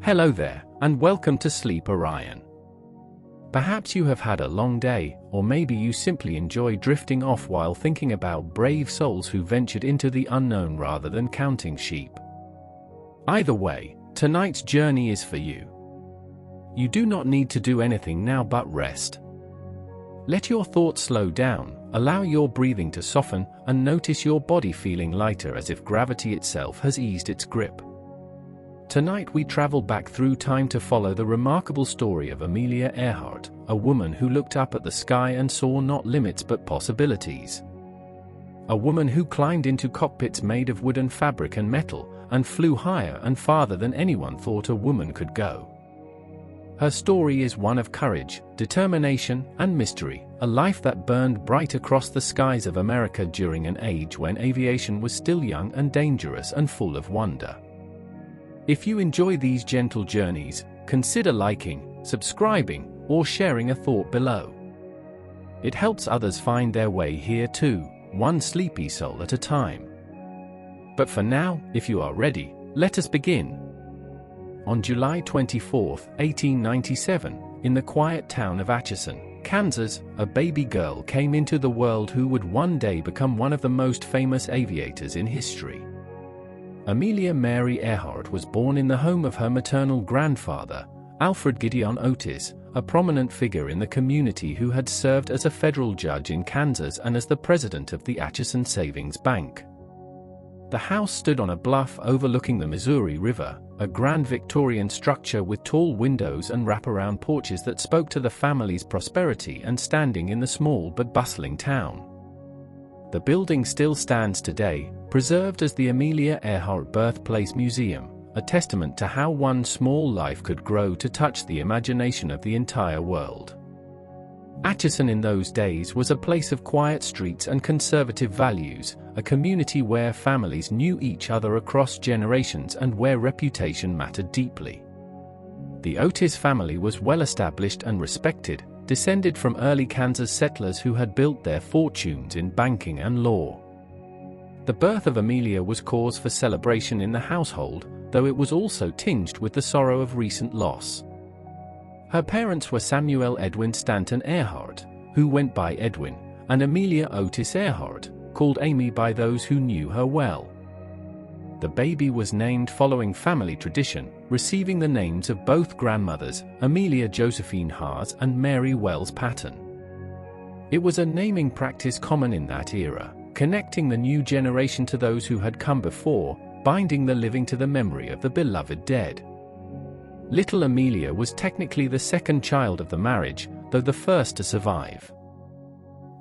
Hello there, and welcome to Sleep Orion. Perhaps you have had a long day, or maybe you simply enjoy drifting off while thinking about brave souls who ventured into the unknown rather than counting sheep. Either way, tonight's journey is for you. You do not need to do anything now but rest. Let your thoughts slow down, allow your breathing to soften, and notice your body feeling lighter as if gravity itself has eased its grip. Tonight we travel back through time to follow the remarkable story of Amelia Earhart, a woman who looked up at the sky and saw not limits but possibilities. A woman who climbed into cockpits made of wood and fabric and metal, and flew higher and farther than anyone thought a woman could go. Her story is one of courage, determination, and mystery, a life that burned bright across the skies of America during an age when aviation was still young and dangerous and full of wonder. If you enjoy these gentle journeys, consider liking, subscribing, or sharing a thought below. It helps others find their way here too, one sleepy soul at a time. But for now, if you are ready, let us begin. On July 24, 1897, in the quiet town of Atchison, Kansas, a baby girl came into the world who would one day become one of the most famous aviators in history. Amelia Mary Earhart was born in the home of her maternal grandfather, Alfred Gideon Otis, a prominent figure in the community who had served as a federal judge in Kansas and as the president of the Atchison Savings Bank. The house stood on a bluff overlooking the Missouri River, a grand Victorian structure with tall windows and wraparound porches that spoke to the family's prosperity and standing in the small but bustling town. The building still stands today, preserved as the Amelia Earhart Birthplace Museum, a testament to how one small life could grow to touch the imagination of the entire world. Atchison in those days was a place of quiet streets and conservative values, a community where families knew each other across generations and where reputation mattered deeply. The Otis family was well established and respected, descended from early Kansas settlers who had built their fortunes in banking and law. The birth of Amelia was cause for celebration in the household, though it was also tinged with the sorrow of recent loss. Her parents were Samuel Edwin Stanton Earhart, who went by Edwin, and Amelia Otis Earhart, called Amy by those who knew her well. The baby was named following family tradition, receiving the names of both grandmothers, Amelia Josephine Haas and Mary Wells Patton. It was a naming practice common in that era, connecting the new generation to those who had come before, binding the living to the memory of the beloved dead. Little Amelia was technically the second child of the marriage, though the first to survive.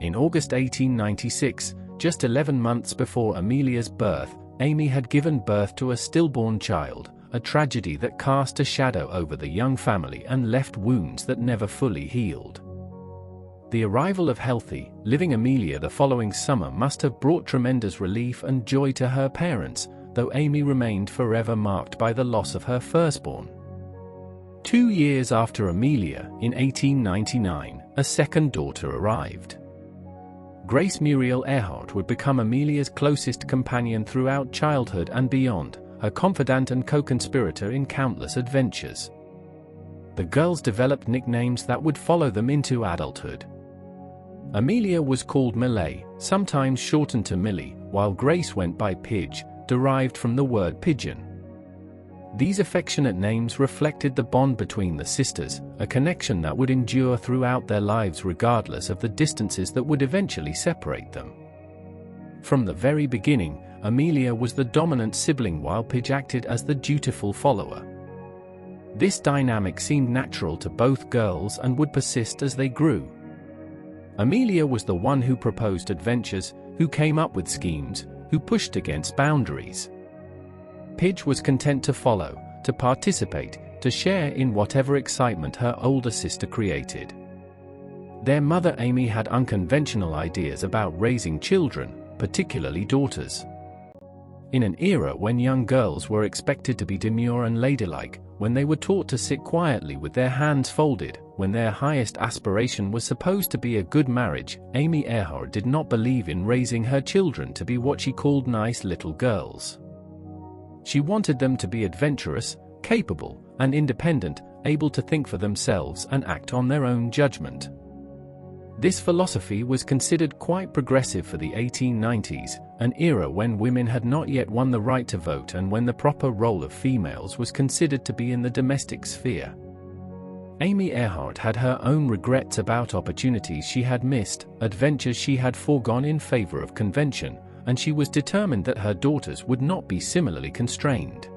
In August 1896, just 11 months before Amelia's birth, Amy had given birth to a stillborn child, a tragedy that cast a shadow over the young family and left wounds that never fully healed. The arrival of healthy, living Amelia the following summer must have brought tremendous relief and joy to her parents, though Amy remained forever marked by the loss of her firstborn. 2 years after Amelia, in 1899, a second daughter arrived. Grace Muriel Earhart would become Amelia's closest companion throughout childhood and beyond, her confidant and co-conspirator in countless adventures. The girls developed nicknames that would follow them into adulthood. Amelia was called Millie, sometimes shortened to Millie, while Grace went by Pidge, derived from the word pigeon. These affectionate names reflected the bond between the sisters, a connection that would endure throughout their lives regardless of the distances that would eventually separate them. From the very beginning, Amelia was the dominant sibling while Pidge acted as the dutiful follower. This dynamic seemed natural to both girls and would persist as they grew. Amelia was the one who proposed adventures, who came up with schemes, who pushed against boundaries. Pidge was content to follow, to participate, to share in whatever excitement her older sister created. Their mother Amy had unconventional ideas about raising children, particularly daughters. In an era when young girls were expected to be demure and ladylike, when they were taught to sit quietly with their hands folded, when their highest aspiration was supposed to be a good marriage, Amy Earhart did not believe in raising her children to be what she called nice little girls. She wanted them to be adventurous, capable, and independent, able to think for themselves and act on their own judgment. This philosophy was considered quite progressive for the 1890s, an era when women had not yet won the right to vote and when the proper role of females was considered to be in the domestic sphere. Amelia Earhart had her own regrets about opportunities she had missed, adventures she had foregone in favor of convention, and she was determined that her daughters would not be similarly constrained.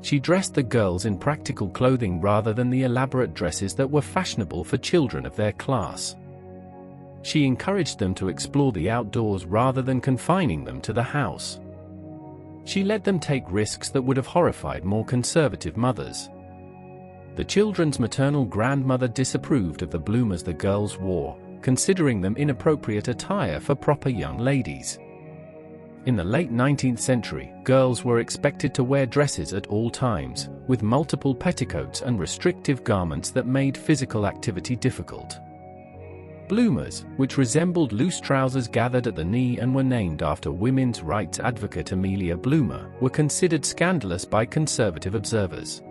She dressed the girls in practical clothing rather than the elaborate dresses that were fashionable for children of their class. She encouraged them to explore the outdoors rather than confining them to the house. She let them take risks that would have horrified more conservative mothers. The children's maternal grandmother disapproved of the bloomers the girls wore, considering them inappropriate attire for proper young ladies. In the late 19th century, girls were expected to wear dresses at all times, with multiple petticoats and restrictive garments that made physical activity difficult. Bloomers, which resembled loose trousers gathered at the knee and were named after women's rights advocate Amelia Bloomer, were considered scandalous by conservative observers.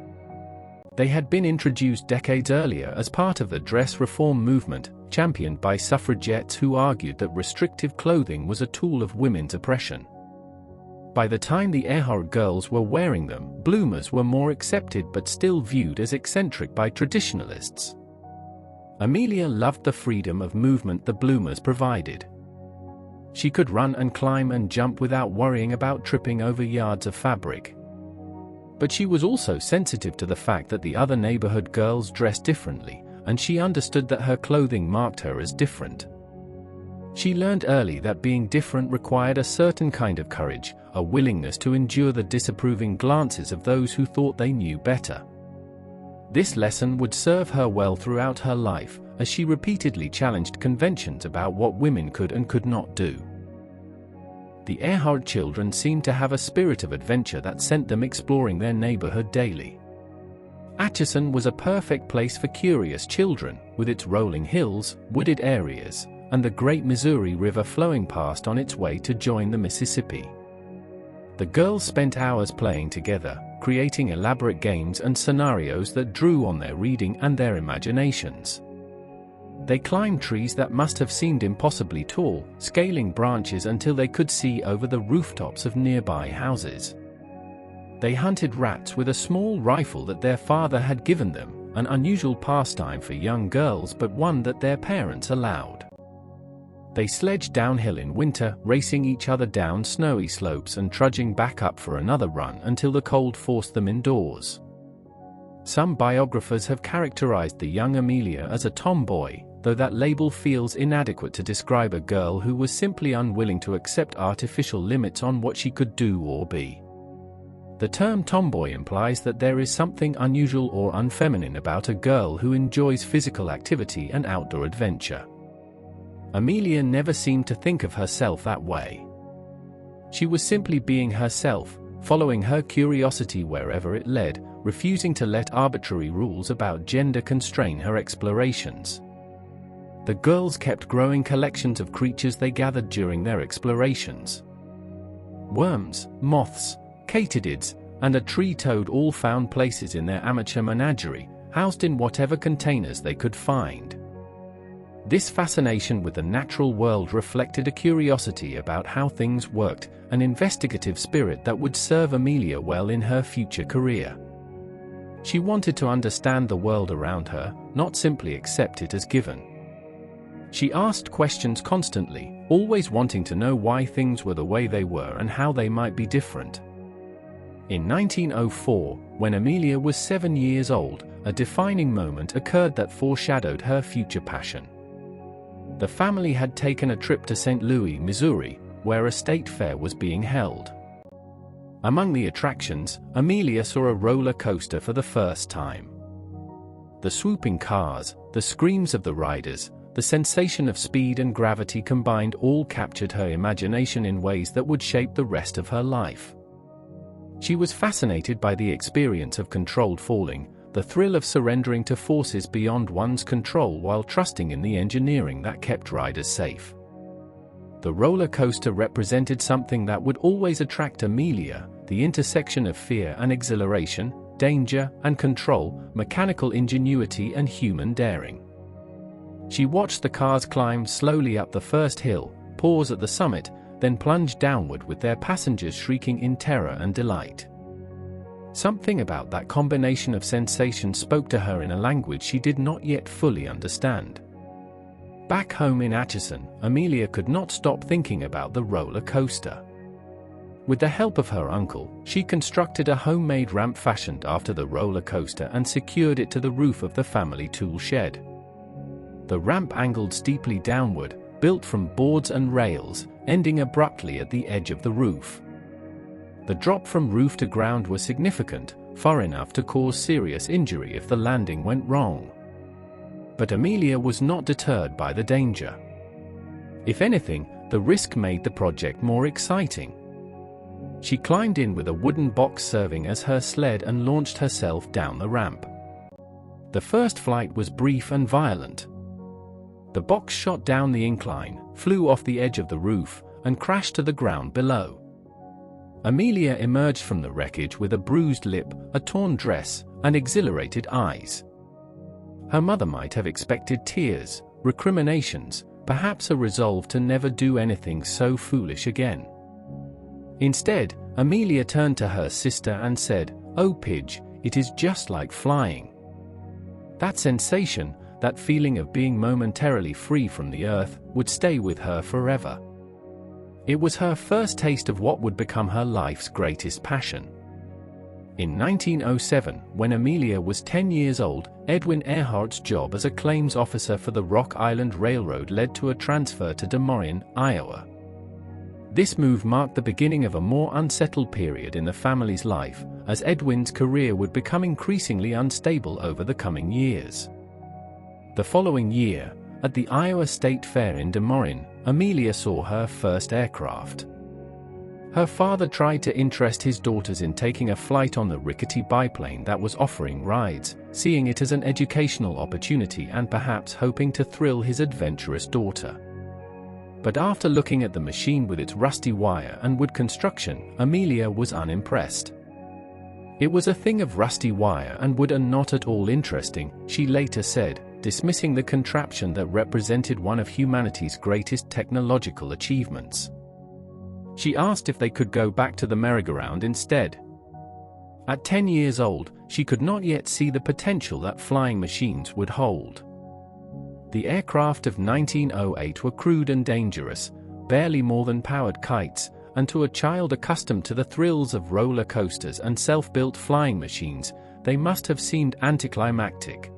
They had been introduced decades earlier as part of the dress reform movement, championed by suffragettes who argued that restrictive clothing was a tool of women's oppression. By the time the Earhart girls were wearing them, bloomers were more accepted but still viewed as eccentric by traditionalists. Amelia loved the freedom of movement the bloomers provided. She could run and climb and jump without worrying about tripping over yards of fabric. But she was also sensitive to the fact that the other neighborhood girls dressed differently, and she understood that her clothing marked her as different. She learned early that being different required a certain kind of courage, a willingness to endure the disapproving glances of those who thought they knew better. This lesson would serve her well throughout her life, as she repeatedly challenged conventions about what women could and could not do. The Earhart children seemed to have a spirit of adventure that sent them exploring their neighborhood daily. Atchison was a perfect place for curious children, with its rolling hills, wooded areas, and the great Missouri River flowing past on its way to join the Mississippi. The girls spent hours playing together, creating elaborate games and scenarios that drew on their reading and their imaginations. They climbed trees that must have seemed impossibly tall, scaling branches until they could see over the rooftops of nearby houses. They hunted rats with a small rifle that their father had given them, an unusual pastime for young girls but one that their parents allowed. They sledged downhill in winter, racing each other down snowy slopes and trudging back up for another run until the cold forced them indoors. Some biographers have characterized the young Amelia as a tomboy, though that label feels inadequate to describe a girl who was simply unwilling to accept artificial limits on what she could do or be. The term tomboy implies that there is something unusual or unfeminine about a girl who enjoys physical activity and outdoor adventure. Amelia never seemed to think of herself that way. She was simply being herself, following her curiosity wherever it led, refusing to let arbitrary rules about gender constrain her explorations. The girls kept growing collections of creatures they gathered during their explorations. Worms, moths, katydids, and a tree toad all found places in their amateur menagerie, housed in whatever containers they could find. This fascination with the natural world reflected a curiosity about how things worked, an investigative spirit that would serve Amelia well in her future career. She wanted to understand the world around her, not simply accept it as given. She asked questions constantly, always wanting to know why things were the way they were and how they might be different. In 1904, when Amelia was 7 years old, a defining moment occurred that foreshadowed her future passion. The family had taken a trip to St. Louis, Missouri, where a state fair was being held. Among the attractions, Amelia saw a roller coaster for the first time. The swooping cars, the screams of the riders, the sensation of speed and gravity combined all captured her imagination in ways that would shape the rest of her life. She was fascinated by the experience of controlled falling, the thrill of surrendering to forces beyond one's control while trusting in the engineering that kept riders safe. The roller coaster represented something that would always attract Amelia, the intersection of fear and exhilaration, danger and control, mechanical ingenuity and human daring. She watched the cars climb slowly up the first hill, pause at the summit, then plunge downward with their passengers shrieking in terror and delight. Something about that combination of sensations spoke to her in a language she did not yet fully understand. Back home in Atchison, Amelia could not stop thinking about the roller coaster. With the help of her uncle, she constructed a homemade ramp fashioned after the roller coaster and secured it to the roof of the family tool shed. The ramp angled steeply downward, built from boards and rails, ending abruptly at the edge of the roof. The drop from roof to ground was significant, far enough to cause serious injury if the landing went wrong. But Amelia was not deterred by the danger. If anything, the risk made the project more exciting. She climbed in with a wooden box serving as her sled and launched herself down the ramp. The first flight was brief and violent. The box shot down the incline, flew off the edge of the roof, and crashed to the ground below. Amelia emerged from the wreckage with a bruised lip, a torn dress, and exhilarated eyes. Her mother might have expected tears, recriminations, perhaps a resolve to never do anything so foolish again. Instead, Amelia turned to her sister and said, "Oh Pidge, it is just like flying." That sensation, that feeling of being momentarily free from the earth, would stay with her forever. It was her first taste of what would become her life's greatest passion. In 1907, when Amelia was 10 years old, Edwin Earhart's job as a claims officer for the Rock Island Railroad led to a transfer to Des Moines, Iowa. This move marked the beginning of a more unsettled period in the family's life, as Edwin's career would become increasingly unstable over the coming years. The following year, at the Iowa State Fair in Des Moines, Amelia saw her first aircraft. Her father tried to interest his daughters in taking a flight on the rickety biplane that was offering rides, seeing it as an educational opportunity and perhaps hoping to thrill his adventurous daughter. But after looking at the machine with its rusty wire and wood construction, Amelia was unimpressed. "It was a thing of rusty wire and wood and not at all interesting," she later said, dismissing the contraption that represented one of humanity's greatest technological achievements. She asked if they could go back to the merry-go-round instead. At 10 years old, she could not yet see the potential that flying machines would hold. The aircraft of 1908 were crude and dangerous, barely more than powered kites, and to a child accustomed to the thrills of roller coasters and self-built flying machines, they must have seemed anticlimactic.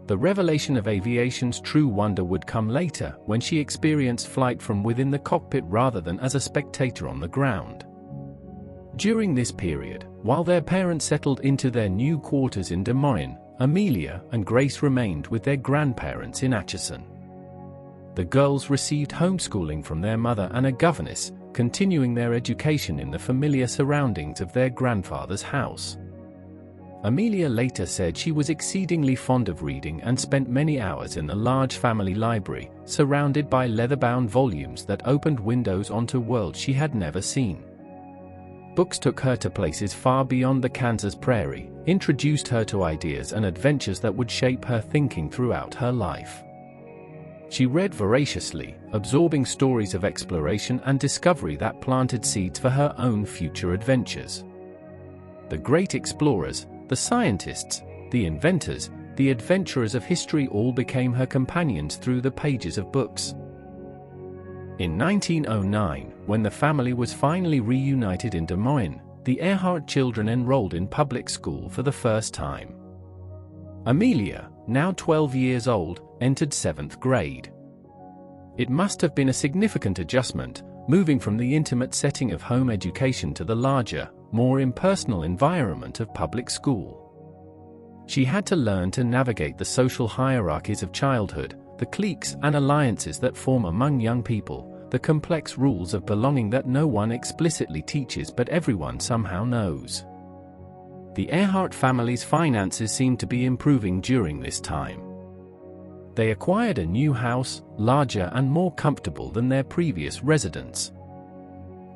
The revelation of aviation's true wonder would come later, when she experienced flight from within the cockpit rather than as a spectator on the ground. During this period, while their parents settled into their new quarters in Des Moines, Amelia and Grace remained with their grandparents in Atchison. The girls received homeschooling from their mother and a governess, continuing their education in the familiar surroundings of their grandfather's house. Amelia later said she was exceedingly fond of reading and spent many hours in the large family library, surrounded by leather-bound volumes that opened windows onto worlds she had never seen. Books took her to places far beyond the Kansas prairie, introduced her to ideas and adventures that would shape her thinking throughout her life. She read voraciously, absorbing stories of exploration and discovery that planted seeds for her own future adventures. The great explorers, the scientists, the inventors, the adventurers of history all became her companions through the pages of books. In 1909, when the family was finally reunited in Des Moines, the Earhart children enrolled in public school for the first time. Amelia, now 12 years old, entered 7th grade. It must have been a significant adjustment, moving from the intimate setting of home education to the larger, more impersonal environment of public school. She had to learn to navigate the social hierarchies of childhood, the cliques and alliances that form among young people, the complex rules of belonging that no one explicitly teaches but everyone somehow knows. The Earhart family's finances seemed to be improving during this time. They acquired a new house, larger and more comfortable than their previous residence.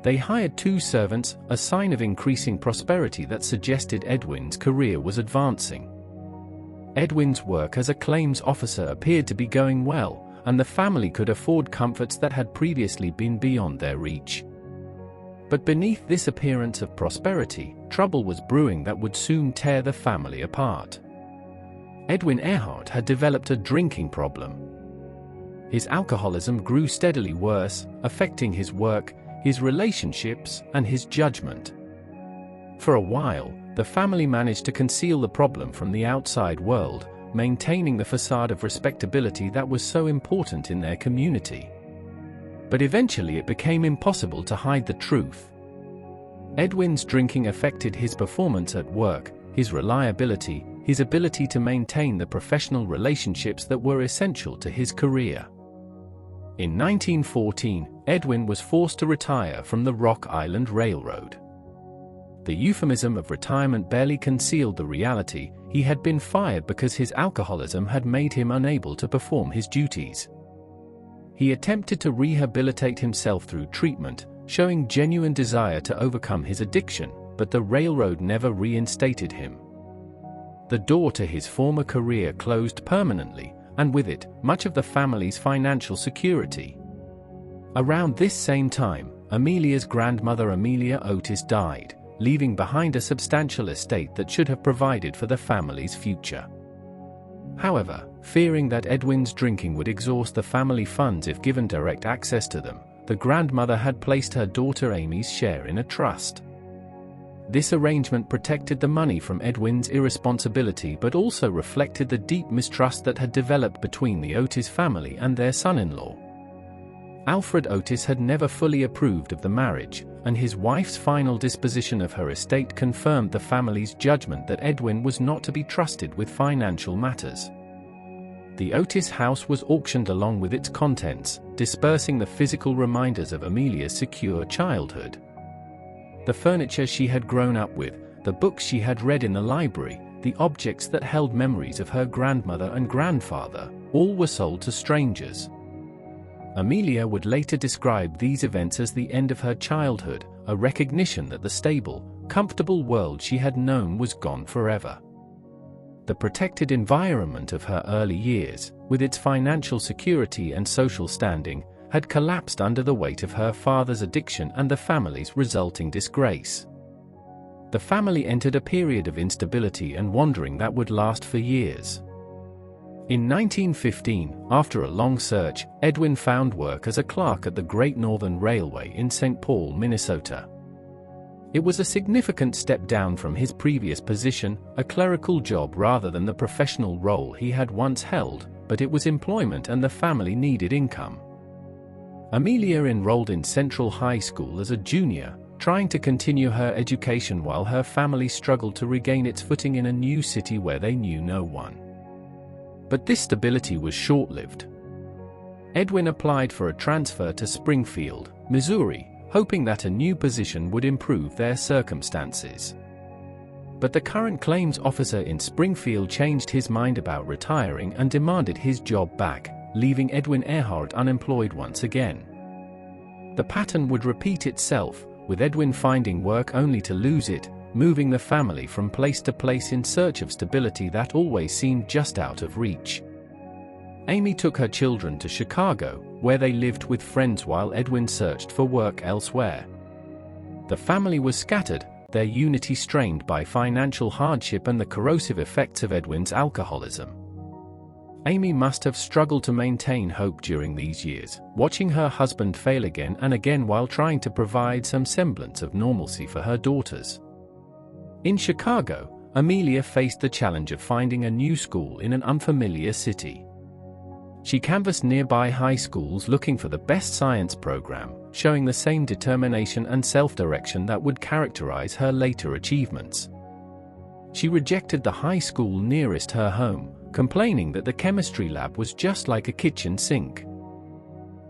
They hired 2 servants, a sign of increasing prosperity that suggested Edwin's career was advancing. Edwin's work as a claims officer appeared to be going well, and the family could afford comforts that had previously been beyond their reach. But beneath this appearance of prosperity, trouble was brewing that would soon tear the family apart. Edwin Earhart had developed a drinking problem. His alcoholism grew steadily worse, affecting his work, his relationships, and his judgment. For a while, the family managed to conceal the problem from the outside world, maintaining the facade of respectability that was so important in their community. But eventually it became impossible to hide the truth. Edwin's drinking affected his performance at work, his reliability, his ability to maintain the professional relationships that were essential to his career. In 1914, Edwin was forced to retire from the Rock Island Railroad. The euphemism of retirement barely concealed the reality: he had been fired because his alcoholism had made him unable to perform his duties. He attempted to rehabilitate himself through treatment, showing genuine desire to overcome his addiction, but the railroad never reinstated him. The door to his former career closed permanently, and with it, much of the family's financial security. Around this same time, Amelia's grandmother Amelia Otis died, leaving behind a substantial estate that should have provided for the family's future. However, fearing that Edwin's drinking would exhaust the family funds if given direct access to them, the grandmother had placed her daughter Amy's share in a trust. This arrangement protected the money from Edwin's irresponsibility but also reflected the deep mistrust that had developed between the Otis family and their son-in-law. Alfred Otis had never fully approved of the marriage, and his wife's final disposition of her estate confirmed the family's judgment that Edwin was not to be trusted with financial matters. The Otis house was auctioned along with its contents, dispersing the physical reminders of Amelia's secure childhood. The furniture she had grown up with, the books she had read in the library, the objects that held memories of her grandmother and grandfather, all were sold to strangers. Amelia would later describe these events as the end of her childhood, a recognition that the stable, comfortable world she had known was gone forever. The protected environment of her early years, with its financial security and social standing, had collapsed under the weight of her father's addiction and the family's resulting disgrace. The family entered a period of instability and wandering that would last for years. In 1915, after a long search, Edwin found work as a clerk at the Great Northern Railway in St. Paul, Minnesota. It was a significant step down from his previous position, a clerical job rather than the professional role he had once held, but it was employment and the family needed income. Amelia enrolled in Central High School as a junior, trying to continue her education while her family struggled to regain its footing in a new city where they knew no one. But this stability was short-lived. Edwin applied for a transfer to Springfield, Missouri, hoping that a new position would improve their circumstances. But the current claims officer in Springfield changed his mind about retiring and demanded his job back, leaving Edwin Earhart unemployed once again. The pattern would repeat itself, with Edwin finding work only to lose it, moving the family from place to place in search of stability that always seemed just out of reach. Amy took her children to Chicago, where they lived with friends while Edwin searched for work elsewhere. The family was scattered, their unity strained by financial hardship and the corrosive effects of Edwin's alcoholism. Amy must have struggled to maintain hope during these years, watching her husband fail again and again while trying to provide some semblance of normalcy for her daughters. In Chicago, Amelia faced the challenge of finding a new school in an unfamiliar city. She canvassed nearby high schools looking for the best science program, showing the same determination and self-direction that would characterize her later achievements. She rejected the high school nearest her home, complaining that the chemistry lab was just like a kitchen sink.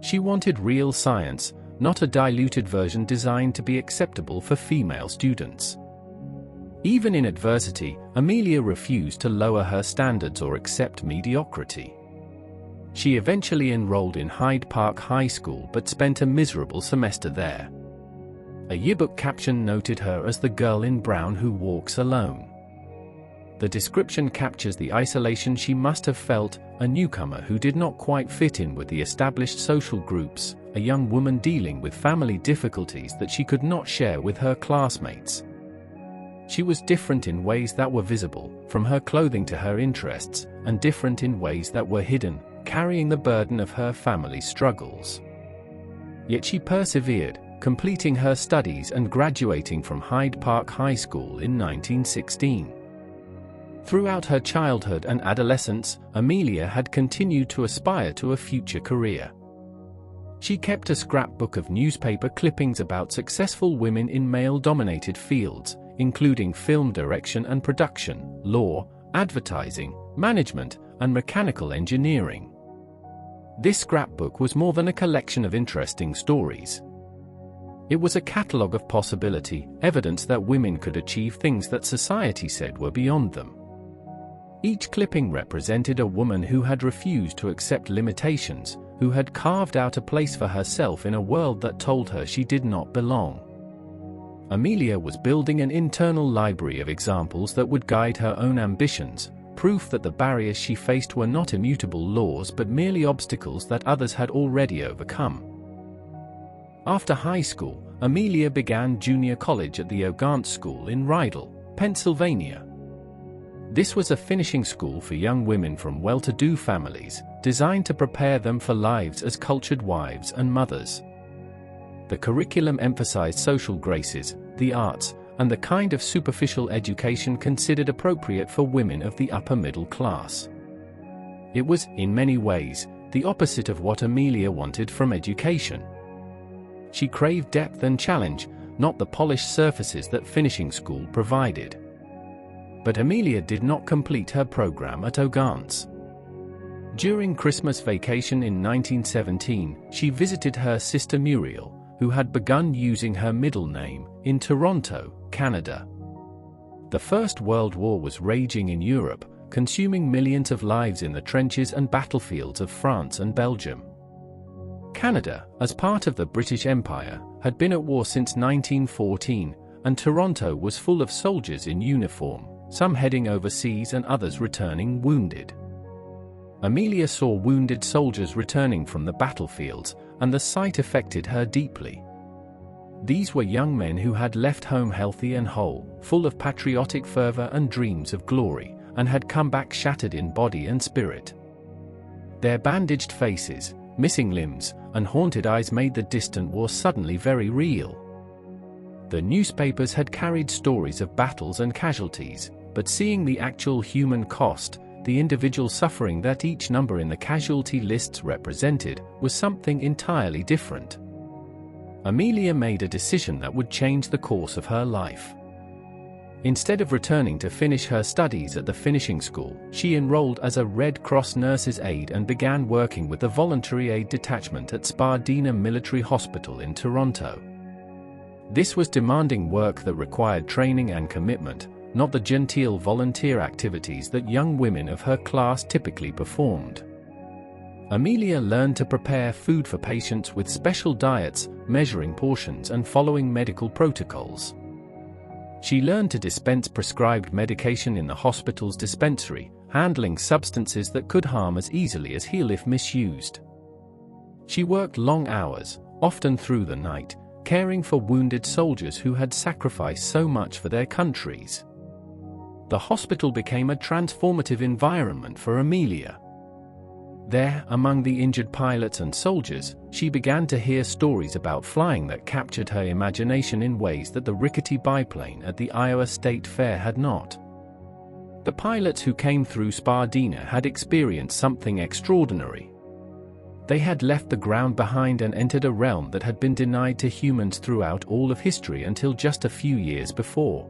She wanted real science, not a diluted version designed to be acceptable for female students. Even in adversity, Amelia refused to lower her standards or accept mediocrity. She eventually enrolled in Hyde Park High School but spent a miserable semester there. A yearbook caption noted her as the girl in brown who walks alone. The description captures the isolation she must have felt, a newcomer who did not quite fit in with the established social groups, a young woman dealing with family difficulties that she could not share with her classmates. She was different in ways that were visible, from her clothing to her interests, and different in ways that were hidden, carrying the burden of her family's struggles. Yet she persevered, completing her studies and graduating from Hyde Park High School in 1916. Throughout her childhood and adolescence, Amelia had continued to aspire to a future career. She kept a scrapbook of newspaper clippings about successful women in male-dominated fields, including film direction and production, law, advertising, management, and mechanical engineering. This scrapbook was more than a collection of interesting stories. It was a catalogue of possibility, evidence that women could achieve things that society said were beyond them. Each clipping represented a woman who had refused to accept limitations, who had carved out a place for herself in a world that told her she did not belong. Amelia was building an internal library of examples that would guide her own ambitions, proof that the barriers she faced were not immutable laws but merely obstacles that others had already overcome. After high school, Amelia began junior college at the Ogant School in Rydal, Pennsylvania. This was a finishing school for young women from well-to-do families, designed to prepare them for lives as cultured wives and mothers. The curriculum emphasized social graces, the arts, and the kind of superficial education considered appropriate for women of the upper middle class. It was, in many ways, the opposite of what Amelia wanted from education. She craved depth and challenge, not the polished surfaces that finishing school provided. But Amelia did not complete her program at Ogant's. During Christmas vacation in 1917, she visited her sister Muriel, who had begun using her middle name, in Toronto, Canada. The First World War was raging in Europe, consuming millions of lives in the trenches and battlefields of France and Belgium. Canada, as part of the British Empire, had been at war since 1914, and Toronto was full of soldiers in uniform, some heading overseas and others returning wounded. Amelia saw wounded soldiers returning from the battlefields, and the sight affected her deeply. These were young men who had left home healthy and whole, full of patriotic fervor and dreams of glory, and had come back shattered in body and spirit. Their bandaged faces, missing limbs, and haunted eyes made the distant war suddenly very real. The newspapers had carried stories of battles and casualties, but seeing the actual human cost, the individual suffering that each number in the casualty lists represented, was something entirely different. Amelia made a decision that would change the course of her life. Instead of returning to finish her studies at the finishing school, she enrolled as a Red Cross nurse's aide and began working with the Voluntary Aid Detachment at Spadina Military Hospital in Toronto. This was demanding work that required training and commitment, not the genteel volunteer activities that young women of her class typically performed. Amelia learned to prepare food for patients with special diets, measuring portions and following medical protocols. She learned to dispense prescribed medication in the hospital's dispensary, handling substances that could harm as easily as heal if misused. She worked long hours, often through the night, caring for wounded soldiers who had sacrificed so much for their countries. The hospital became a transformative environment for Amelia. There, among the injured pilots and soldiers, she began to hear stories about flying that captured her imagination in ways that the rickety biplane at the Iowa State Fair had not. The pilots who came through Spadina had experienced something extraordinary. They had left the ground behind and entered a realm that had been denied to humans throughout all of history until just a few years before.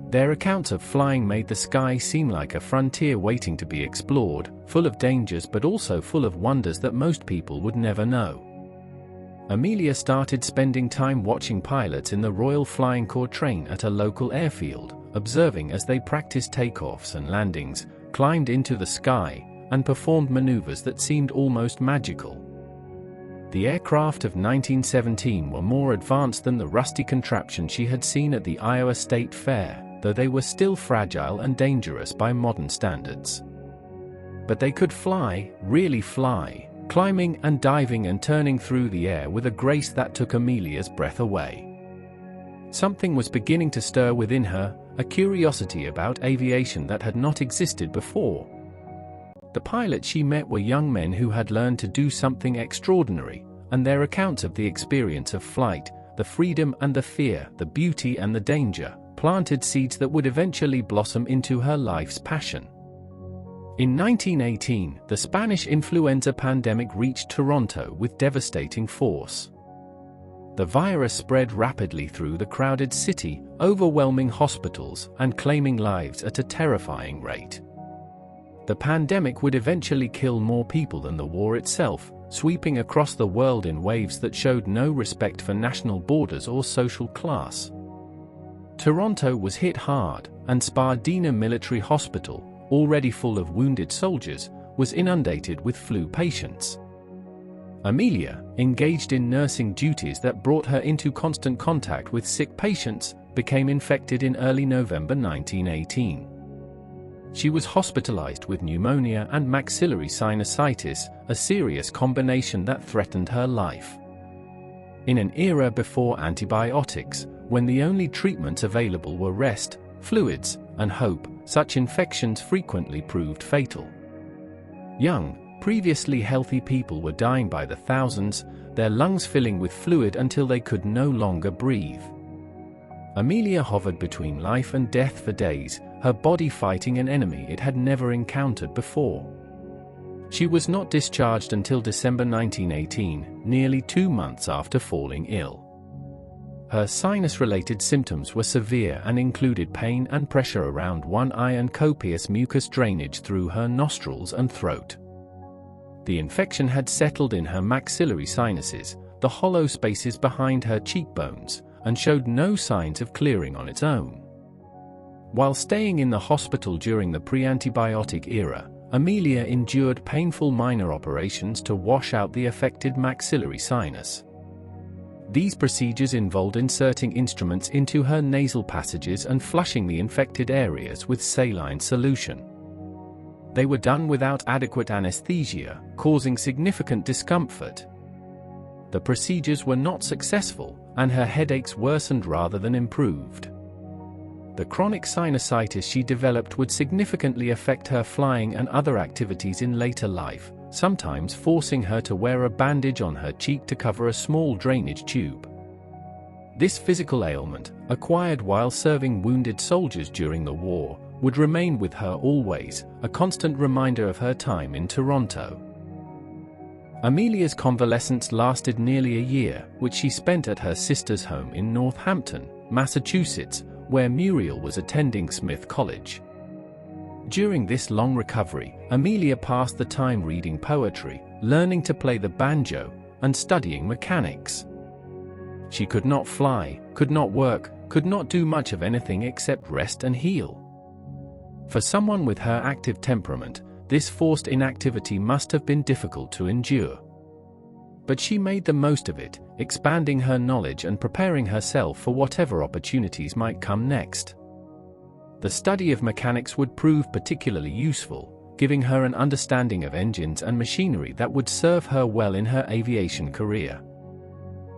Their accounts of flying made the sky seem like a frontier waiting to be explored, full of dangers but also full of wonders that most people would never know. Amelia started spending time watching pilots in the Royal Flying Corps train at a local airfield, observing as they practiced takeoffs and landings, climbed into the sky, and performed maneuvers that seemed almost magical. The aircraft of 1917 were more advanced than the rusty contraption she had seen at the Iowa State Fair, though they were still fragile and dangerous by modern standards. But they could fly, really fly, climbing and diving and turning through the air with a grace that took Amelia's breath away. Something was beginning to stir within her, a curiosity about aviation that had not existed before. The pilots she met were young men who had learned to do something extraordinary, and their accounts of the experience of flight, the freedom and the fear, the beauty and the danger, planted seeds that would eventually blossom into her life's passion. In 1918, the Spanish influenza pandemic reached Toronto with devastating force. The virus spread rapidly through the crowded city, overwhelming hospitals and claiming lives at a terrifying rate. The pandemic would eventually kill more people than the war itself, sweeping across the world in waves that showed no respect for national borders or social class. Toronto was hit hard, and Spadina Military Hospital, already full of wounded soldiers, was inundated with flu patients. Amelia, engaged in nursing duties that brought her into constant contact with sick patients, became infected in early November 1918. She was hospitalized with pneumonia and maxillary sinusitis, a serious combination that threatened her life. In an era before antibiotics, when the only treatments available were rest, fluids, and hope, such infections frequently proved fatal. Young, previously healthy people were dying by the thousands, their lungs filling with fluid until they could no longer breathe. Amelia hovered between life and death for days, her body fighting an enemy it had never encountered before. She was not discharged until December 1918, nearly 2 months after falling ill. Her sinus-related symptoms were severe and included pain and pressure around one eye and copious mucus drainage through her nostrils and throat. The infection had settled in her maxillary sinuses, the hollow spaces behind her cheekbones, and showed no signs of clearing on its own. While staying in the hospital during the pre-antibiotic era, Amelia endured painful minor operations to wash out the affected maxillary sinus. These procedures involved inserting instruments into her nasal passages and flushing the infected areas with saline solution. They were done without adequate anesthesia, causing significant discomfort. The procedures were not successful, and her headaches worsened rather than improved. The chronic sinusitis she developed would significantly affect her flying and other activities in later life, sometimes forcing her to wear a bandage on her cheek to cover a small drainage tube. This physical ailment, acquired while serving wounded soldiers during the war, would remain with her always, a constant reminder of her time in Toronto. Amelia's convalescence lasted nearly a year, which she spent at her sister's home in Northampton, Massachusetts, where Muriel was attending Smith College. During this long recovery, Amelia passed the time reading poetry, learning to play the banjo, and studying mechanics. She could not fly, could not work, could not do much of anything except rest and heal. For someone with her active temperament, this forced inactivity must have been difficult to endure. But she made the most of it, expanding her knowledge and preparing herself for whatever opportunities might come next. The study of mechanics would prove particularly useful, giving her an understanding of engines and machinery that would serve her well in her aviation career.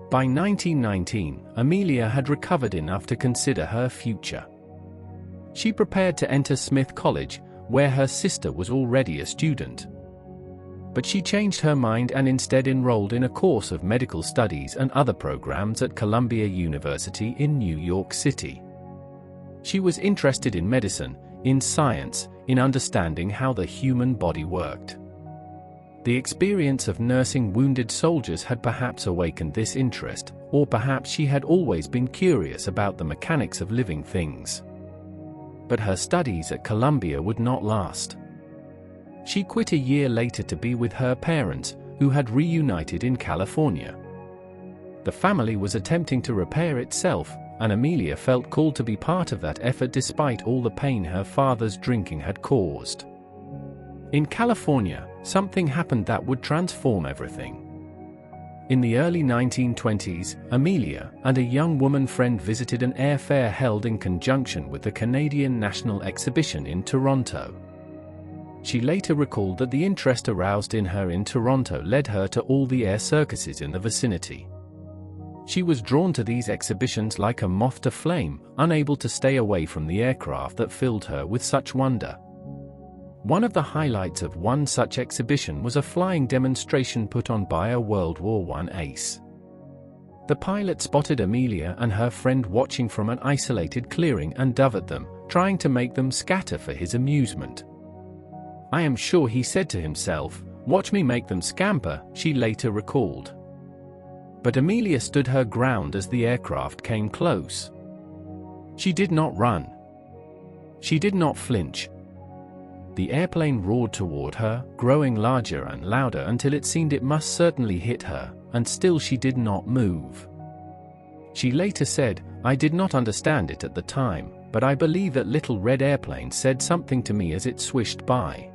By 1919, Amelia had recovered enough to consider her future. She prepared to enter Smith College, where her sister was already a student. But she changed her mind and instead enrolled in a course of medical studies and other programs at Columbia University in New York City. She was interested in medicine, in science, in understanding how the human body worked. The experience of nursing wounded soldiers had perhaps awakened this interest, or perhaps she had always been curious about the mechanics of living things. But her studies at Columbia would not last. She quit a year later to be with her parents, who had reunited in California. The family was attempting to repair itself, and Amelia felt called to be part of that effort despite all the pain her father's drinking had caused. In California, something happened that would transform everything. In the early 1920s, Amelia and a young woman friend visited an airfair held in conjunction with the Canadian National Exhibition in Toronto. She later recalled that the interest aroused in her in Toronto led her to all the air circuses in the vicinity. She was drawn to these exhibitions like a moth to flame, unable to stay away from the aircraft that filled her with such wonder. One of the highlights of one such exhibition was a flying demonstration put on by a World War I ace. The pilot spotted Amelia and her friend watching from an isolated clearing and dove at them, trying to make them scatter for his amusement. "I am sure he said to himself, 'Watch me make them scamper,'" she later recalled. But Amelia stood her ground as the aircraft came close. She did not run. She did not flinch. The airplane roared toward her, growing larger and louder until it seemed it must certainly hit her, and still she did not move. She later said, "I did not understand it at the time, but I believe that little red airplane said something to me as it swished by."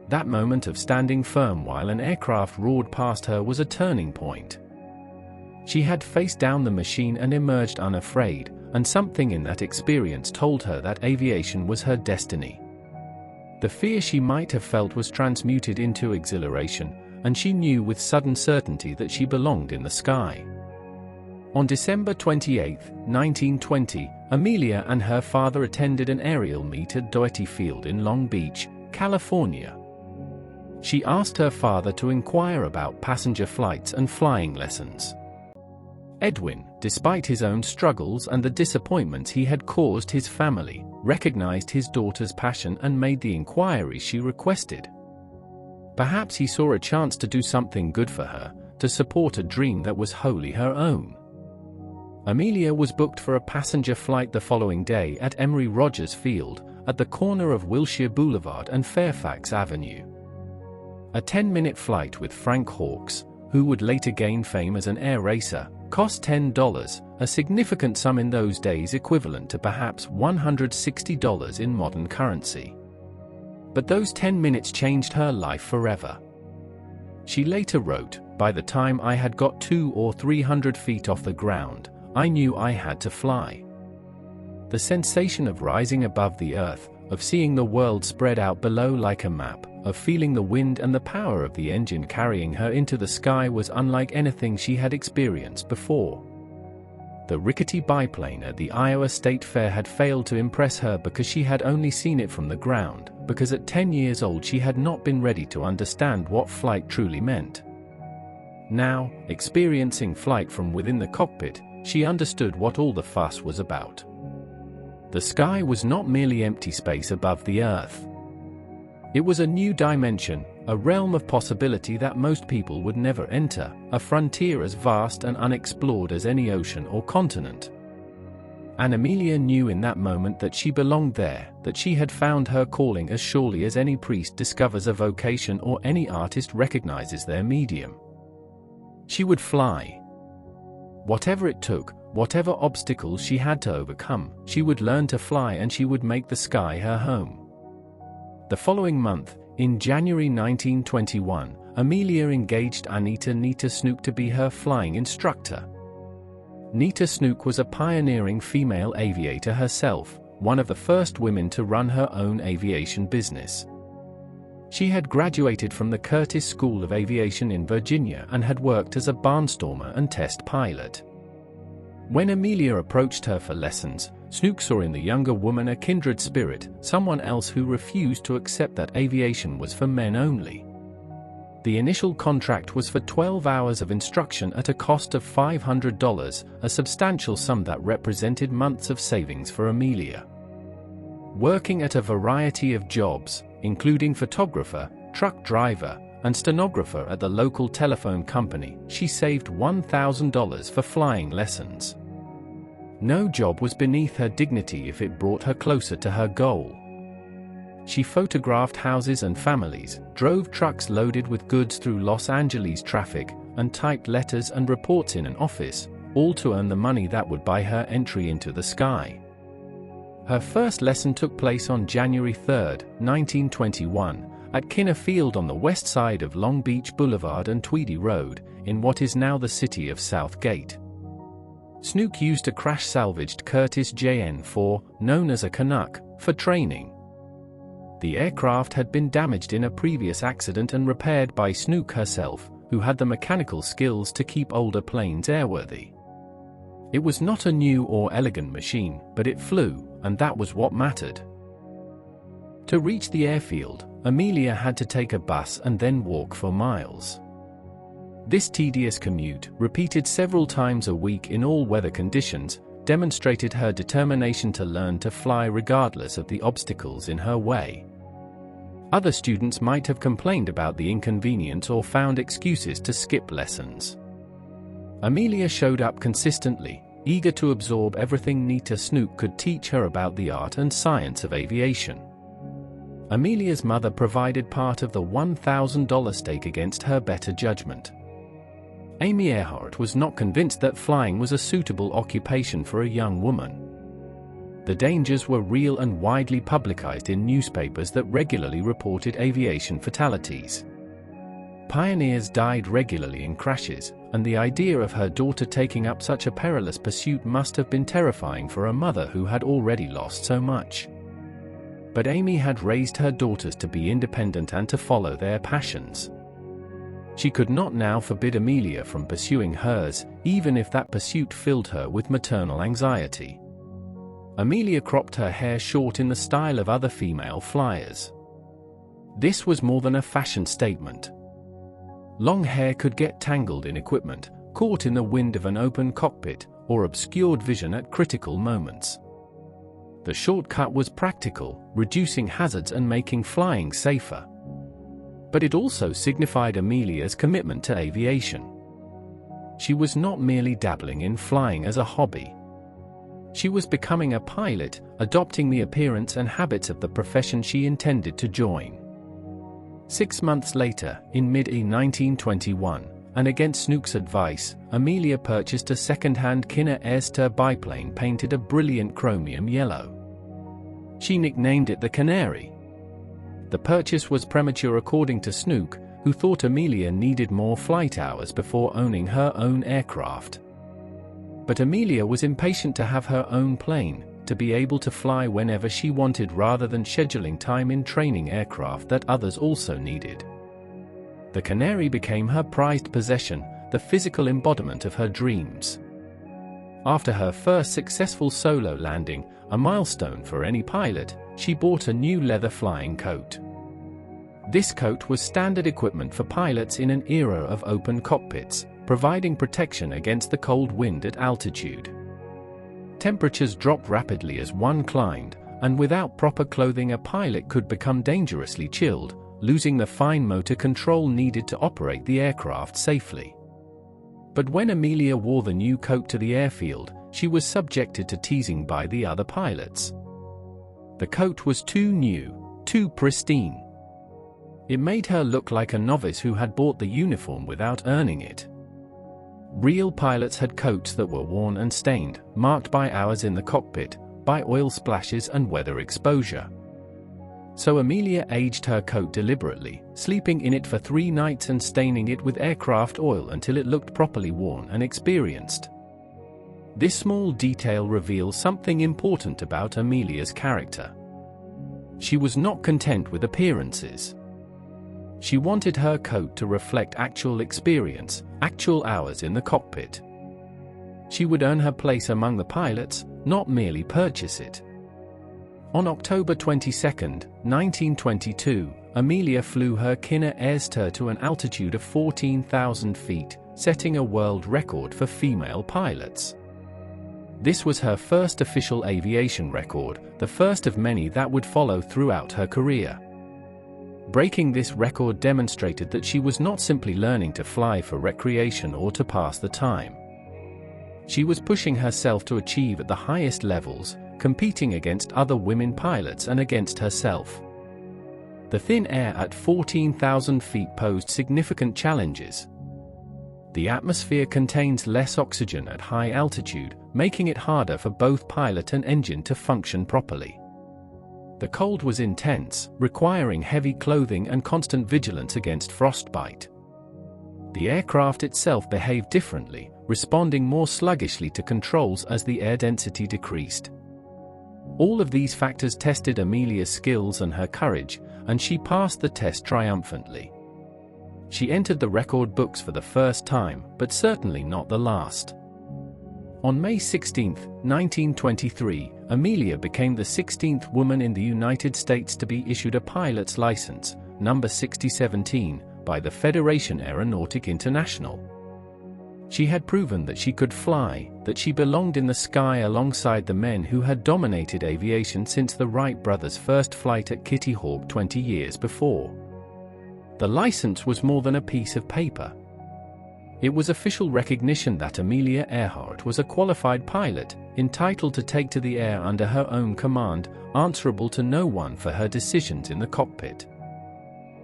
That moment of standing firm while an aircraft roared past her was a turning point. She had faced down the machine and emerged unafraid, and something in that experience told her that aviation was her destiny. The fear she might have felt was transmuted into exhilaration, and she knew with sudden certainty that she belonged in the sky. On December 28, 1920, Amelia and her father attended an aerial meet at Doherty Field in Long Beach, California. She asked her father to inquire about passenger flights and flying lessons. Edwin, despite his own struggles and the disappointments he had caused his family, recognized his daughter's passion and made the inquiry she requested. Perhaps he saw a chance to do something good for her, to support a dream that was wholly her own. Amelia was booked for a passenger flight the following day at Emory Rogers Field, at the corner of Wilshire Boulevard and Fairfax Avenue. A 10-minute flight with Frank Hawks, who would later gain fame as an air racer, cost $10, a significant sum in those days equivalent to perhaps $160 in modern currency. But those 10 minutes changed her life forever. She later wrote, "By the time I had got 200 or 300 feet off the ground, I knew I had to fly." The sensation of rising above the earth, of seeing the world spread out below like a map, of feeling the wind and the power of the engine carrying her into the sky was unlike anything she had experienced before. The rickety biplane at the Iowa State Fair had failed to impress her because she had only seen it from the ground, because at 10 years old she had not been ready to understand what flight truly meant. Now, experiencing flight from within the cockpit, she understood what all the fuss was about. The sky was not merely empty space above the earth. It was a new dimension, a realm of possibility that most people would never enter, a frontier as vast and unexplored as any ocean or continent. And Amelia knew in that moment that she belonged there, that she had found her calling as surely as any priest discovers a vocation or any artist recognizes their medium. She would fly. Whatever it took, whatever obstacles she had to overcome, she would learn to fly and she would make the sky her home. The following month, in January 1921, Amelia engaged Nita Snook to be her flying instructor. Nita Snook was a pioneering female aviator herself, one of the first women to run her own aviation business. She had graduated from the Curtis School of Aviation in Virginia and had worked as a barnstormer and test pilot. When Amelia approached her for lessons, Snook saw in the younger woman a kindred spirit, someone else who refused to accept that aviation was for men only. The initial contract was for 12 hours of instruction at a cost of $500, a substantial sum that represented months of savings for Amelia. Working at a variety of jobs, including photographer, truck driver, and stenographer at the local telephone company, she saved $1,000 for flying lessons. No job was beneath her dignity if it brought her closer to her goal. She photographed houses and families, drove trucks loaded with goods through Los Angeles traffic, and typed letters and reports in an office, all to earn the money that would buy her entry into the sky. Her first lesson took place on January 3, 1921, at Kinner Field on the west side of Long Beach Boulevard and Tweedy Road, in what is now the city of Southgate. Snook used a crash-salvaged Curtiss JN-4, known as a Canuck, for training. The aircraft had been damaged in a previous accident and repaired by Snook herself, who had the mechanical skills to keep older planes airworthy. It was not a new or elegant machine, but it flew, and that was what mattered. To reach the airfield, Amelia had to take a bus and then walk for miles. This tedious commute, repeated several times a week in all weather conditions, demonstrated her determination to learn to fly regardless of the obstacles in her way. Other students might have complained about the inconvenience or found excuses to skip lessons. Amelia showed up consistently, eager to absorb everything Nita Snook could teach her about the art and science of aviation. Amelia's mother provided part of the $1,000 stake against her better judgment. Amy Earhart was not convinced that flying was a suitable occupation for a young woman. The dangers were real and widely publicized in newspapers that regularly reported aviation fatalities. Pioneers died regularly in crashes, and the idea of her daughter taking up such a perilous pursuit must have been terrifying for a mother who had already lost so much. But Amy had raised her daughters to be independent and to follow their passions. She could not now forbid Amelia from pursuing hers, even if that pursuit filled her with maternal anxiety. Amelia cropped her hair short in the style of other female flyers. This was more than a fashion statement. Long hair could get tangled in equipment, caught in the wind of an open cockpit, or obscured vision at critical moments. The shortcut was practical, reducing hazards and making flying safer. But it also signified Amelia's commitment to aviation. She was not merely dabbling in flying as a hobby. She was becoming a pilot, adopting the appearance and habits of the profession she intended to join. 6 months later, in mid-1921, and against Snook's advice, Amelia purchased a second-hand Kinner Airster biplane painted a brilliant chromium yellow. She nicknamed it the Canary. The purchase was premature according to Snook, who thought Amelia needed more flight hours before owning her own aircraft. But Amelia was impatient to have her own plane, to be able to fly whenever she wanted rather than scheduling time in training aircraft that others also needed. The Canary became her prized possession, the physical embodiment of her dreams. After her first successful solo landing, a milestone for any pilot, she bought a new leather flying coat. This coat was standard equipment for pilots in an era of open cockpits, providing protection against the cold wind at altitude. Temperatures dropped rapidly as one climbed, and without proper clothing a pilot could become dangerously chilled, losing the fine motor control needed to operate the aircraft safely. But when Amelia wore the new coat to the airfield, she was subjected to teasing by the other pilots. The coat was too new, too pristine. It made her look like a novice who had bought the uniform without earning it. Real pilots had coats that were worn and stained, marked by hours in the cockpit, by oil splashes and weather exposure. So Amelia aged her coat deliberately, sleeping in it for 3 nights and staining it with aircraft oil until it looked properly worn and experienced. This small detail reveals something important about Amelia's character. She was not content with appearances. She wanted her coat to reflect actual experience, actual hours in the cockpit. She would earn her place among the pilots, not merely purchase it. On October 22, 1922, Amelia flew her Kinner Airster to an altitude of 14,000 feet, setting a world record for female pilots. This was her first official aviation record, the first of many that would follow throughout her career. Breaking this record demonstrated that she was not simply learning to fly for recreation or to pass the time. She was pushing herself to achieve at the highest levels, competing against other women pilots and against herself. The thin air at 14,000 feet posed significant challenges. The atmosphere contains less oxygen at high altitude, making it harder for both pilot and engine to function properly. The cold was intense, requiring heavy clothing and constant vigilance against frostbite. The aircraft itself behaved differently, responding more sluggishly to controls as the air density decreased. All of these factors tested Amelia's skills and her courage, and she passed the test triumphantly. She entered the record books for the first time, but certainly not the last. On May 16, 1923, Amelia became the 16th woman in the United States to be issued a pilot's license, number 6017, by the Federation Aeronautique Internationale. She had proven that she could fly, that she belonged in the sky alongside the men who had dominated aviation since the Wright brothers' first flight at Kitty Hawk 20 years before. The license was more than a piece of paper. It was official recognition that Amelia Earhart was a qualified pilot, entitled to take to the air under her own command, answerable to no one for her decisions in the cockpit.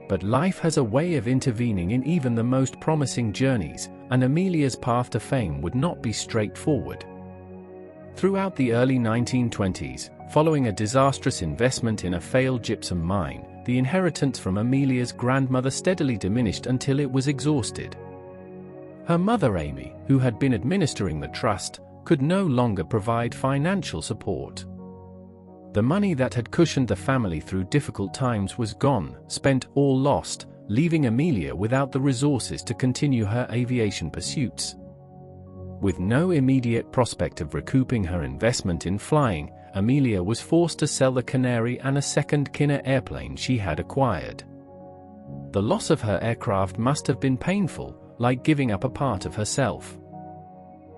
But life has a way of intervening in even the most promising journeys, and Amelia's path to fame would not be straightforward. Throughout the early 1920s, following a disastrous investment in a failed gypsum mine, the inheritance from Amelia's grandmother steadily diminished until it was exhausted. Her mother Amy, who had been administering the trust, could no longer provide financial support. The money that had cushioned the family through difficult times was gone, spent or lost, leaving Amelia without the resources to continue her aviation pursuits. With no immediate prospect of recouping her investment in flying, Amelia was forced to sell the Canary and a second Kinner airplane she had acquired. The loss of her aircraft must have been painful, like giving up a part of herself.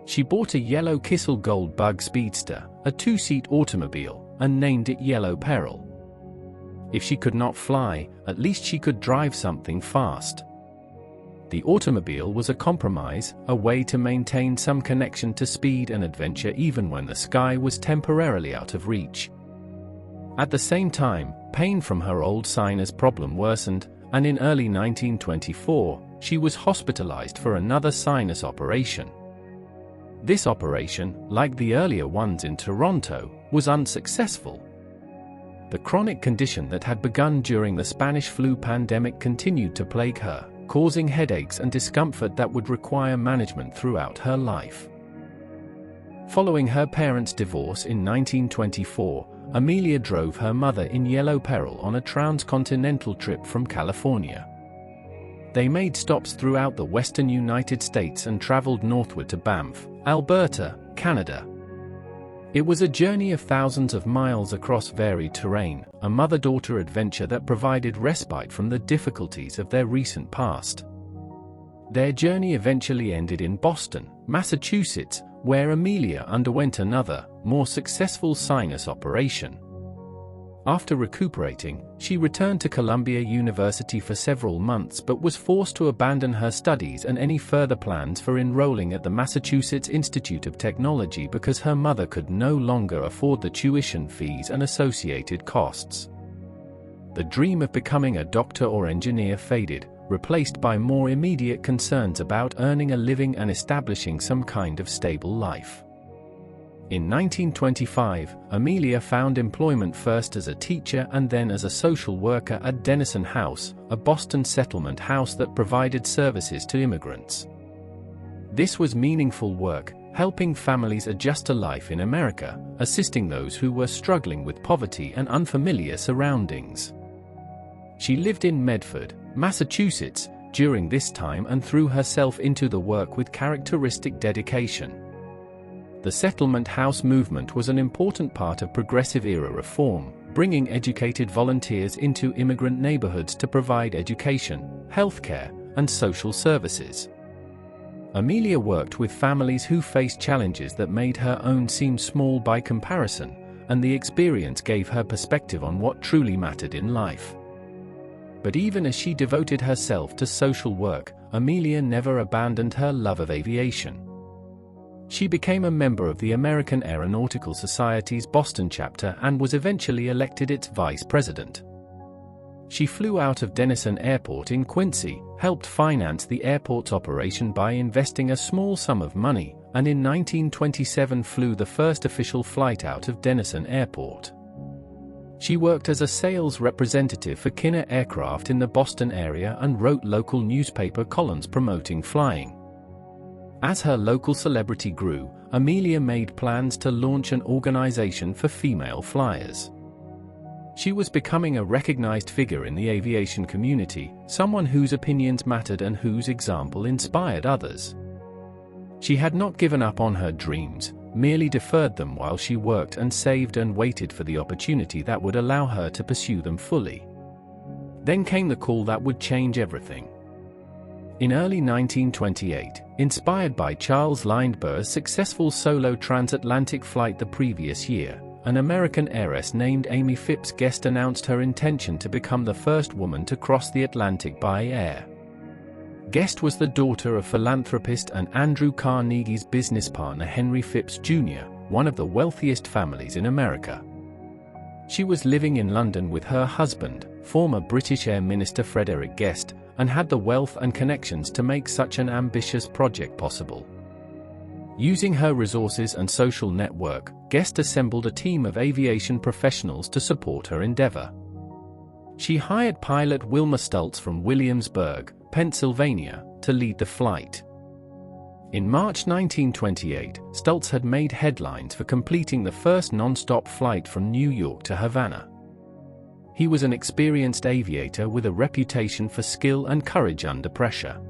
She bought a yellow Kissel Gold Bug Speedster, a two-seat automobile, and named it Yellow Peril. If she could not fly, at least she could drive something fast. The automobile was a compromise, a way to maintain some connection to speed and adventure even when the sky was temporarily out of reach. At the same time, pain from her old sinus problem worsened, and in early 1924, she was hospitalized for another sinus operation. This operation, like the earlier ones in Toronto, was unsuccessful. The chronic condition that had begun during the Spanish flu pandemic continued to plague her, causing headaches and discomfort that would require management throughout her life. Following her parents' divorce in 1924, Amelia drove her mother in Yellow Peril on a transcontinental trip from California. They made stops throughout the western United States and traveled northward to Banff, Alberta, Canada. It was a journey of thousands of miles across varied terrain, a mother-daughter adventure that provided respite from the difficulties of their recent past. Their journey eventually ended in Boston, Massachusetts, where Amelia underwent another, more successful sinus operation. After recuperating, she returned to Columbia University for several months but was forced to abandon her studies and any further plans for enrolling at the Massachusetts Institute of Technology because her mother could no longer afford the tuition fees and associated costs. The dream of becoming a doctor or engineer faded, replaced by more immediate concerns about earning a living and establishing some kind of stable life. In 1925, Amelia found employment first as a teacher and then as a social worker at Denison House, a Boston settlement house that provided services to immigrants. This was meaningful work, helping families adjust to life in America, assisting those who were struggling with poverty and unfamiliar surroundings. She lived in Medford, Massachusetts, during this time and threw herself into the work with characteristic dedication. The settlement house movement was an important part of progressive-era reform, bringing educated volunteers into immigrant neighborhoods to provide education, healthcare, and social services. Amelia worked with families who faced challenges that made her own seem small by comparison, and the experience gave her perspective on what truly mattered in life. But even as she devoted herself to social work, Amelia never abandoned her love of aviation. She became a member of the American Aeronautical Society's Boston chapter and was eventually elected its vice president. She flew out of Denison Airport in Quincy, helped finance the airport's operation by investing a small sum of money, and in 1927 flew the first official flight out of Denison Airport. She worked as a sales representative for Kinner Aircraft in the Boston area and wrote local newspaper columns promoting flying. As her local celebrity grew, Amelia made plans to launch an organization for female flyers. She was becoming a recognized figure in the aviation community, someone whose opinions mattered and whose example inspired others. She had not given up on her dreams, merely deferred them while she worked and saved and waited for the opportunity that would allow her to pursue them fully. Then came the call that would change everything. In early 1928, inspired by Charles Lindbergh's successful solo transatlantic flight the previous year, an American heiress named Amy Phipps Guest announced her intention to become the first woman to cross the Atlantic by air. Guest was the daughter of philanthropist and Andrew Carnegie's business partner Henry Phipps Jr., one of the wealthiest families in America. She was living in London with her husband, former British Air Minister Frederick Guest, and had the wealth and connections to make such an ambitious project possible. Using her resources and social network, Guest assembled a team of aviation professionals to support her endeavor. She hired pilot Wilma Stultz from Williamsburg, Pennsylvania, to lead the flight. In March 1928, Stultz had made headlines for completing the first non-stop flight from New York to Havana. He was an experienced aviator with a reputation for skill and courage under pressure.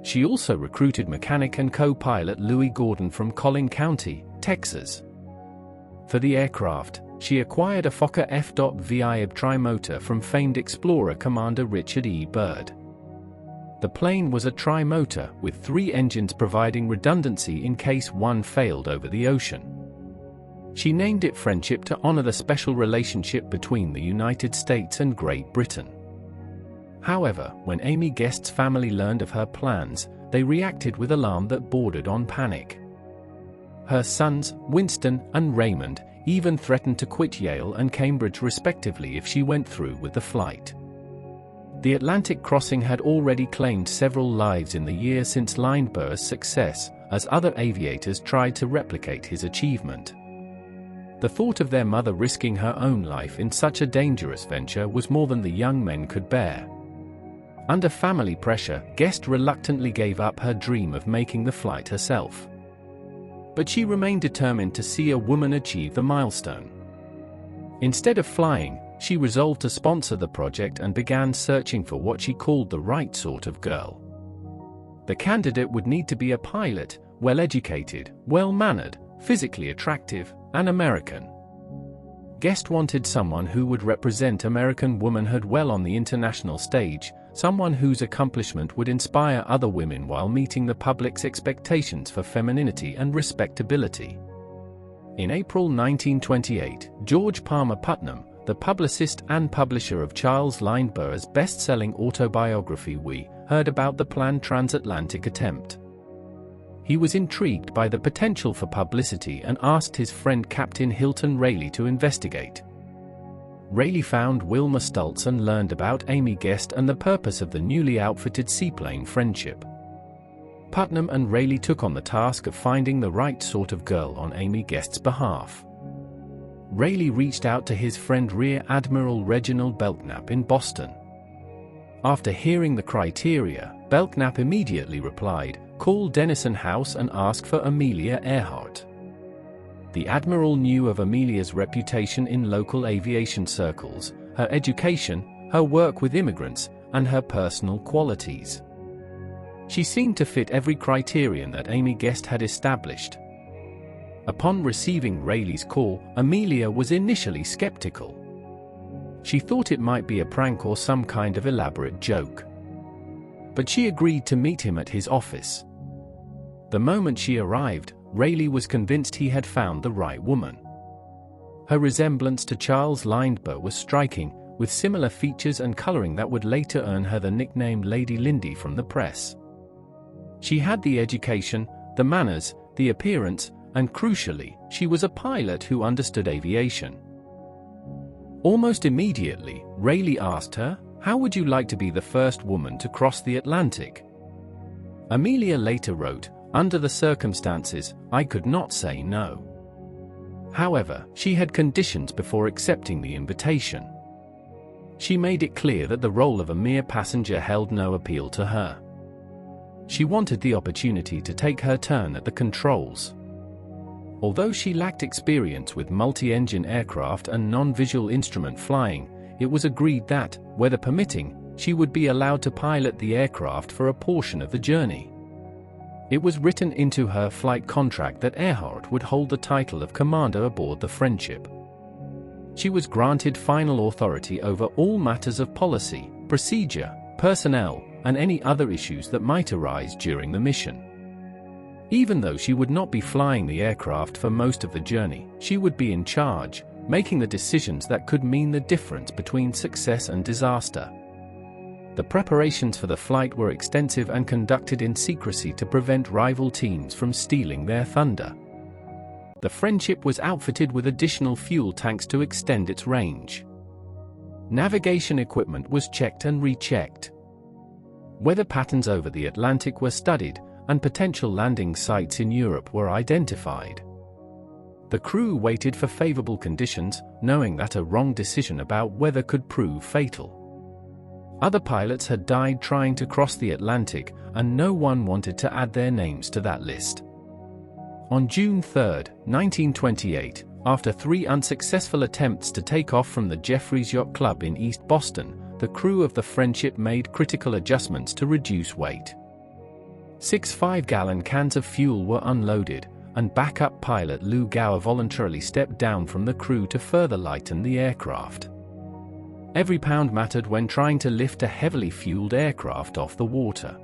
She also recruited mechanic and co-pilot Louis Gordon from Collin County, Texas. For the aircraft, she acquired a Fokker F.VIB trimotor from famed explorer Commander Richard E. Byrd. The plane was a trimotor, with 3 engines providing redundancy in case one failed over the ocean. She named it Friendship to honor the special relationship between the United States and Great Britain. However, when Amy Guest's family learned of her plans, they reacted with alarm that bordered on panic. Her sons, Winston and Raymond, even threatened to quit Yale and Cambridge respectively if she went through with the flight. The Atlantic crossing had already claimed several lives in the year since Lindbergh's success, as other aviators tried to replicate his achievement. The thought of their mother risking her own life in such a dangerous venture was more than the young men could bear. Under family pressure, Guest reluctantly gave up her dream of making the flight herself. But she remained determined to see a woman achieve the milestone. Instead of flying, she resolved to sponsor the project and began searching for what she called the right sort of girl. The candidate would need to be a pilot, well-educated, well-mannered, physically attractive, and American. Guest wanted someone who would represent American womanhood well on the international stage, someone whose accomplishment would inspire other women while meeting the public's expectations for femininity and respectability. In April 1928, George Palmer Putnam, the publicist and publisher of Charles Lindbergh's best-selling autobiography We, heard about the planned transatlantic attempt. He was intrigued by the potential for publicity and asked his friend Captain Hilton Rayleigh to investigate. Rayleigh found Wilma Stultz and learned about Amy Guest and the purpose of the newly outfitted seaplane Friendship. Putnam and Rayleigh took on the task of finding the right sort of girl on Amy Guest's behalf. Rayleigh reached out to his friend Rear Admiral Reginald Belknap in Boston. After hearing the criteria, Belknap immediately replied, "Call Denison House and ask for Amelia Earhart." The Admiral knew of Amelia's reputation in local aviation circles, her education, her work with immigrants, and her personal qualities. She seemed to fit every criterion that Amy Guest had established. Upon receiving Rayleigh's call, Amelia was initially skeptical. She thought it might be a prank or some kind of elaborate joke. But she agreed to meet him at his office. The moment she arrived, Rayleigh was convinced he had found the right woman. Her resemblance to Charles Lindbergh was striking, with similar features and coloring that would later earn her the nickname Lady Lindy from the press. She had the education, the manners, the appearance, and crucially, she was a pilot who understood aviation. Almost immediately, Rayleigh asked her, "How would you like to be the first woman to cross the Atlantic?" Amelia later wrote, "Under the circumstances, I could not say no." However, she had conditions before accepting the invitation. She made it clear that the role of a mere passenger held no appeal to her. She wanted the opportunity to take her turn at the controls. Although she lacked experience with multi-engine aircraft and non-visual instrument flying, it was agreed that, weather permitting, she would be allowed to pilot the aircraft for a portion of the journey. It was written into her flight contract that Earhart would hold the title of commander aboard the Friendship. She was granted final authority over all matters of policy, procedure, personnel, and any other issues that might arise during the mission. Even though she would not be flying the aircraft for most of the journey, she would be in charge, making the decisions that could mean the difference between success and disaster. The preparations for the flight were extensive and conducted in secrecy to prevent rival teams from stealing their thunder. The Friendship was outfitted with additional fuel tanks to extend its range. Navigation equipment was checked and rechecked. Weather patterns over the Atlantic were studied, and potential landing sites in Europe were identified. The crew waited for favorable conditions, knowing that a wrong decision about weather could prove fatal. Other pilots had died trying to cross the Atlantic, and no one wanted to add their names to that list. On June 3, 1928, after 3 unsuccessful attempts to take off from the Jeffries Yacht Club in East Boston, the crew of the Friendship made critical adjustments to reduce weight. 6 5-gallon cans of fuel were unloaded, and backup pilot Lou Gower voluntarily stepped down from the crew to further lighten the aircraft. Every pound mattered when trying to lift a heavily fueled aircraft off the water.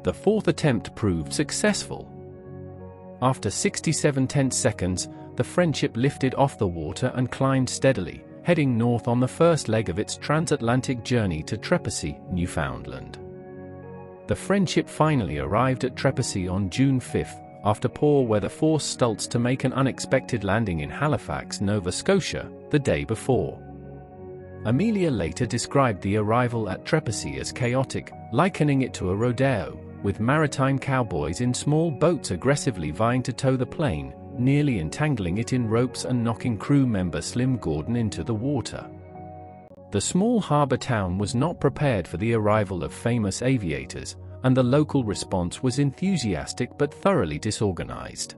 The 4th attempt proved successful. After 67 tense seconds, the Friendship lifted off the water and climbed steadily, heading north on the first leg of its transatlantic journey to Trepassey, Newfoundland. The Friendship finally arrived at Trepassey on June 5, after poor weather forced Stultz to make an unexpected landing in Halifax, Nova Scotia, the day before. Amelia later described the arrival at Trepassey as chaotic, likening it to a rodeo, with maritime cowboys in small boats aggressively vying to tow the plane, nearly entangling it in ropes and knocking crew member Slim Gordon into the water. The small harbor town was not prepared for the arrival of famous aviators, and the local response was enthusiastic but thoroughly disorganized.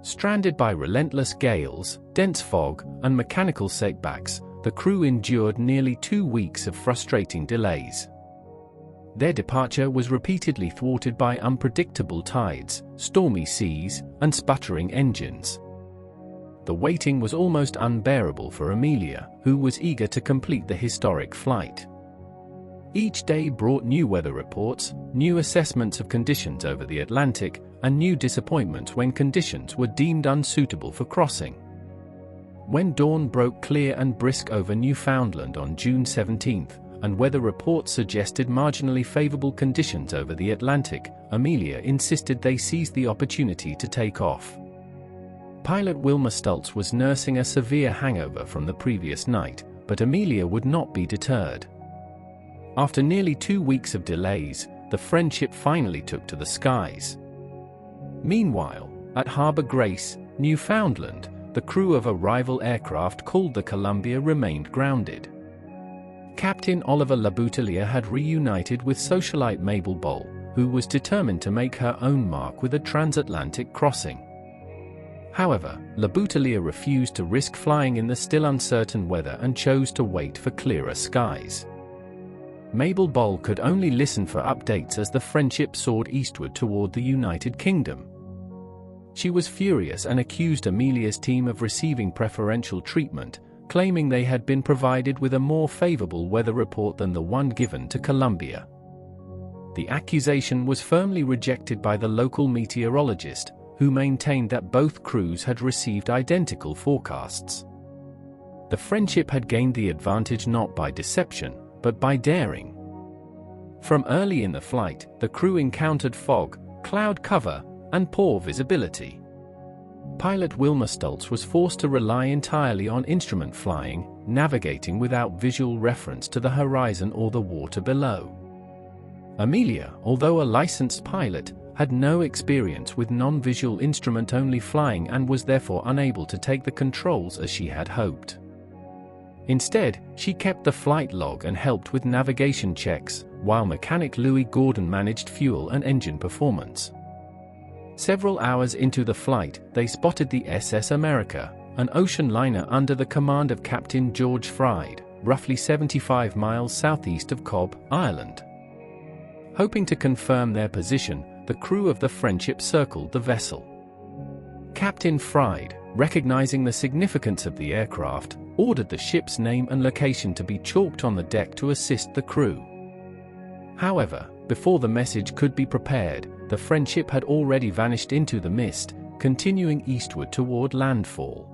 Stranded by relentless gales, dense fog, and mechanical setbacks, the crew endured nearly 2 weeks of frustrating delays. Their departure was repeatedly thwarted by unpredictable tides, stormy seas, and sputtering engines. The waiting was almost unbearable for Amelia, who was eager to complete the historic flight. Each day brought new weather reports, new assessments of conditions over the Atlantic, and new disappointments when conditions were deemed unsuitable for crossing. When dawn broke clear and brisk over Newfoundland on June 17, and weather reports suggested marginally favorable conditions over the Atlantic, Amelia insisted they seize the opportunity to take off. Pilot Wilma Stultz was nursing a severe hangover from the previous night, but Amelia would not be deterred. After nearly 2 weeks of delays, the Friendship finally took to the skies. Meanwhile, at Harbor Grace, Newfoundland, the crew of a rival aircraft called the Columbia remained grounded. Captain Oliver Laboutelier had reunited with socialite Mabel Boll, who was determined to make her own mark with a transatlantic crossing. However, Laboutelier refused to risk flying in the still uncertain weather and chose to wait for clearer skies. Mabel Boll could only listen for updates as the Friendship soared eastward toward the United Kingdom. She was furious and accused Amelia's team of receiving preferential treatment, claiming they had been provided with a more favorable weather report than the one given to Columbia. The accusation was firmly rejected by the local meteorologist, who maintained that both crews had received identical forecasts. The Friendship had gained the advantage not by deception, but by daring. From early in the flight, the crew encountered fog, cloud cover, and poor visibility. Pilot Wilma Stultz was forced to rely entirely on instrument flying, navigating without visual reference to the horizon or the water below. Amelia, although a licensed pilot, had no experience with non-visual instrument-only flying and was therefore unable to take the controls as she had hoped. Instead, she kept the flight log and helped with navigation checks, while mechanic Louis Gordon managed fuel and engine performance. Several hours into the flight, they spotted the SS America, an ocean liner under the command of Captain George Fried, roughly 75 miles southeast of Cobb, Ireland. Hoping to confirm their position, the crew of the Friendship circled the vessel. Captain Fried, recognizing the significance of the aircraft, ordered the ship's name and location to be chalked on the deck to assist the crew. However, before the message could be prepared, the Friendship had already vanished into the mist, continuing eastward toward landfall.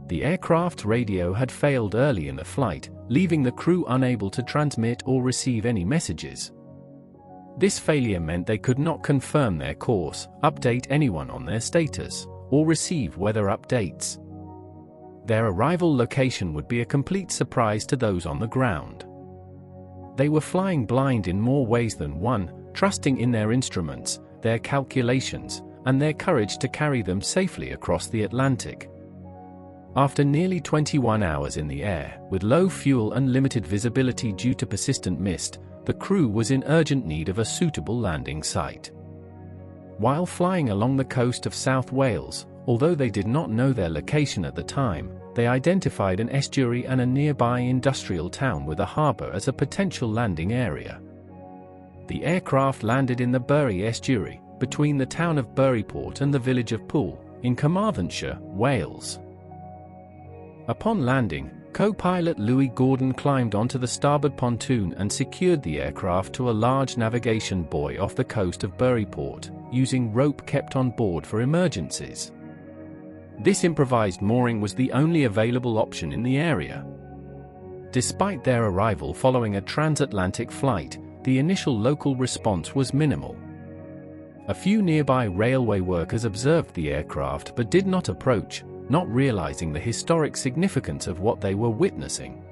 The aircraft's radio had failed early in the flight, leaving the crew unable to transmit or receive any messages. This failure meant they could not confirm their course, update anyone on their status, or receive weather updates. Their arrival location would be a complete surprise to those on the ground. They were flying blind in more ways than one, trusting in their instruments, their calculations, and their courage to carry them safely across the Atlantic. After nearly 21 hours in the air, with low fuel and limited visibility due to persistent mist, the crew was in urgent need of a suitable landing site. While flying along the coast of South Wales, although they did not know their location at the time, they identified an estuary and a nearby industrial town with a harbour as a potential landing area. The aircraft landed in the Bury estuary, between the town of Buryport and the village of Poole, in Carmarthenshire, Wales. Upon landing, co-pilot Louis Gordon climbed onto the starboard pontoon and secured the aircraft to a large navigation buoy off the coast of Buryport, using rope kept on board for emergencies. This improvised mooring was the only available option in the area. Despite their arrival following a transatlantic flight, the initial local response was minimal. A few nearby railway workers observed the aircraft but did not approach, not realizing the historic significance of what they were witnessing.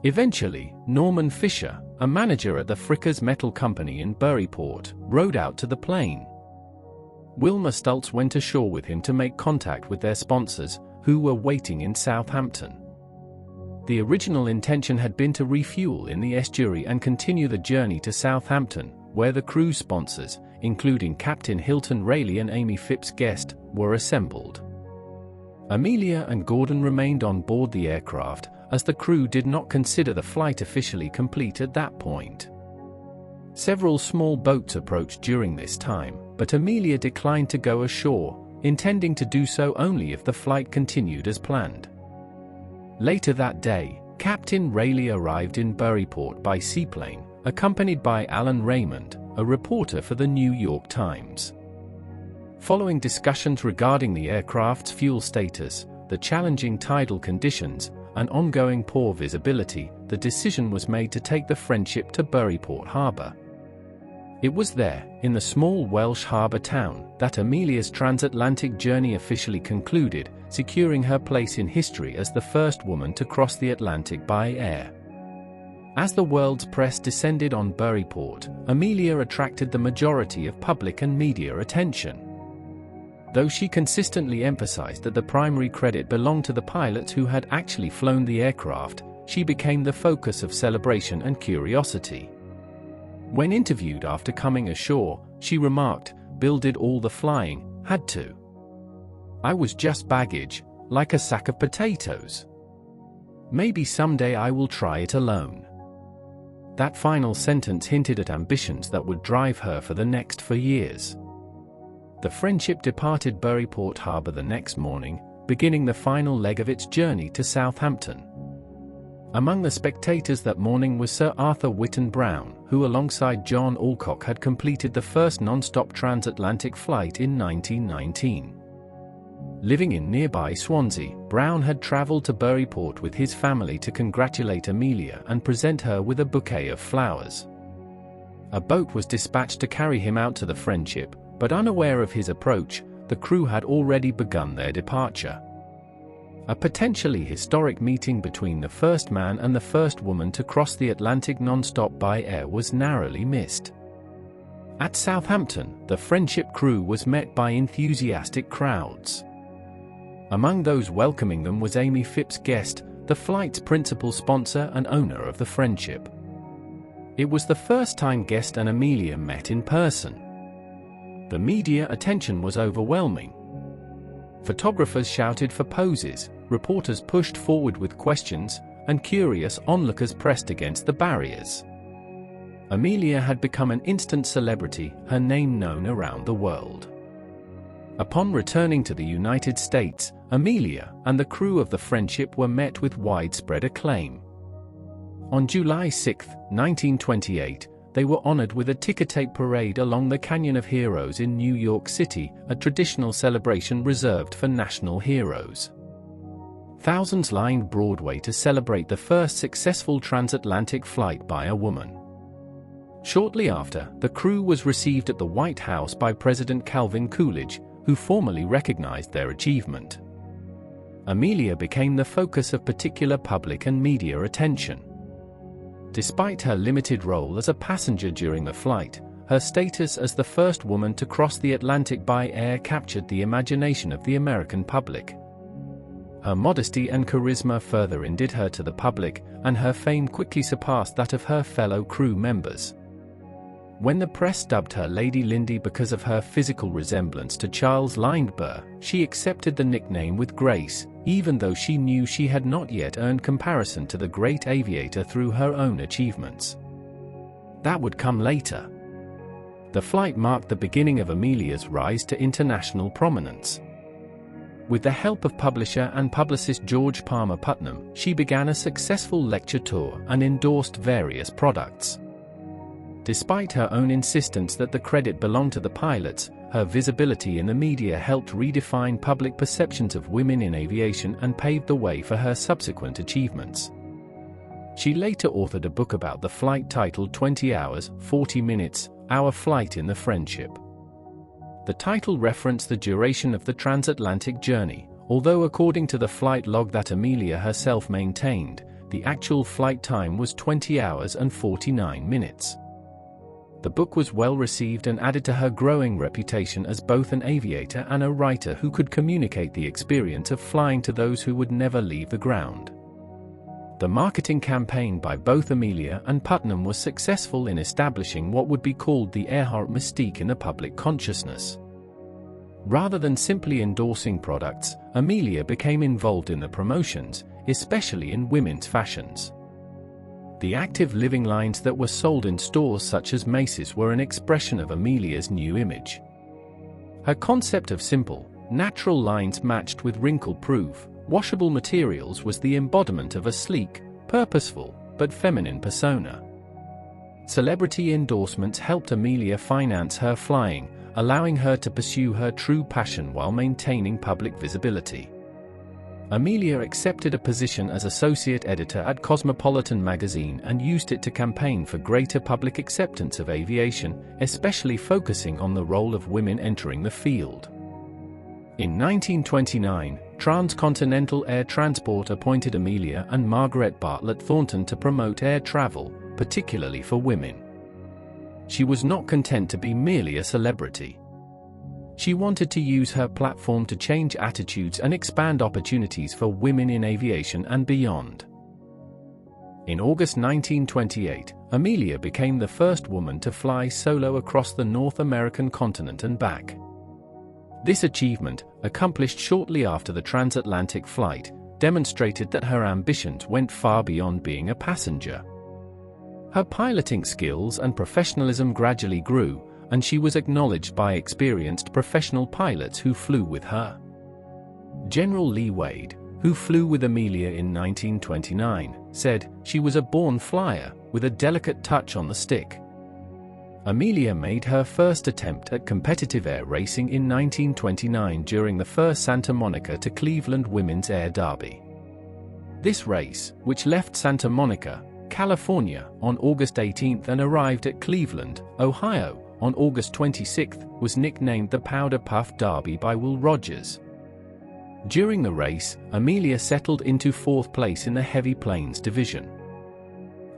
Eventually, Norman Fisher, a manager at the Frickers Metal Company in Buryport, rowed out to the plane. Wilma Stultz went ashore with him to make contact with their sponsors, who were waiting in Southampton. The original intention had been to refuel in the estuary and continue the journey to Southampton, where the cruise sponsors, including Captain Hilton Rayleigh and Amy Phipps Guest, were assembled. Amelia and Gordon remained on board the aircraft, as the crew did not consider the flight officially complete at that point. Several small boats approached during this time, but Amelia declined to go ashore, intending to do so only if the flight continued as planned. Later that day, Captain Rayleigh arrived in Buryport by seaplane, accompanied by Alan Raymond, a reporter for the New York Times. Following discussions regarding the aircraft's fuel status, the challenging tidal conditions, and ongoing poor visibility, the decision was made to take the Friendship to Buryport Harbour. It was there, in the small Welsh harbour town, that Amelia's transatlantic journey officially concluded, securing her place in history as the first woman to cross the Atlantic by air. As the world's press descended on Buryport, Amelia attracted the majority of public and media attention. Though she consistently emphasized that the primary credit belonged to the pilots who had actually flown the aircraft, she became the focus of celebration and curiosity. When interviewed after coming ashore, she remarked, "Bill did all the flying, had to. I was just baggage, like a sack of potatoes. Maybe someday I will try it alone." That final sentence hinted at ambitions that would drive her for the next 4 years. The Friendship departed Buryport Harbour the next morning, beginning the final leg of its journey to Southampton. Among the spectators that morning was Sir Arthur Whitton Brown, who alongside John Alcock had completed the first non-stop transatlantic flight in 1919. Living in nearby Swansea, Brown had travelled to Buryport with his family to congratulate Amelia and present her with a bouquet of flowers. A boat was dispatched to carry him out to the Friendship, but unaware of his approach, the crew had already begun their departure. A potentially historic meeting between the first man and the first woman to cross the Atlantic non-stop by air was narrowly missed. At Southampton, the Friendship crew was met by enthusiastic crowds. Among those welcoming them was Amy Phipps Guest, the flight's principal sponsor and owner of the Friendship. It was the first time Guest and Amelia met in person. The media attention was overwhelming. Photographers shouted for poses, reporters pushed forward with questions, and curious onlookers pressed against the barriers. Amelia had become an instant celebrity, her name known around the world. Upon returning to the United States, Amelia and the crew of the Friendship were met with widespread acclaim. On July 6, 1928, they were honored with a ticker-tape parade along the Canyon of Heroes in New York City, a traditional celebration reserved for national heroes. Thousands lined Broadway to celebrate the first successful transatlantic flight by a woman. Shortly after, the crew was received at the White House by President Calvin Coolidge, who formally recognized their achievement. Amelia became the focus of particular public and media attention. Despite her limited role as a passenger during the flight, her status as the first woman to cross the Atlantic by air captured the imagination of the American public. Her modesty and charisma further endeared her to the public, and her fame quickly surpassed that of her fellow crew members. When the press dubbed her Lady Lindy because of her physical resemblance to Charles Lindbergh, she accepted the nickname with grace, even though she knew she had not yet earned comparison to the great aviator through her own achievements. That would come later. The flight marked the beginning of Amelia's rise to international prominence. With the help of publisher and publicist George Palmer Putnam, she began a successful lecture tour and endorsed various products. Despite her own insistence that the credit belonged to the pilots, her visibility in the media helped redefine public perceptions of women in aviation and paved the way for her subsequent achievements. She later authored a book about the flight titled 20 Hours, 40 Minutes, Our Flight in the Friendship. The title referenced the duration of the transatlantic journey, although according to the flight log that Amelia herself maintained, the actual flight time was 20 hours and 49 minutes. The book was well received and added to her growing reputation as both an aviator and a writer who could communicate the experience of flying to those who would never leave the ground. The marketing campaign by both Amelia and Putnam was successful in establishing what would be called the Earhart mystique in the public consciousness. Rather than simply endorsing products, Amelia became involved in the promotions, especially in women's fashions. The active living lines that were sold in stores such as Macy's were an expression of Amelia's new image. Her concept of simple, natural lines matched with wrinkle-proof, washable materials was the embodiment of a sleek, purposeful, but feminine persona. Celebrity endorsements helped Amelia finance her flying, allowing her to pursue her true passion while maintaining public visibility. Amelia accepted a position as associate editor at Cosmopolitan magazine and used it to campaign for greater public acceptance of aviation, especially focusing on the role of women entering the field. In 1929, Transcontinental Air Transport appointed Amelia and Margaret Bartlett Thornton to promote air travel, particularly for women. She was not content to be merely a celebrity. She wanted to use her platform to change attitudes and expand opportunities for women in aviation and beyond. In August 1928, Amelia became the first woman to fly solo across the North American continent and back. This achievement, accomplished shortly after the transatlantic flight, demonstrated that her ambitions went far beyond being a passenger. Her piloting skills and professionalism gradually grew, and she was acknowledged by experienced professional pilots who flew with her. General Lee Wade, who flew with Amelia in 1929, said, "She was a born flyer, with a delicate touch on the stick." Amelia made her first attempt at competitive air racing in 1929 during the first Santa Monica to Cleveland Women's Air Derby. This race, which left Santa Monica, California, on August 18 and arrived at Cleveland, Ohio, on August 26, was nicknamed the Powder Puff Derby by Will Rogers. During the race, Amelia settled into fourth place in the heavy planes division.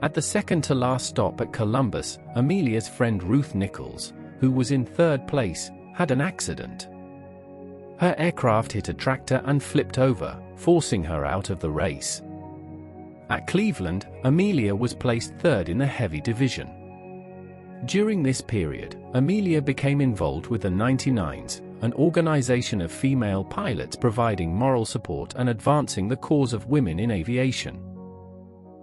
At the second-to-last stop at Columbus, Amelia's friend Ruth Nichols, who was in third place, had an accident. Her aircraft hit a tractor and flipped over, forcing her out of the race. At Cleveland, Amelia was placed third in the heavy division. During this period, Amelia became involved with the 99s, an organization of female pilots providing moral support and advancing the cause of women in aviation.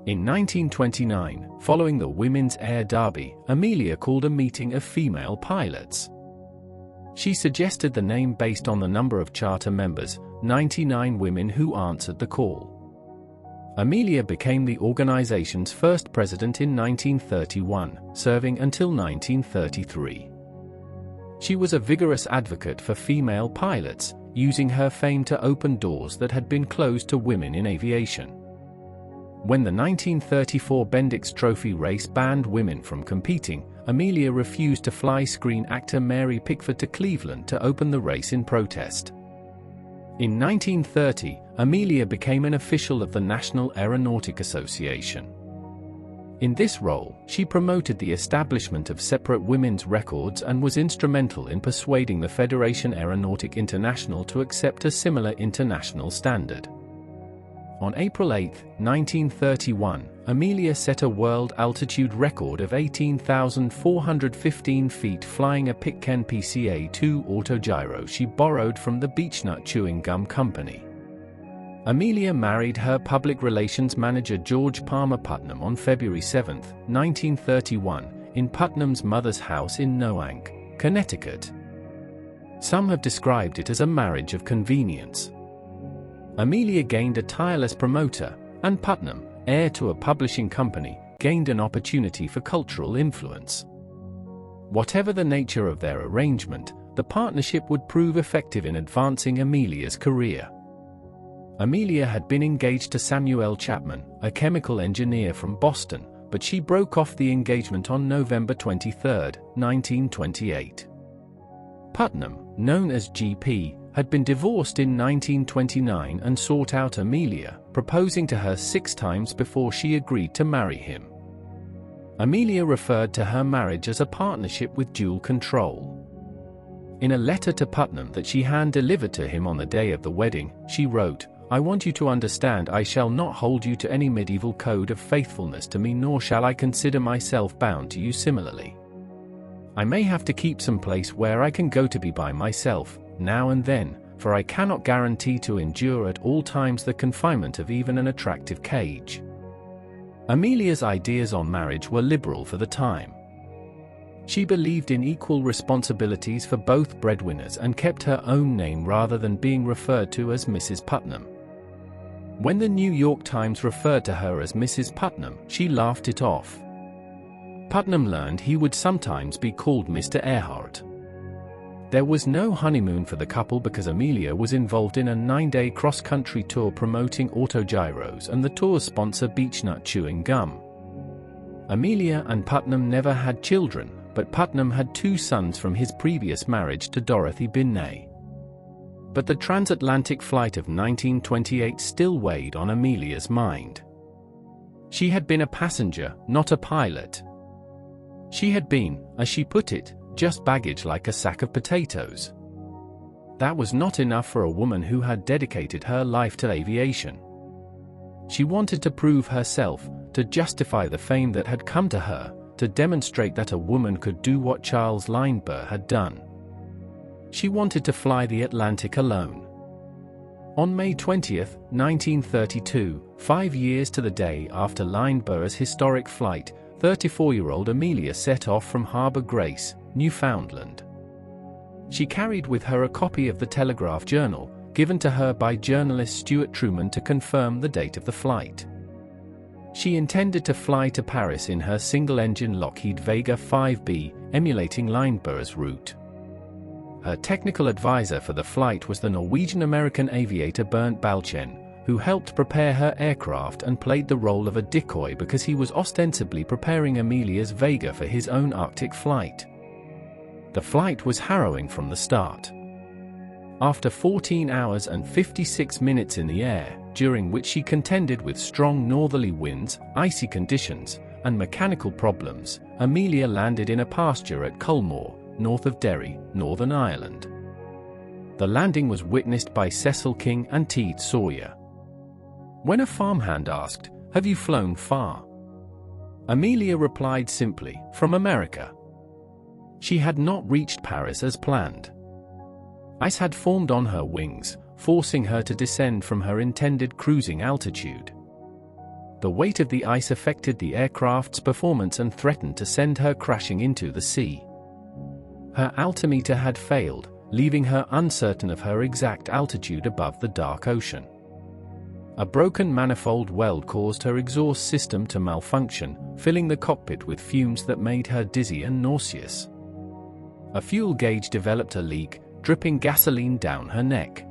In 1929, following the Women's Air Derby, Amelia called a meeting of female pilots. She suggested the name based on the number of charter members, 99 women who answered the call. Amelia became the organization's first president in 1931, serving until 1933. She was a vigorous advocate for female pilots, using her fame to open doors that had been closed to women in aviation. When the 1934 Bendix Trophy race banned women from competing, Amelia refused to fly screen actor Mary Pickford to Cleveland to open the race in protest. In 1930, Amelia became an official of the National Aeronautic Association. In this role, she promoted the establishment of separate women's records and was instrumental in persuading the Fédération Aéronautique Internationale to accept a similar international standard. On April 8, 1931, Amelia set a world altitude record of 18,415 feet flying a Pitcairn PCA-2 autogyro she borrowed from the Beechnut Chewing Gum Company. Amelia married her public relations manager George Palmer Putnam on February 7, 1931, in Putnam's mother's house in Noank, Connecticut. Some have described it as a marriage of convenience. Amelia gained a tireless promoter, and Putnam, heir to a publishing company, gained an opportunity for cultural influence. Whatever the nature of their arrangement, the partnership would prove effective in advancing Amelia's career. Amelia had been engaged to Samuel Chapman, a chemical engineer from Boston, but she broke off the engagement on November 23, 1928. Putnam, known as G.P., had been divorced in 1929 and sought out Amelia, proposing to her 6 times before she agreed to marry him. Amelia referred to her marriage as a partnership with dual control. In a letter to Putnam that she hand-delivered to him on the day of the wedding, she wrote, "I want you to understand I shall not hold you to any medieval code of faithfulness to me, nor shall I consider myself bound to you similarly. I may have to keep some place where I can go to be by myself, now and then, for I cannot guarantee to endure at all times the confinement of even an attractive cage." Amelia's ideas on marriage were liberal for the time. She believed in equal responsibilities for both breadwinners and kept her own name rather than being referred to as Mrs. Putnam. When the New York Times referred to her as Mrs. Putnam, she laughed it off. Putnam learned he would sometimes be called Mr. Earhart. There was no honeymoon for the couple because Amelia was involved in a 9-day cross-country tour promoting autogyros and the tour's sponsor Beechnut Chewing Gum. Amelia and Putnam never had children, but Putnam had 2 sons from his previous marriage to Dorothy Binney. But the transatlantic flight of 1928 still weighed on Amelia's mind. She had been a passenger, not a pilot. She had been, as she put it, just baggage like a sack of potatoes. That was not enough for a woman who had dedicated her life to aviation. She wanted to prove herself, to justify the fame that had come to her, to demonstrate that a woman could do what Charles Lindbergh had done. She wanted to fly the Atlantic alone. On May 20, 1932, 5 years to the day after Lindbergh's historic flight, 34-year-old Amelia set off from Harbor Grace, Newfoundland. She carried with her a copy of the Telegraph Journal, given to her by journalist Stuart Truman to confirm the date of the flight. She intended to fly to Paris in her single-engine Lockheed Vega 5B, emulating Lindbergh's route. Her technical advisor for the flight was the Norwegian-American aviator Bernd Balchen, who helped prepare her aircraft and played the role of a decoy because he was ostensibly preparing Amelia's Vega for his own Arctic flight. The flight was harrowing from the start. After 14 hours and 56 minutes in the air, during which she contended with strong northerly winds, icy conditions, and mechanical problems, Amelia landed in a pasture at Culmore, north of Derry, Northern Ireland. The landing was witnessed by Cecil King and Teed Sawyer. When a farmhand asked, "Have you flown far?" Amelia replied simply, "From America." She had not reached Paris as planned. Ice had formed on her wings, forcing her to descend from her intended cruising altitude. The weight of the ice affected the aircraft's performance and threatened to send her crashing into the sea. Her altimeter had failed, leaving her uncertain of her exact altitude above the dark ocean. A broken manifold weld caused her exhaust system to malfunction, filling the cockpit with fumes that made her dizzy and nauseous. A fuel gauge developed a leak, dripping gasoline down her neck.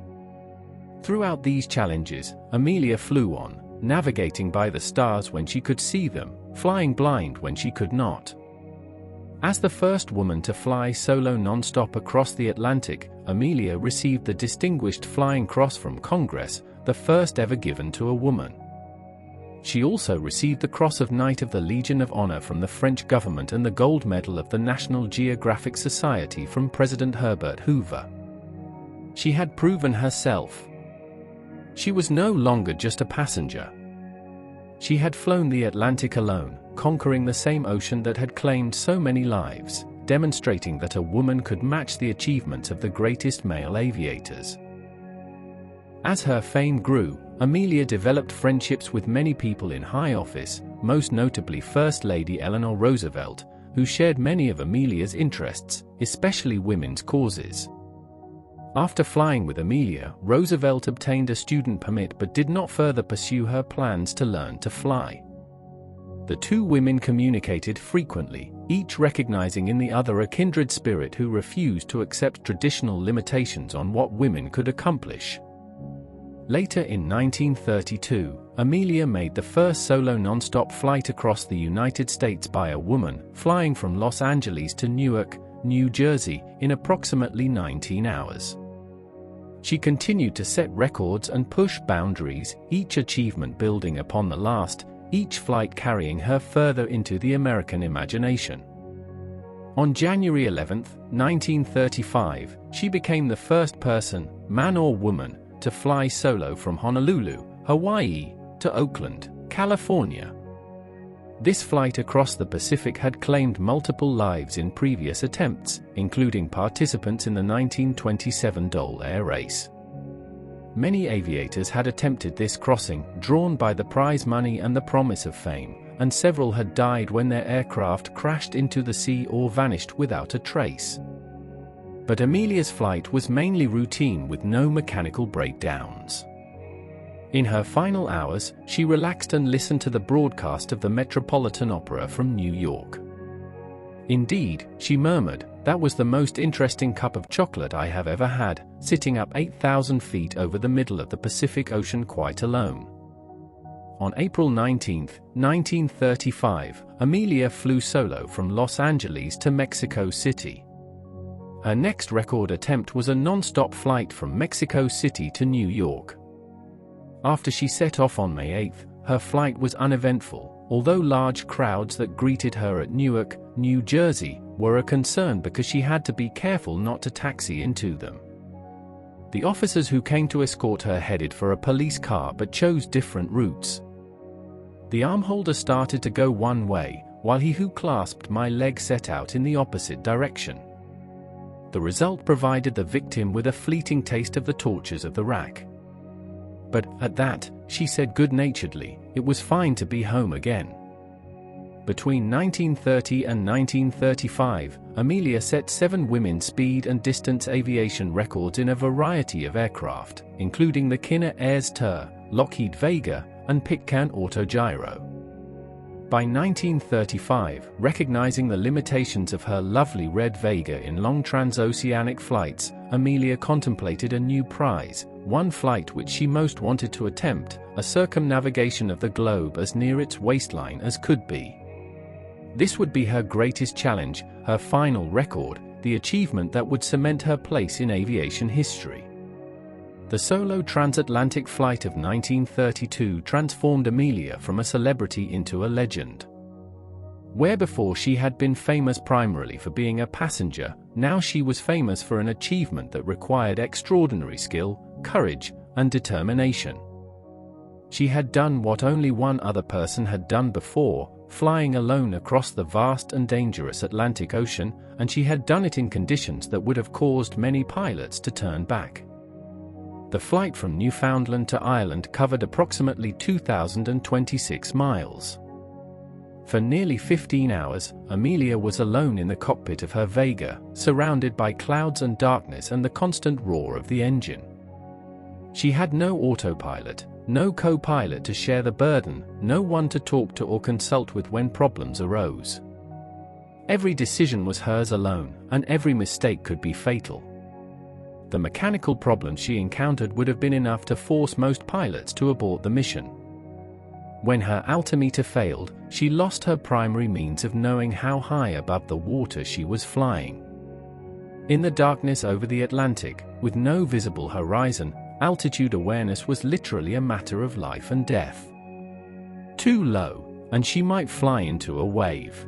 Throughout these challenges, Amelia flew on, navigating by the stars when she could see them, flying blind when she could not. As the first woman to fly solo non-stop across the Atlantic, Amelia received the Distinguished Flying Cross from Congress, the first ever given to a woman. She also received the Cross of Knight of the Legion of Honor from the French government and the Gold Medal of the National Geographic Society from President Herbert Hoover. She had proven herself. She was no longer just a passenger. She had flown the Atlantic alone, conquering the same ocean that had claimed so many lives, demonstrating that a woman could match the achievements of the greatest male aviators. As her fame grew, Amelia developed friendships with many people in high office, most notably First Lady Eleanor Roosevelt, who shared many of Amelia's interests, especially women's causes. After flying with Amelia, Roosevelt obtained a student permit but did not further pursue her plans to learn to fly. The two women communicated frequently, each recognizing in the other a kindred spirit who refused to accept traditional limitations on what women could accomplish. Later in 1932, Amelia made the first solo non-stop flight across the United States by a woman, flying from Los Angeles to Newark, New Jersey, in approximately 19 hours. She continued to set records and push boundaries, each achievement building upon the last, each flight carrying her further into the American imagination. On January 11, 1935, she became the first person, man or woman, to fly solo from Honolulu, Hawaii, to Oakland, California. This flight across the Pacific had claimed multiple lives in previous attempts, including participants in the 1927 Dole Air Race. Many aviators had attempted this crossing, drawn by the prize money and the promise of fame, and several had died when their aircraft crashed into the sea or vanished without a trace. But Amelia's flight was mainly routine with no mechanical breakdowns. In her final hours, she relaxed and listened to the broadcast of the Metropolitan Opera from New York. Indeed, she murmured, "That was the most interesting cup of chocolate I have ever had, sitting up 8,000 feet over the middle of the Pacific Ocean quite alone." On April 19, 1935, Amelia flew solo from Los Angeles to Mexico City. Her next record attempt was a non-stop flight from Mexico City to New York. After she set off on May 8, her flight was uneventful, although large crowds that greeted her at Newark, New Jersey, were a concern because she had to be careful not to taxi into them. The officers who came to escort her headed for a police car but chose different routes. The armholder started to go one way, while he who clasped my leg set out in the opposite direction. The result provided the victim with a fleeting taste of the tortures of the rack. But, at that, she said good-naturedly, it was fine to be home again. Between 1930 and 1935, Amelia set 7 women's speed and distance aviation records in a variety of aircraft, including the Kinner Airs Ter, Lockheed Vega, and Pitcairn Autogyro. By 1935, recognizing the limitations of her lovely red Vega in long transoceanic flights, Amelia contemplated a new prize, one flight which she most wanted to attempt, a circumnavigation of the globe as near its waistline as could be. This would be her greatest challenge, her final record, the achievement that would cement her place in aviation history. The solo transatlantic flight of 1932 transformed Amelia from a celebrity into a legend. Where before she had been famous primarily for being a passenger, now she was famous for an achievement that required extraordinary skill, courage, and determination. She had done what only one other person had done before, flying alone across the vast and dangerous Atlantic Ocean, and she had done it in conditions that would have caused many pilots to turn back. The flight from Newfoundland to Ireland covered approximately 2,026 miles. For nearly 15 hours, Amelia was alone in the cockpit of her Vega, surrounded by clouds and darkness and the constant roar of the engine. She had no autopilot, no co-pilot to share the burden, no one to talk to or consult with when problems arose. Every decision was hers alone, and every mistake could be fatal. The mechanical problems she encountered would have been enough to force most pilots to abort the mission. When her altimeter failed, she lost her primary means of knowing how high above the water she was flying. In the darkness over the Atlantic, with no visible horizon, altitude awareness was literally a matter of life and death. Too low, and she might fly into a wave.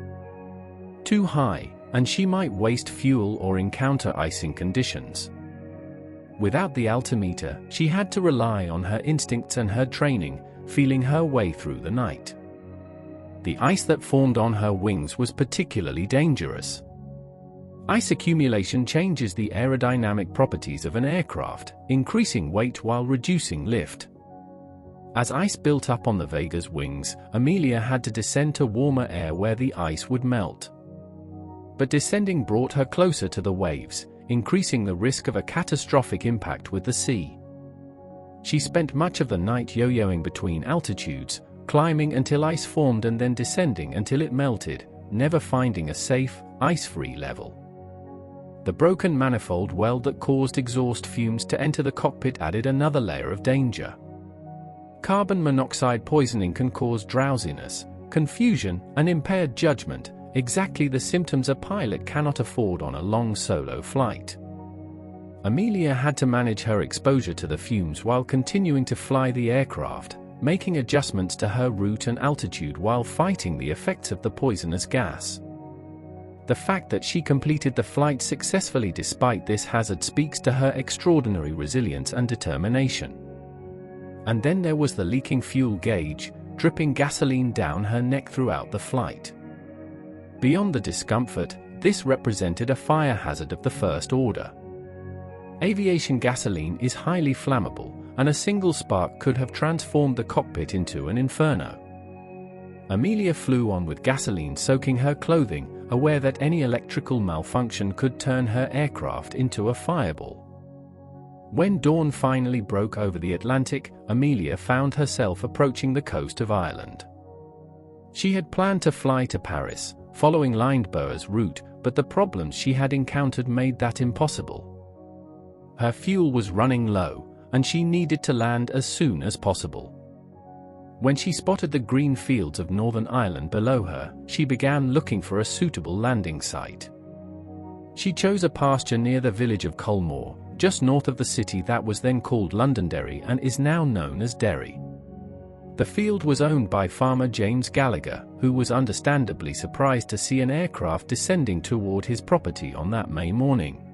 Too high, and she might waste fuel or encounter icing conditions. Without the altimeter, she had to rely on her instincts and her training, feeling her way through the night. The ice that formed on her wings was particularly dangerous. Ice accumulation changes the aerodynamic properties of an aircraft, increasing weight while reducing lift. As ice built up on the Vega's wings, Amelia had to descend to warmer air where the ice would melt. But descending brought her closer to the waves, increasing the risk of a catastrophic impact with the sea. She spent much of the night yo-yoing between altitudes, climbing until ice formed and then descending until it melted, never finding a safe, ice-free level. The broken manifold weld that caused exhaust fumes to enter the cockpit added another layer of danger. Carbon monoxide poisoning can cause drowsiness, confusion, and impaired judgment, exactly the symptoms a pilot cannot afford on a long solo flight. Amelia had to manage her exposure to the fumes while continuing to fly the aircraft, making adjustments to her route and altitude while fighting the effects of the poisonous gas. The fact that she completed the flight successfully despite this hazard speaks to her extraordinary resilience and determination. And then there was the leaking fuel gauge, dripping gasoline down her neck throughout the flight. Beyond the discomfort, this represented a fire hazard of the first order. Aviation gasoline is highly flammable, and a single spark could have transformed the cockpit into an inferno. Amelia flew on with gasoline soaking her clothing, aware that any electrical malfunction could turn her aircraft into a fireball. When dawn finally broke over the Atlantic, Amelia found herself approaching the coast of Ireland. She had planned to fly to Paris, following Lindbergh's route, but the problems she had encountered made that impossible. Her fuel was running low, and she needed to land as soon as possible. When she spotted the green fields of Northern Ireland below her, she began looking for a suitable landing site. She chose a pasture near the village of Culmore, just north of the city that was then called Londonderry and is now known as Derry. The field was owned by farmer James Gallagher, who was understandably surprised to see an aircraft descending toward his property on that May morning.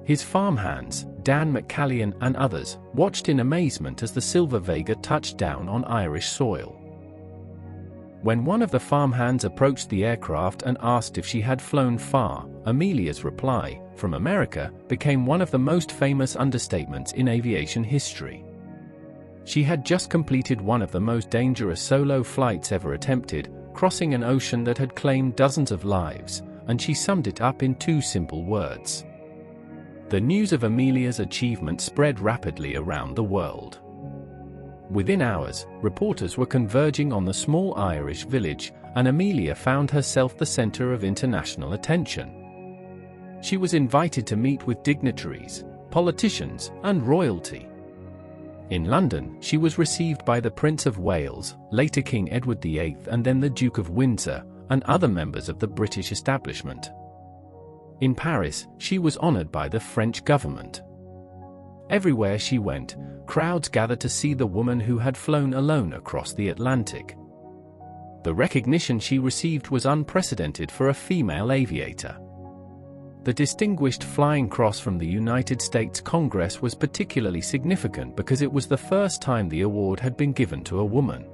His farmhands, Dan McCallion and others, watched in amazement as the Silver Vega touched down on Irish soil. When one of the farmhands approached the aircraft and asked if she had flown far, Amelia's reply, "From America," became one of the most famous understatements in aviation history. She had just completed one of the most dangerous solo flights ever attempted, crossing an ocean that had claimed dozens of lives, and she summed it up in two simple words. The news of Amelia's achievement spread rapidly around the world. Within hours, reporters were converging on the small Irish village, and Amelia found herself the center of international attention. She was invited to meet with dignitaries, politicians, and royalty. In London, she was received by the Prince of Wales, later King Edward VIII, and then the Duke of Windsor, and other members of the British establishment. In Paris, she was honored by the French government. Everywhere she went, crowds gathered to see the woman who had flown alone across the Atlantic. The recognition she received was unprecedented for a female aviator. The Distinguished Flying Cross from the United States Congress was particularly significant because it was the first time the award had been given to a woman.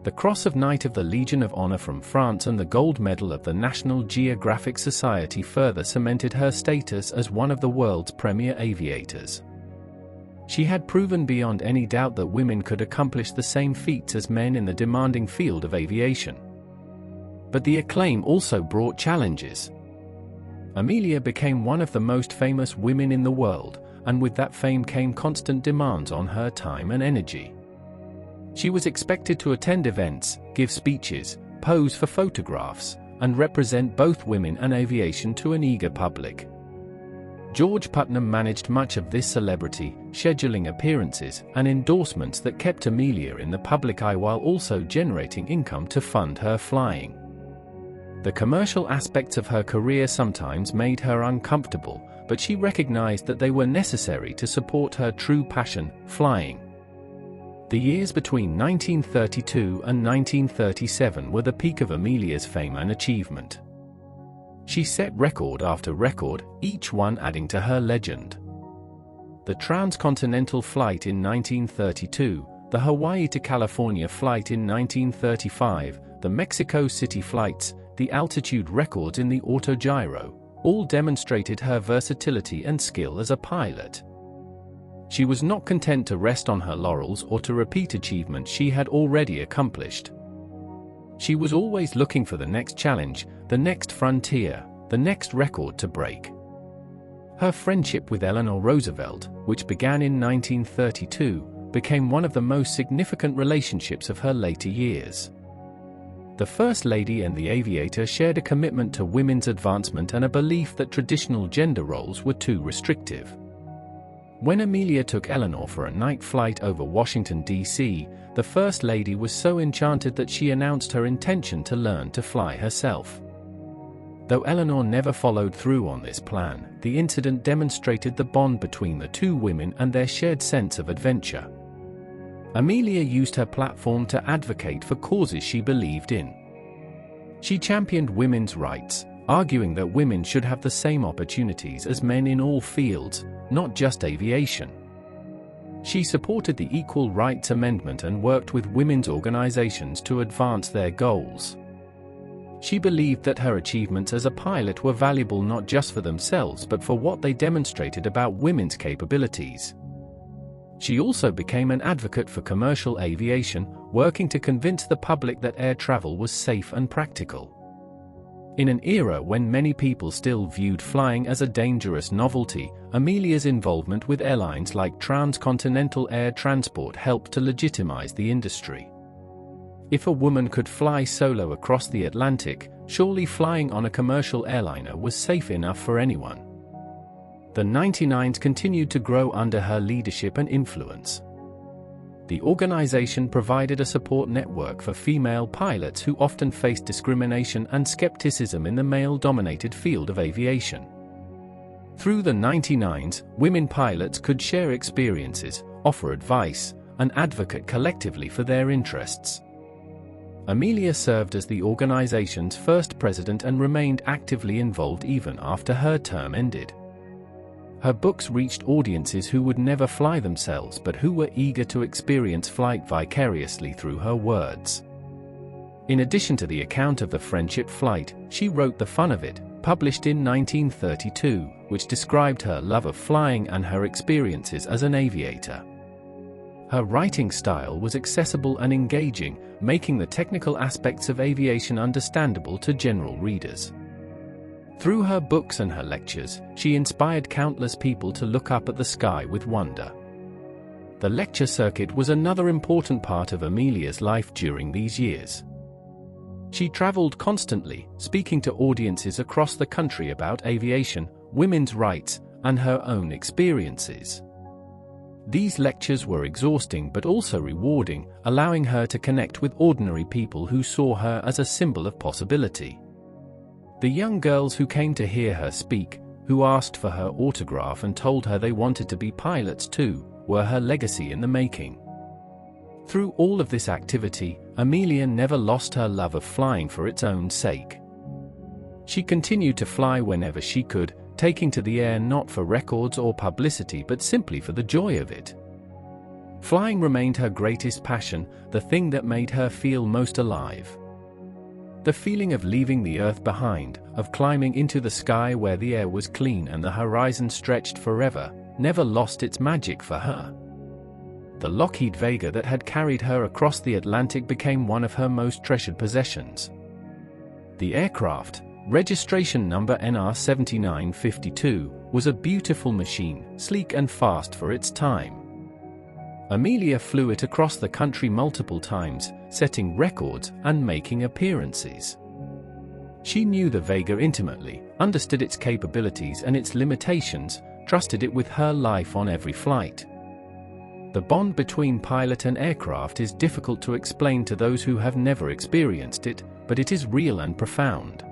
The Cross of Knight of the Legion of Honor from France and the Gold Medal of the National Geographic Society further cemented her status as one of the world's premier aviators. She had proven beyond any doubt that women could accomplish the same feats as men in the demanding field of aviation. But the acclaim also brought challenges. Amelia became one of the most famous women in the world, and with that fame came constant demands on her time and energy. She was expected to attend events, give speeches, pose for photographs, and represent both women and aviation to an eager public. George Putnam managed much of this celebrity, scheduling appearances and endorsements that kept Amelia in the public eye while also generating income to fund her flying. The commercial aspects of her career sometimes made her uncomfortable, but she recognized that they were necessary to support her true passion, flying. The years between 1932 and 1937 were the peak of Amelia's fame and achievement. She set record after record, each one adding to her legend. The transcontinental flight in 1932, the Hawaii to California flight in 1935, the Mexico City flights, the altitude records in the autogyro, all demonstrated her versatility and skill as a pilot. She was not content to rest on her laurels or to repeat achievements she had already accomplished. She was always looking for the next challenge, the next frontier, the next record to break. Her friendship with Eleanor Roosevelt, which began in 1932, became one of the most significant relationships of her later years. The First Lady and the aviator shared a commitment to women's advancement and a belief that traditional gender roles were too restrictive. When Amelia took Eleanor for a night flight over Washington, D.C., the First Lady was so enchanted that she announced her intention to learn to fly herself. Though Eleanor never followed through on this plan, the incident demonstrated the bond between the two women and their shared sense of adventure. Amelia used her platform to advocate for causes she believed in. She championed women's rights, arguing that women should have the same opportunities as men in all fields, not just aviation. She supported the Equal Rights Amendment and worked with women's organizations to advance their goals. She believed that her achievements as a pilot were valuable not just for themselves but for what they demonstrated about women's capabilities. She also became an advocate for commercial aviation, working to convince the public that air travel was safe and practical. In an era when many people still viewed flying as a dangerous novelty, Amelia's involvement with airlines like Transcontinental Air Transport helped to legitimize the industry. If a woman could fly solo across the Atlantic, surely flying on a commercial airliner was safe enough for anyone. The 99s continued to grow under her leadership and influence. The organization provided a support network for female pilots who often faced discrimination and skepticism in the male-dominated field of aviation. Through the 99s, women pilots could share experiences, offer advice, and advocate collectively for their interests. Amelia served as the organization's first president and remained actively involved even after her term ended. Her books reached audiences who would never fly themselves but who were eager to experience flight vicariously through her words. In addition to the account of the friendship flight, she wrote The Fun of It, published in 1932, which described her love of flying and her experiences as an aviator. Her writing style was accessible and engaging, making the technical aspects of aviation understandable to general readers. Through her books and her lectures, she inspired countless people to look up at the sky with wonder. The lecture circuit was another important part of Amelia's life during these years. She traveled constantly, speaking to audiences across the country about aviation, women's rights, and her own experiences. These lectures were exhausting but also rewarding, allowing her to connect with ordinary people who saw her as a symbol of possibility. The young girls who came to hear her speak, who asked for her autograph and told her they wanted to be pilots too, were her legacy in the making. Through all of this activity, Amelia never lost her love of flying for its own sake. She continued to fly whenever she could, taking to the air not for records or publicity but simply for the joy of it. Flying remained her greatest passion, the thing that made her feel most alive. The feeling of leaving the earth behind, of climbing into the sky where the air was clean and the horizon stretched forever, never lost its magic for her. The Lockheed Vega that had carried her across the Atlantic became one of her most treasured possessions. The aircraft, registration number NR7952, was a beautiful machine, sleek and fast for its time. Amelia flew it across the country multiple times, setting records and making appearances. She knew the Vega intimately, understood its capabilities and its limitations, trusted it with her life on every flight. The bond between pilot and aircraft is difficult to explain to those who have never experienced it, but it is real and profound.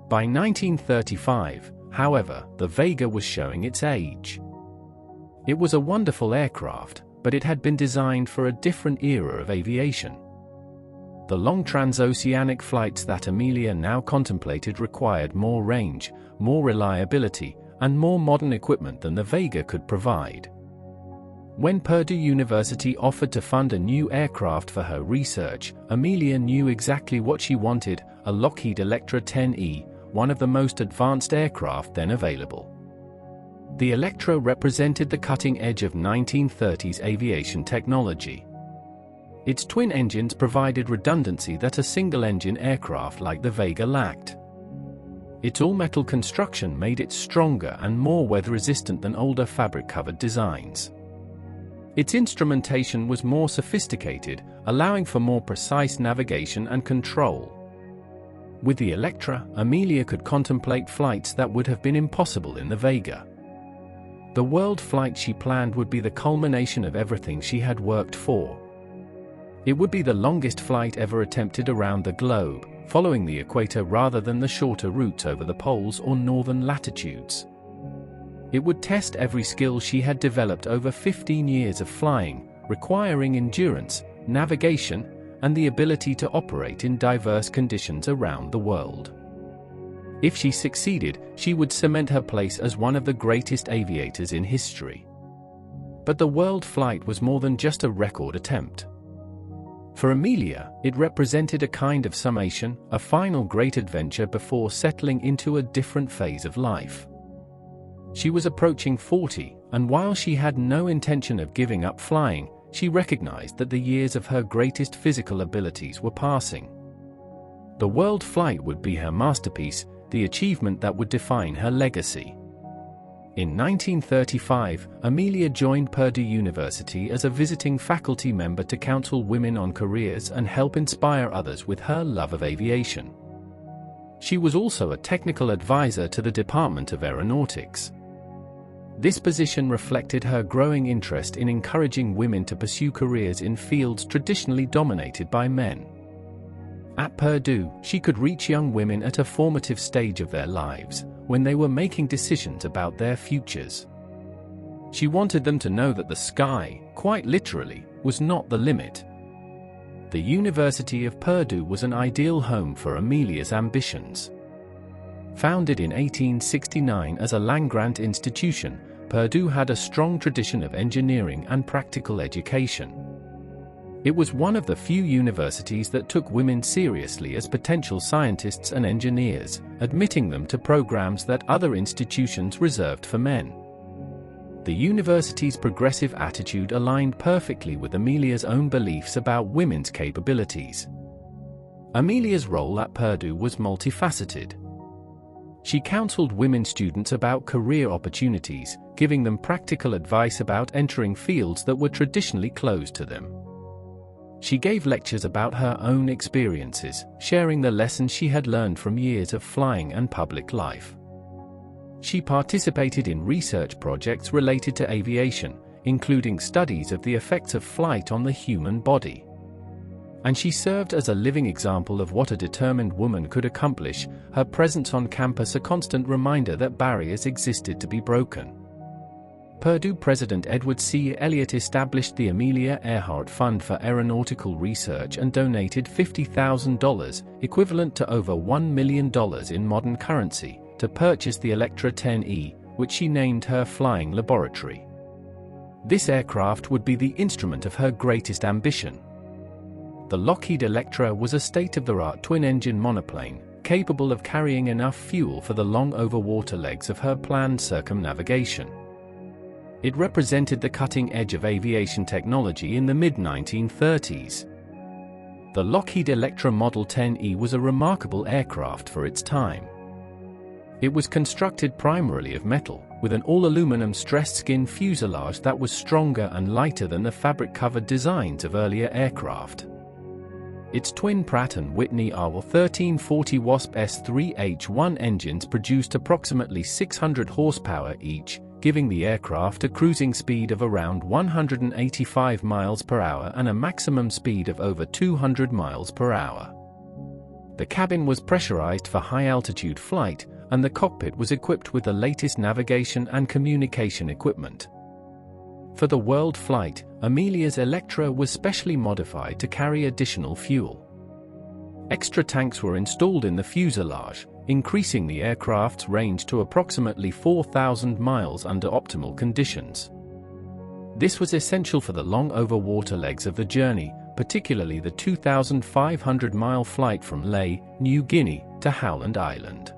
By 1935, however, the Vega was showing its age. It was a wonderful aircraft, but it had been designed for a different era of aviation. The long transoceanic flights that Amelia now contemplated required more range, more reliability, and more modern equipment than the Vega could provide. When Purdue University offered to fund a new aircraft for her research, Amelia knew exactly what she wanted: a Lockheed Electra 10E, one of the most advanced aircraft then available. The Electra represented the cutting edge of 1930s aviation technology. Its twin engines provided redundancy that a single-engine aircraft like the Vega lacked. Its all-metal construction made it stronger and more weather-resistant than older fabric-covered designs. Its instrumentation was more sophisticated, allowing for more precise navigation and control. With the Electra, Amelia could contemplate flights that would have been impossible in the Vega. The world flight she planned would be the culmination of everything she had worked for. It would be the longest flight ever attempted around the globe, following the equator rather than the shorter routes over the poles or northern latitudes. It would test every skill she had developed over 15 years of flying, requiring endurance, navigation, and the ability to operate in diverse conditions around the world. If she succeeded, she would cement her place as one of the greatest aviators in history. But the world flight was more than just a record attempt. For Amelia, it represented a kind of summation, a final great adventure before settling into a different phase of life. She was approaching 40, and while she had no intention of giving up flying, she recognized that the years of her greatest physical abilities were passing. The world flight would be her masterpiece, the achievement that would define her legacy. In 1935, Amelia joined Purdue University as a visiting faculty member to counsel women on careers and help inspire others with her love of aviation. She was also a technical advisor to the Department of Aeronautics. This position reflected her growing interest in encouraging women to pursue careers in fields traditionally dominated by men. At Purdue, she could reach young women at a formative stage of their lives, when they were making decisions about their futures. She wanted them to know that the sky, quite literally, was not the limit. The University of Purdue was an ideal home for Amelia's ambitions. Founded in 1869 as a land-grant institution, Purdue had a strong tradition of engineering and practical education. It was one of the few universities that took women seriously as potential scientists and engineers, admitting them to programs that other institutions reserved for men. The university's progressive attitude aligned perfectly with Amelia's own beliefs about women's capabilities. Amelia's role at Purdue was multifaceted. She counseled women students about career opportunities, giving them practical advice about entering fields that were traditionally closed to them. She gave lectures about her own experiences, sharing the lessons she had learned from years of flying and public life. She participated in research projects related to aviation, including studies of the effects of flight on the human body. And she served as a living example of what a determined woman could accomplish, her presence on campus a constant reminder that barriers existed to be broken. Purdue President Edward C. Elliott established the Amelia Earhart Fund for Aeronautical Research and donated $50,000, equivalent to over $1 million in modern currency, to purchase the Electra 10E, which she named her flying laboratory. This aircraft would be the instrument of her greatest ambition. The Lockheed Electra was a state-of-the-art twin-engine monoplane, capable of carrying enough fuel for the long over-water legs of her planned circumnavigation. It represented the cutting edge of aviation technology in the mid-1930s. The Lockheed Electra Model 10E was a remarkable aircraft for its time. It was constructed primarily of metal, with an all-aluminum stressed skin fuselage that was stronger and lighter than the fabric-covered designs of earlier aircraft. Its twin Pratt & Whitney AW1340 Wasp S3H1 engines produced approximately 600 horsepower each, giving the aircraft a cruising speed of around 185 miles per hour and a maximum speed of over 200 miles per hour. The cabin was pressurized for high-altitude flight, and the cockpit was equipped with the latest navigation and communication equipment. For the world flight, Amelia's Electra was specially modified to carry additional fuel. Extra tanks were installed in the fuselage, increasing the aircraft's range to approximately 4,000 miles under optimal conditions. This was essential for the long over-water legs of the journey, particularly the 2,500-mile flight from Lae, New Guinea, to Howland Island.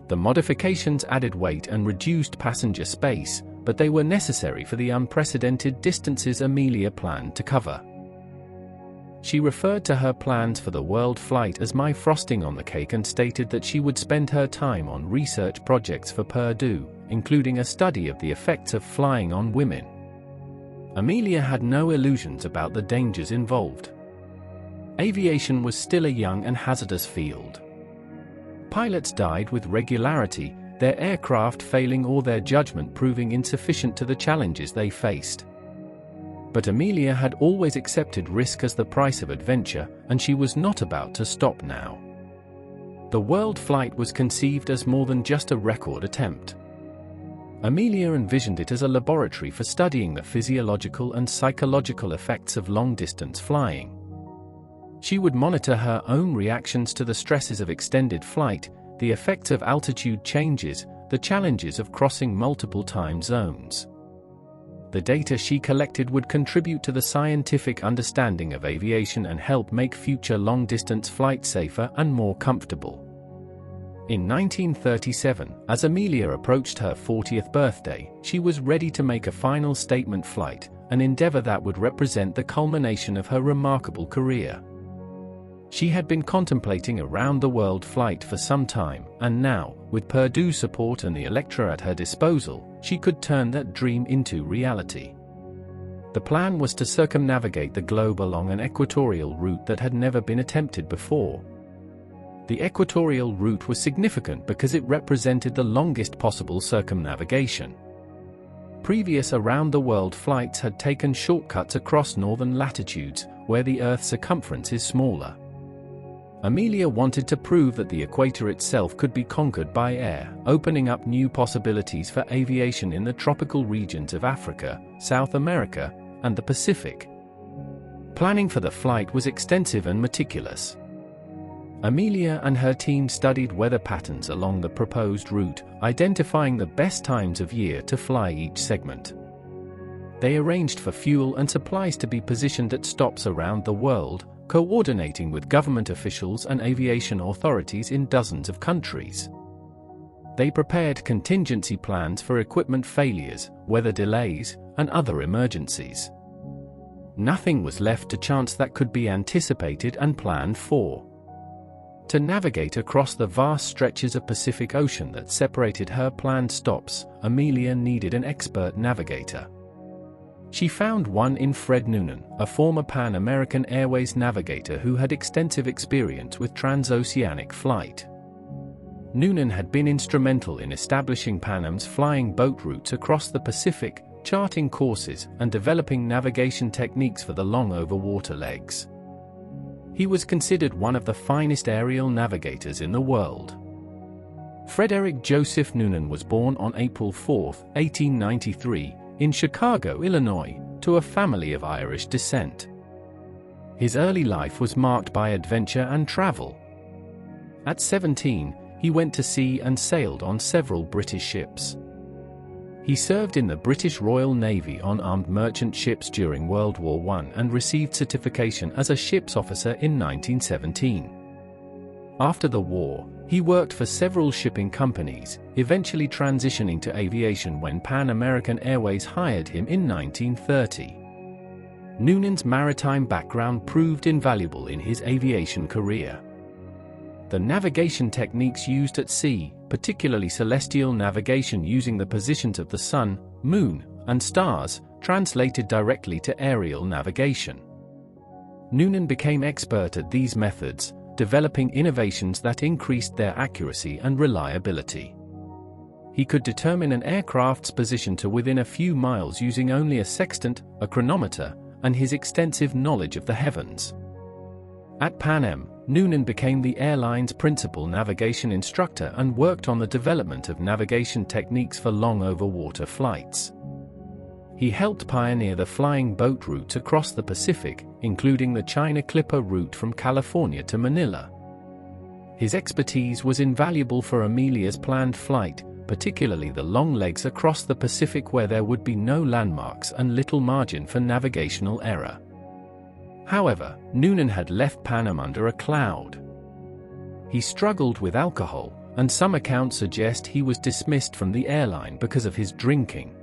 The modifications added weight and reduced passenger space, but they were necessary for the unprecedented distances Amelia planned to cover. She referred to her plans for the world flight as my frosting on the cake and stated that she would spend her time on research projects for Purdue, including a study of the effects of flying on women. Amelia had no illusions about the dangers involved. Aviation was still a young and hazardous field. Pilots died with regularity, their aircraft failing or their judgment proving insufficient to the challenges they faced. But Amelia had always accepted risk as the price of adventure, and she was not about to stop now. The world flight was conceived as more than just a record attempt. Amelia envisioned it as a laboratory for studying the physiological and psychological effects of long-distance flying. She would monitor her own reactions to the stresses of extended flight, the effects of altitude changes, the challenges of crossing multiple time zones. The data she collected would contribute to the scientific understanding of aviation and help make future long-distance flight safer and more comfortable. In 1937, as Amelia approached her 40th birthday, she was ready to make a final statement flight, an endeavor that would represent the culmination of her remarkable career. She had been contemplating a round-the-world flight for some time, and now, with Purdue support and the Electra at her disposal, she could turn that dream into reality. The plan was to circumnavigate the globe along an equatorial route that had never been attempted before. The equatorial route was significant because it represented the longest possible circumnavigation. Previous around-the-world flights had taken shortcuts across northern latitudes, where the Earth's circumference is smaller. Amelia wanted to prove that the equator itself could be conquered by air, opening up new possibilities for aviation in the tropical regions of Africa, South America, and the Pacific. Planning for the flight was extensive and meticulous. Amelia and her team studied weather patterns along the proposed route, identifying the best times of year to fly each segment. They arranged for fuel and supplies to be positioned at stops around the world, coordinating with government officials and aviation authorities in dozens of countries. They prepared contingency plans for equipment failures, weather delays, and other emergencies. Nothing was left to chance that could be anticipated and planned for. To navigate across the vast stretches of Pacific Ocean that separated her planned stops, Amelia needed an expert navigator. She found one in Fred Noonan, a former Pan American Airways navigator who had extensive experience with transoceanic flight. Noonan had been instrumental in establishing Pan Am's flying boat routes across the Pacific, charting courses and developing navigation techniques for the long over-water legs. He was considered one of the finest aerial navigators in the world. Frederick Joseph Noonan was born on April 4, 1893, in Chicago, Illinois, to a family of Irish descent. His early life was marked by adventure and travel. At 17, he went to sea and sailed on several British ships. He served in the British Royal Navy on armed merchant ships during World War I and received certification as a ship's officer in 1917. After the war, he worked for several shipping companies, eventually transitioning to aviation when Pan American Airways hired him in 1930. Noonan's maritime background proved invaluable in his aviation career. The navigation techniques used at sea, particularly celestial navigation using the positions of the sun, moon, and stars, translated directly to aerial navigation. Noonan became expert at these methods, developing innovations that increased their accuracy and reliability. He could determine an aircraft's position to within a few miles using only a sextant, a chronometer, and his extensive knowledge of the heavens. At Pan Am, Noonan became the airline's principal navigation instructor and worked on the development of navigation techniques for long over-water flights. He helped pioneer the flying boat routes across the Pacific, including the China Clipper route from California to Manila. His expertise was invaluable for Amelia's planned flight, particularly the long legs across the Pacific where there would be no landmarks and little margin for navigational error. However, Noonan had left Pan Am under a cloud. He struggled with alcohol, and some accounts suggest he was dismissed from the airline because of his drinking.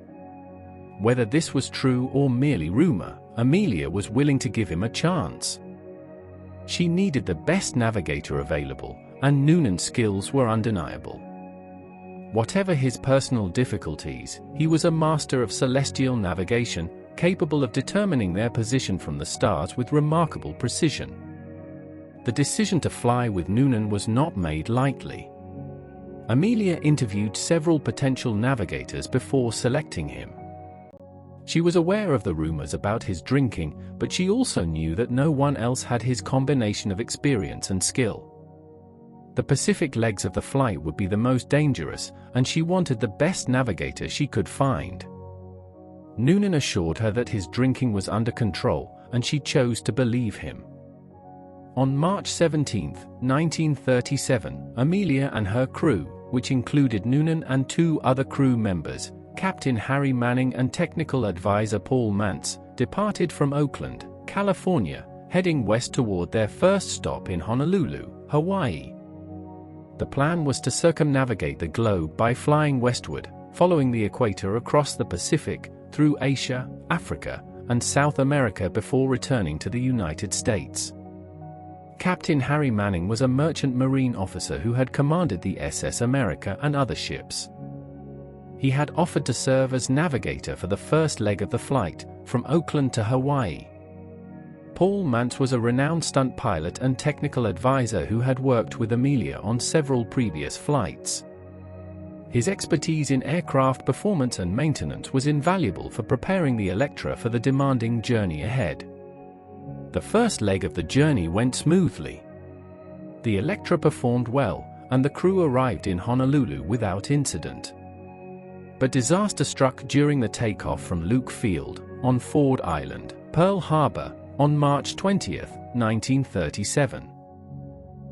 Whether this was true or merely rumor, Amelia was willing to give him a chance. She needed the best navigator available, and Noonan's skills were undeniable. Whatever his personal difficulties, he was a master of celestial navigation, capable of determining their position from the stars with remarkable precision. The decision to fly with Noonan was not made lightly. Amelia interviewed several potential navigators before selecting him. She was aware of the rumors about his drinking, but she also knew that no one else had his combination of experience and skill. The Pacific legs of the flight would be the most dangerous, and she wanted the best navigator she could find. Noonan assured her that his drinking was under control, and she chose to believe him. On March 17, 1937, Amelia and her crew, which included Noonan and two other crew members, Captain Harry Manning and technical advisor Paul Mantz, departed from Oakland, California, heading west toward their first stop in Honolulu, Hawaii. The plan was to circumnavigate the globe by flying westward, following the equator across the Pacific, through Asia, Africa, and South America before returning to the United States. Captain Harry Manning was a merchant marine officer who had commanded the SS America and other ships. He had offered to serve as navigator for the first leg of the flight, from Oakland to Hawaii. Paul Mantz was a renowned stunt pilot and technical advisor who had worked with Amelia on several previous flights. His expertise in aircraft performance and maintenance was invaluable for preparing the Electra for the demanding journey ahead. The first leg of the journey went smoothly. The Electra performed well, and the crew arrived in Honolulu without incident. But disaster struck during the takeoff from Luke Field, on Ford Island, Pearl Harbor, on March 20, 1937.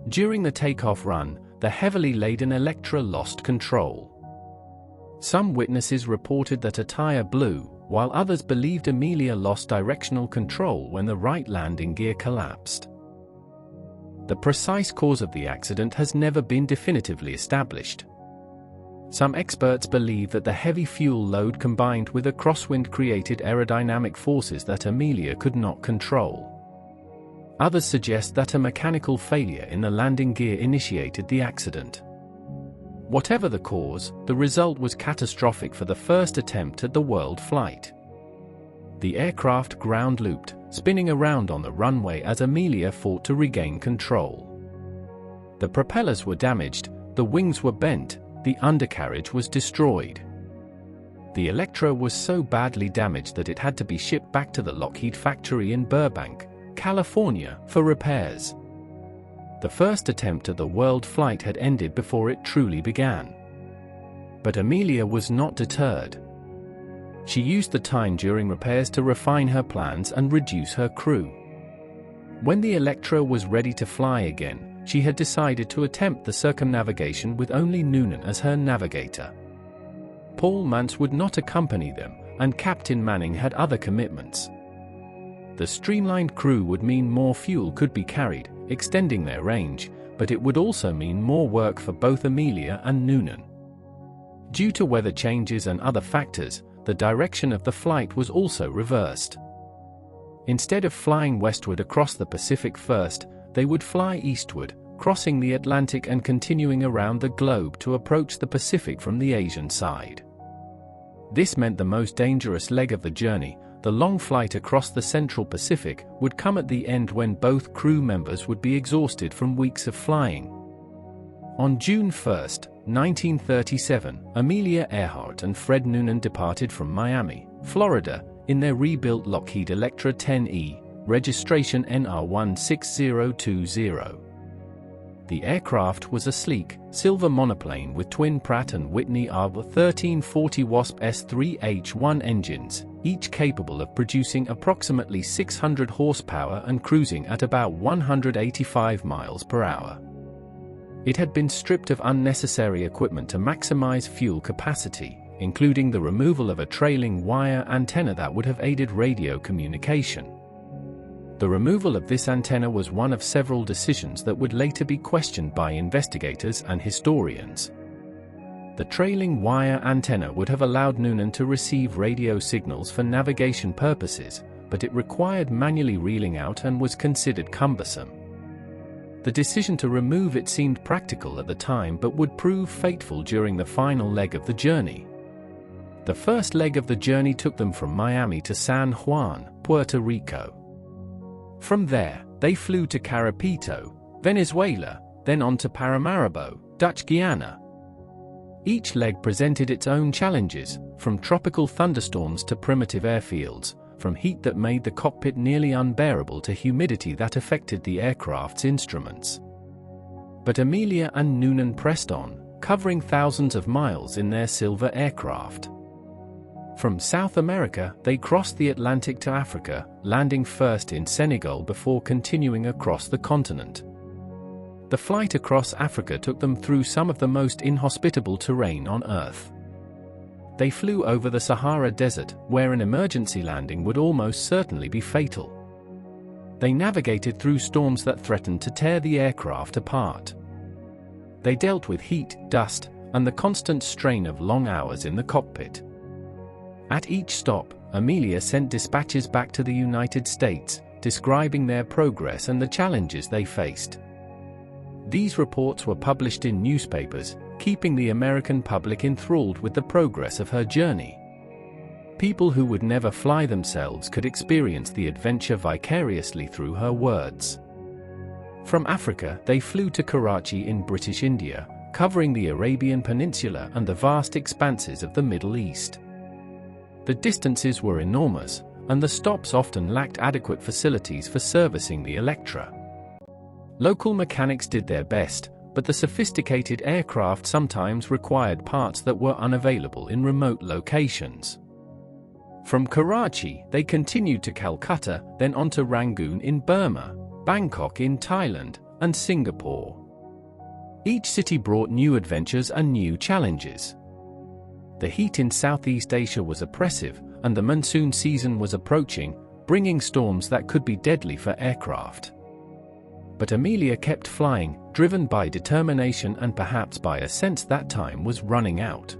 During the takeoff run, the heavily laden Electra lost control. Some witnesses reported that a tire blew, while others believed Amelia lost directional control when the right landing gear collapsed. The precise cause of the accident has never been definitively established. Some experts believe that the heavy fuel load combined with a crosswind created aerodynamic forces that Amelia could not control. Others suggest that a mechanical failure in the landing gear initiated the accident. Whatever the cause, the result was catastrophic for the first attempt at the world flight. The aircraft ground-looped, spinning around on the runway as Amelia fought to regain control. The propellers were damaged, the wings were bent, the undercarriage was destroyed. The Electra was so badly damaged that it had to be shipped back to the Lockheed factory in Burbank, California, for repairs. The first attempt at the world flight had ended before it truly began. But Amelia was not deterred. She used the time during repairs to refine her plans and reduce her crew. When the Electra was ready to fly again, she had decided to attempt the circumnavigation with only Noonan as her navigator. Paul Mance would not accompany them, and Captain Manning had other commitments. The streamlined crew would mean more fuel could be carried, extending their range, but it would also mean more work for both Amelia and Noonan. Due to weather changes and other factors, the direction of the flight was also reversed. Instead of flying westward across the Pacific first, they would fly eastward, crossing the Atlantic and continuing around the globe to approach the Pacific from the Asian side. This meant the most dangerous leg of the journey, the long flight across the Central Pacific, would come at the end when both crew members would be exhausted from weeks of flying. On June 1, 1937, Amelia Earhart and Fred Noonan departed from Miami, Florida, in their rebuilt Lockheed Electra 10E, registration NR16020. The aircraft was a sleek, silver monoplane with twin Pratt & Whitney AW1340 Wasp S3H1 engines, each capable of producing approximately 600 horsepower and cruising at about 185 miles per hour. It had been stripped of unnecessary equipment to maximize fuel capacity, including the removal of a trailing wire antenna that would have aided radio communication. The removal of this antenna was one of several decisions that would later be questioned by investigators and historians. The trailing wire antenna would have allowed Noonan to receive radio signals for navigation purposes, but it required manually reeling out and was considered cumbersome. The decision to remove it seemed practical at the time but would prove fateful during the final leg of the journey. The first leg of the journey took them from Miami to San Juan, Puerto Rico. From there, they flew to Carapito, Venezuela, then on to Paramaribo, Dutch Guiana. Each leg presented its own challenges, from tropical thunderstorms to primitive airfields, from heat that made the cockpit nearly unbearable to humidity that affected the aircraft's instruments. But Amelia and Noonan pressed on, covering thousands of miles in their silver aircraft. From South America, they crossed the Atlantic to Africa, landing first in Senegal before continuing across the continent. The flight across Africa took them through some of the most inhospitable terrain on Earth. They flew over the Sahara Desert, where an emergency landing would almost certainly be fatal. They navigated through storms that threatened to tear the aircraft apart. They dealt with heat, dust, and the constant strain of long hours in the cockpit. At each stop, Amelia sent dispatches back to the United States, describing their progress and the challenges they faced. These reports were published in newspapers, keeping the American public enthralled with the progress of her journey. People who would never fly themselves could experience the adventure vicariously through her words. From Africa, they flew to Karachi in British India, covering the Arabian Peninsula and the vast expanses of the Middle East. The distances were enormous, and the stops often lacked adequate facilities for servicing the Electra. Local mechanics did their best, but the sophisticated aircraft sometimes required parts that were unavailable in remote locations. From Karachi, they continued to Calcutta, then on to Rangoon in Burma, Bangkok in Thailand, and Singapore. Each city brought new adventures and new challenges. The heat in Southeast Asia was oppressive, and the monsoon season was approaching, bringing storms that could be deadly for aircraft. But Amelia kept flying, driven by determination and perhaps by a sense that time was running out.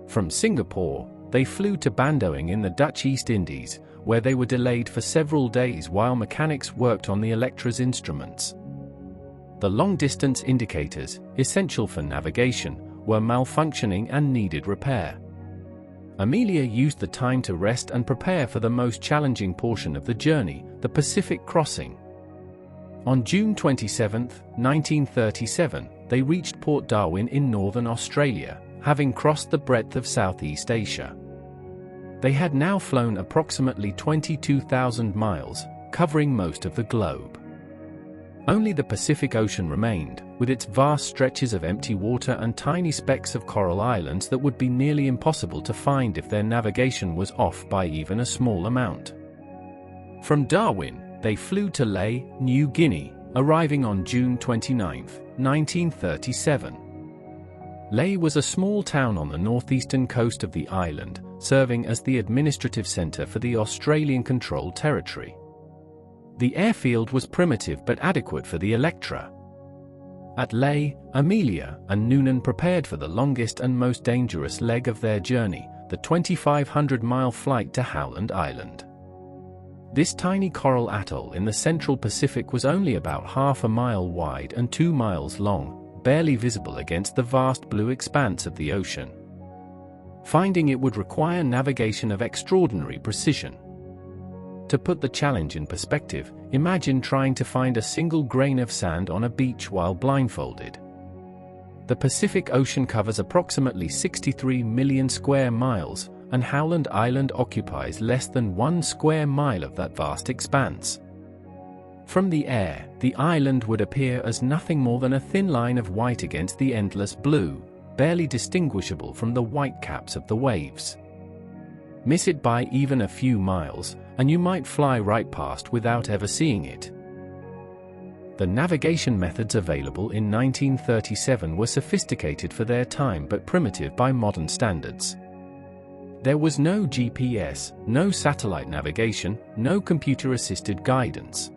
From Singapore, they flew to Bandung in the Dutch East Indies, where they were delayed for several days while mechanics worked on the Electra's instruments. The long-distance indicators, essential for navigation, were malfunctioning and needed repair. Amelia used the time to rest and prepare for the most challenging portion of the journey, the Pacific crossing. On June 27, 1937, they reached Port Darwin in northern Australia, having crossed the breadth of Southeast Asia. They had now flown approximately 22,000 miles, covering most of the globe. Only the Pacific Ocean remained, with its vast stretches of empty water and tiny specks of coral islands that would be nearly impossible to find if their navigation was off by even a small amount. From Darwin, they flew to Lae, New Guinea, arriving on June 29, 1937. Lae was a small town on the northeastern coast of the island, serving as the administrative center for the Australian-controlled territory. The airfield was primitive but adequate for the Electra. At Lae, Amelia and Noonan prepared for the longest and most dangerous leg of their journey, the 2,500-mile flight to Howland Island. This tiny coral atoll in the central Pacific was only about half a mile wide and 2 miles long, barely visible against the vast blue expanse of the ocean. Finding it would require navigation of extraordinary precision. To put the challenge in perspective, imagine trying to find a single grain of sand on a beach while blindfolded. The Pacific Ocean covers approximately 63 million square miles, and Howland Island occupies less than 1 square mile of that vast expanse. From the air, the island would appear as nothing more than a thin line of white against the endless blue, barely distinguishable from the white caps of the waves. Miss it by even a few miles, and you might fly right past without ever seeing it. The navigation methods available in 1937 were sophisticated for their time but primitive by modern standards. There was no GPS, no satellite navigation, no computer-assisted guidance.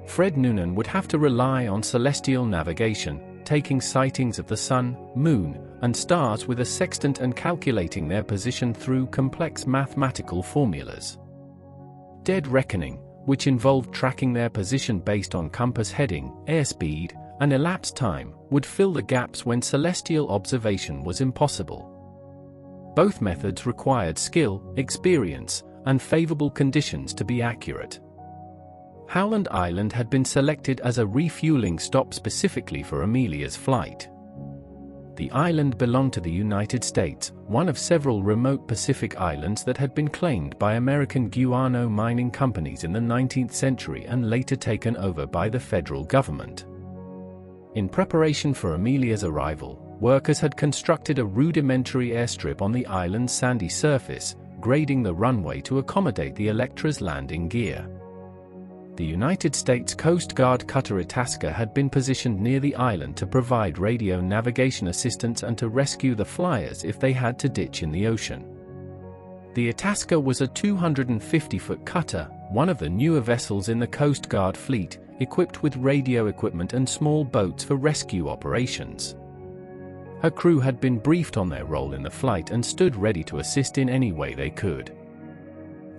Fred Noonan would have to rely on celestial navigation, taking sightings of the sun, moon, and stars with a sextant and calculating their position through complex mathematical formulas. Dead reckoning, which involved tracking their position based on compass heading, airspeed, and elapsed time, would fill the gaps when celestial observation was impossible. Both methods required skill, experience, and favorable conditions to be accurate. Howland Island had been selected as a refueling stop specifically for Amelia's flight. The island belonged to the United States, one of several remote Pacific islands that had been claimed by American guano mining companies in the 19th century and later taken over by the federal government. In preparation for Amelia's arrival, workers had constructed a rudimentary airstrip on the island's sandy surface, grading the runway to accommodate the Electra's landing gear. The United States Coast Guard cutter Itasca had been positioned near the island to provide radio navigation assistance and to rescue the flyers if they had to ditch in the ocean. The Itasca was a 250-foot cutter, one of the newer vessels in the Coast Guard fleet, equipped with radio equipment and small boats for rescue operations. Her crew had been briefed on their role in the flight and stood ready to assist in any way they could.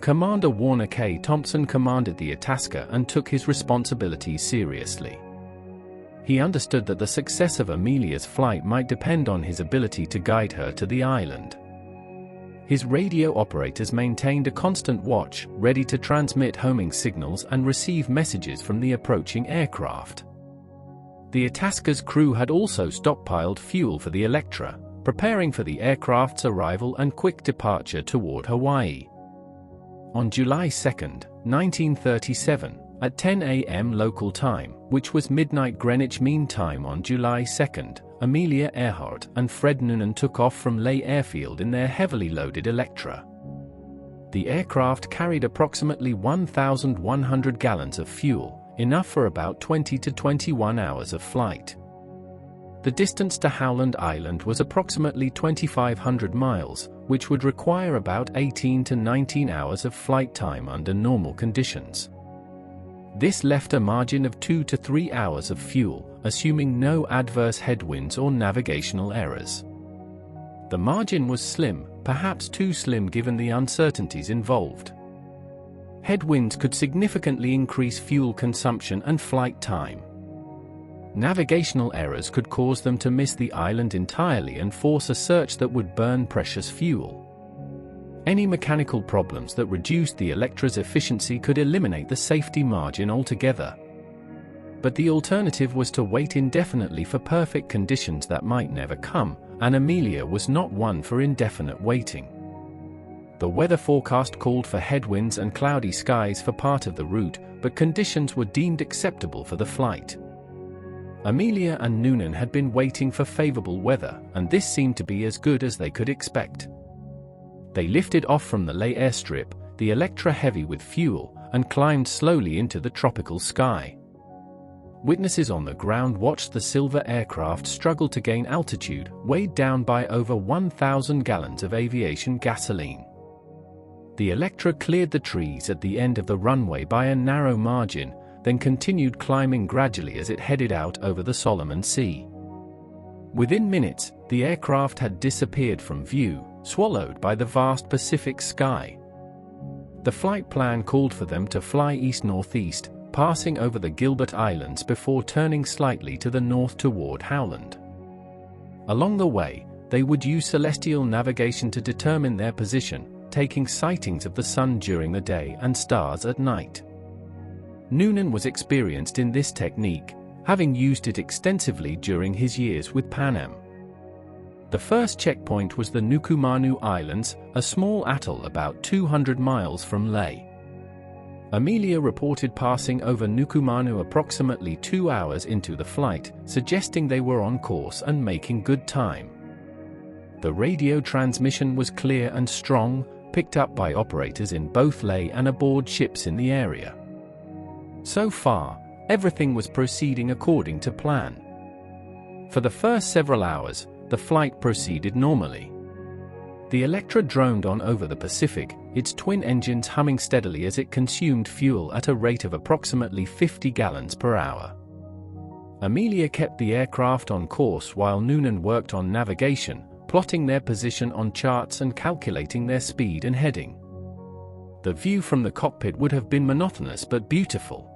Commander Warner K. Thompson commanded the Itasca and took his responsibilities seriously. He understood that the success of Amelia's flight might depend on his ability to guide her to the island. His radio operators maintained a constant watch, ready to transmit homing signals and receive messages from the approaching aircraft. The Itasca's crew had also stockpiled fuel for the Electra, preparing for the aircraft's arrival and quick departure toward Hawaii. On July 2, 1937, at 10 a.m. local time, which was midnight Greenwich Mean Time on July 2, Amelia Earhart and Fred Noonan took off from Lae Airfield in their heavily loaded Electra. The aircraft carried approximately 1,100 gallons of fuel, enough for about 20 to 21 hours of flight. The distance to Howland Island was approximately 2,500 miles, which would require about 18 to 19 hours of flight time under normal conditions. This left a margin of 2 to 3 hours of fuel, assuming no adverse headwinds or navigational errors. The margin was slim, perhaps too slim given the uncertainties involved. Headwinds could significantly increase fuel consumption and flight time. Navigational errors could cause them to miss the island entirely and force a search that would burn precious fuel. Any mechanical problems that reduced the Electra's efficiency could eliminate the safety margin altogether. But the alternative was to wait indefinitely for perfect conditions that might never come, and Amelia was not one for indefinite waiting. The weather forecast called for headwinds and cloudy skies for part of the route, but conditions were deemed acceptable for the flight. Amelia and Noonan had been waiting for favorable weather, and this seemed to be as good as they could expect. They lifted off from the Leh airstrip, the Electra heavy with fuel, and climbed slowly into the tropical sky. Witnesses on the ground watched the silver aircraft struggle to gain altitude, weighed down by over 1,000 gallons of aviation gasoline. The Electra cleared the trees at the end of the runway by a narrow margin, then continued climbing gradually as it headed out over the Solomon Sea. Within minutes, the aircraft had disappeared from view, swallowed by the vast Pacific sky. The flight plan called for them to fly east-northeast, passing over the Gilbert Islands before turning slightly to the north toward Howland. Along the way, they would use celestial navigation to determine their position, taking sightings of the sun during the day and stars at night. Noonan was experienced in this technique, having used it extensively during his years with Pan Am. The first checkpoint was the Nukumanu Islands, a small atoll about 200 miles from Leh. Amelia reported passing over Nukumanu approximately 2 hours into the flight, suggesting they were on course and making good time. The radio transmission was clear and strong, picked up by operators in both Leh and aboard ships in the area. So far, everything was proceeding according to plan. For the first several hours, the flight proceeded normally. The Electra droned on over the Pacific, its twin engines humming steadily as it consumed fuel at a rate of approximately 50 gallons per hour. Amelia kept the aircraft on course while Noonan worked on navigation, plotting their position on charts and calculating their speed and heading. The view from the cockpit would have been monotonous but beautiful.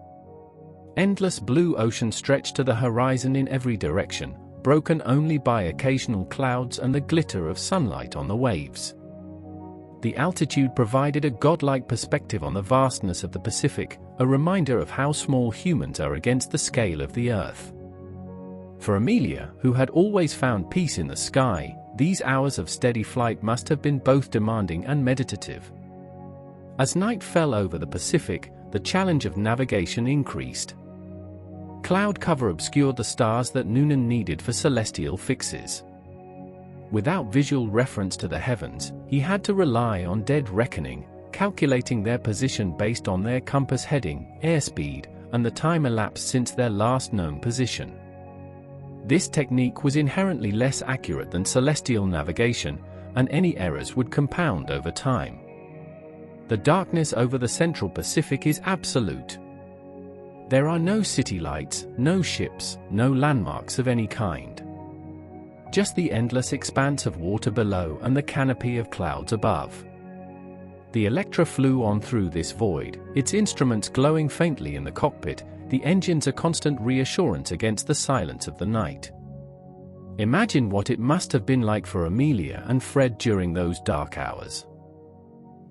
Endless blue ocean stretched to the horizon in every direction, broken only by occasional clouds and the glitter of sunlight on the waves. The altitude provided a godlike perspective on the vastness of the Pacific, a reminder of how small humans are against the scale of the Earth. For Amelia, who had always found peace in the sky, these hours of steady flight must have been both demanding and meditative. As night fell over the Pacific, the challenge of navigation increased. Cloud cover obscured the stars that Noonan needed for celestial fixes. Without visual reference to the heavens, he had to rely on dead reckoning, calculating their position based on their compass heading, airspeed, and the time elapsed since their last known position. This technique was inherently less accurate than celestial navigation, and any errors would compound over time. The darkness over the central Pacific is absolute. There are no city lights, no ships, no landmarks of any kind. Just the endless expanse of water below and the canopy of clouds above. The Electra flew on through this void, its instruments glowing faintly in the cockpit, the engines a constant reassurance against the silence of the night. Imagine what it must have been like for Amelia and Fred during those dark hours.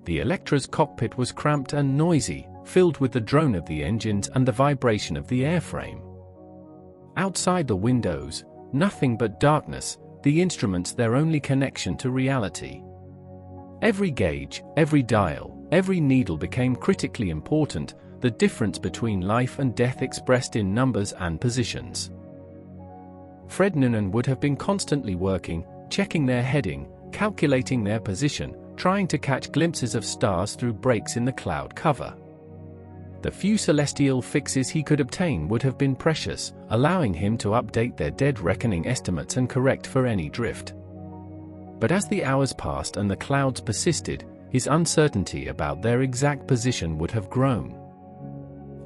The Electra's cockpit was cramped and noisy, filled with the drone of the engines and the vibration of the airframe. Outside the windows, nothing but darkness, the instruments their only connection to reality. Every gauge, every dial, every needle became critically important, the difference between life and death expressed in numbers and positions. Fred Noonan would have been constantly working, checking their heading, calculating their position, trying to catch glimpses of stars through breaks in the cloud cover. The few celestial fixes he could obtain would have been precious, allowing him to update their dead reckoning estimates and correct for any drift. But as the hours passed and the clouds persisted, his uncertainty about their exact position would have grown.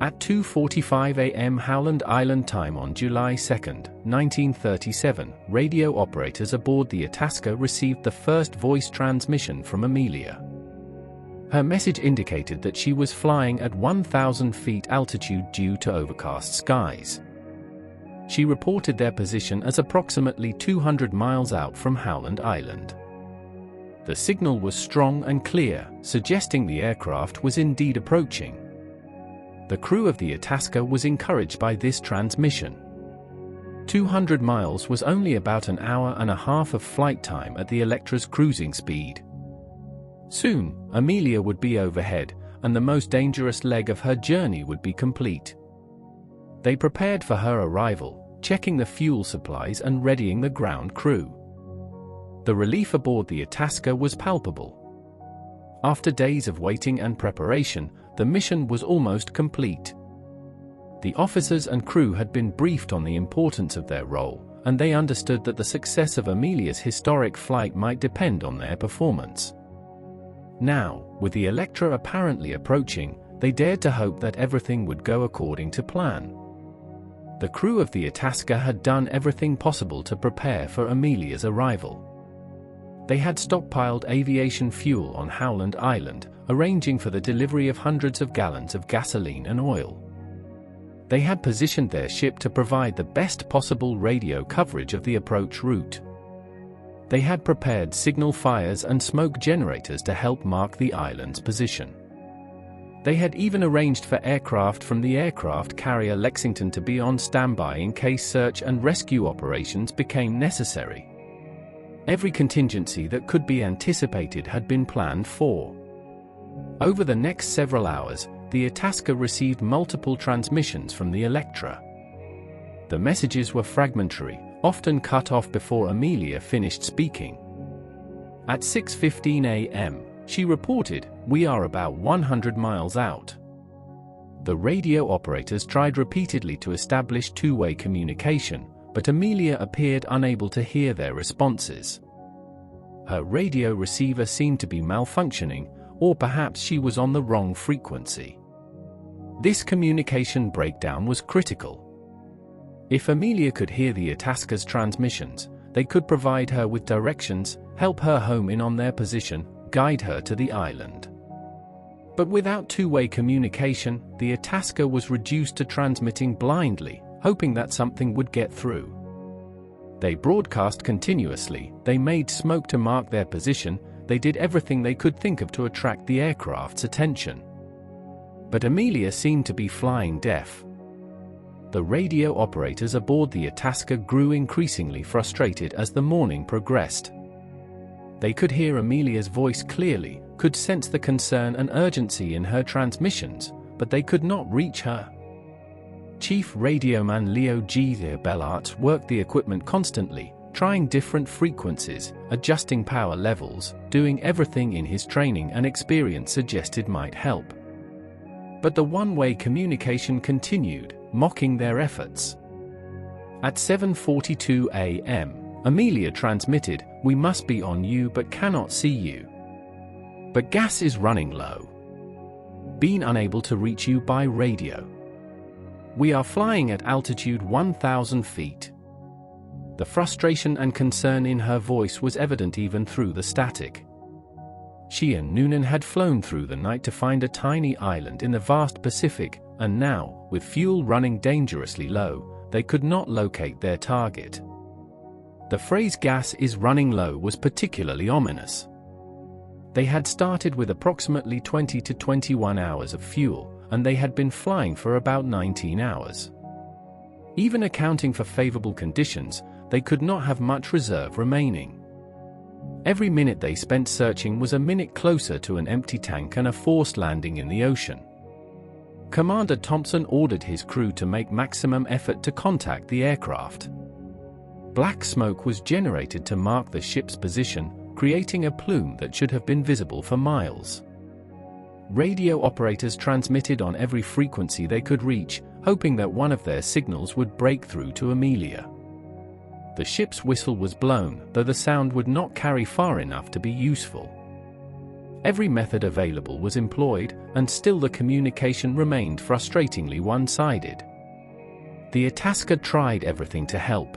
At 2:45 a.m. Howland Island time on July 2, 1937, radio operators aboard the Itasca received the first voice transmission from Amelia. Her message indicated that she was flying at 1,000 feet altitude due to overcast skies. She reported their position as approximately 200 miles out from Howland Island. The signal was strong and clear, suggesting the aircraft was indeed approaching. The crew of the Itasca was encouraged by this transmission. 200 miles was only about an hour and a half of flight time at the Electra's cruising speed. Soon, Amelia would be overhead, and the most dangerous leg of her journey would be complete. They prepared for her arrival, checking the fuel supplies and readying the ground crew. The relief aboard the Itasca was palpable. After days of waiting and preparation, the mission was almost complete. The officers and crew had been briefed on the importance of their role, and they understood that the success of Amelia's historic flight might depend on their performance. Now, with the Electra apparently approaching, they dared to hope that everything would go according to plan. The crew of the Itasca had done everything possible to prepare for Amelia's arrival. They had stockpiled aviation fuel on Howland Island, arranging for the delivery of hundreds of gallons of gasoline and oil. They had positioned their ship to provide the best possible radio coverage of the approach route. They had prepared signal fires and smoke generators to help mark the island's position. They had even arranged for aircraft from the aircraft carrier Lexington to be on standby in case search and rescue operations became necessary. Every contingency that could be anticipated had been planned for. Over the next several hours, the Itasca received multiple transmissions from the Electra. The messages were fragmentary, often cut off before Amelia finished speaking. At 6:15 a.m., she reported, "We are about 100 miles out." The radio operators tried repeatedly to establish two-way communication, but Amelia appeared unable to hear their responses. Her radio receiver seemed to be malfunctioning, or perhaps she was on the wrong frequency. This communication breakdown was critical. If Amelia could hear the Itasca's transmissions, they could provide her with directions, help her home in on their position, guide her to the island. But without two-way communication, the Itasca was reduced to transmitting blindly, hoping that something would get through. They broadcast continuously, they made smoke to mark their position, they did everything they could think of to attract the aircraft's attention. But Amelia seemed to be flying deaf. The radio operators aboard the Itasca grew increasingly frustrated as the morning progressed. They could hear Amelia's voice clearly, could sense the concern and urgency in her transmissions, but they could not reach her. Chief radioman Leo G. Bellart worked the equipment constantly, trying different frequencies, adjusting power levels, doing everything in his training and experience suggested might help. But the one-way communication continued, mocking their efforts. At 7:42 a.m., Amelia transmitted, "We must be on you but cannot see you. But gas is running low. Been unable to reach you by radio. We are flying at altitude 1,000 feet." The frustration and concern in her voice was evident even through the static. She and Noonan had flown through the night to find a tiny island in the vast Pacific, and now, with fuel running dangerously low, they could not locate their target. The phrase "gas is running low" was particularly ominous. They had started with approximately 20 to 21 hours of fuel, and they had been flying for about 19 hours. Even accounting for favorable conditions, they could not have much reserve remaining. Every minute they spent searching was a minute closer to an empty tank and a forced landing in the ocean. Commander Thompson ordered his crew to make maximum effort to contact the aircraft. Black smoke was generated to mark the ship's position, creating a plume that should have been visible for miles. Radio operators transmitted on every frequency they could reach, hoping that one of their signals would break through to Amelia. The ship's whistle was blown, though the sound would not carry far enough to be useful. Every method available was employed, and still the communication remained frustratingly one-sided. The Itasca tried everything to help.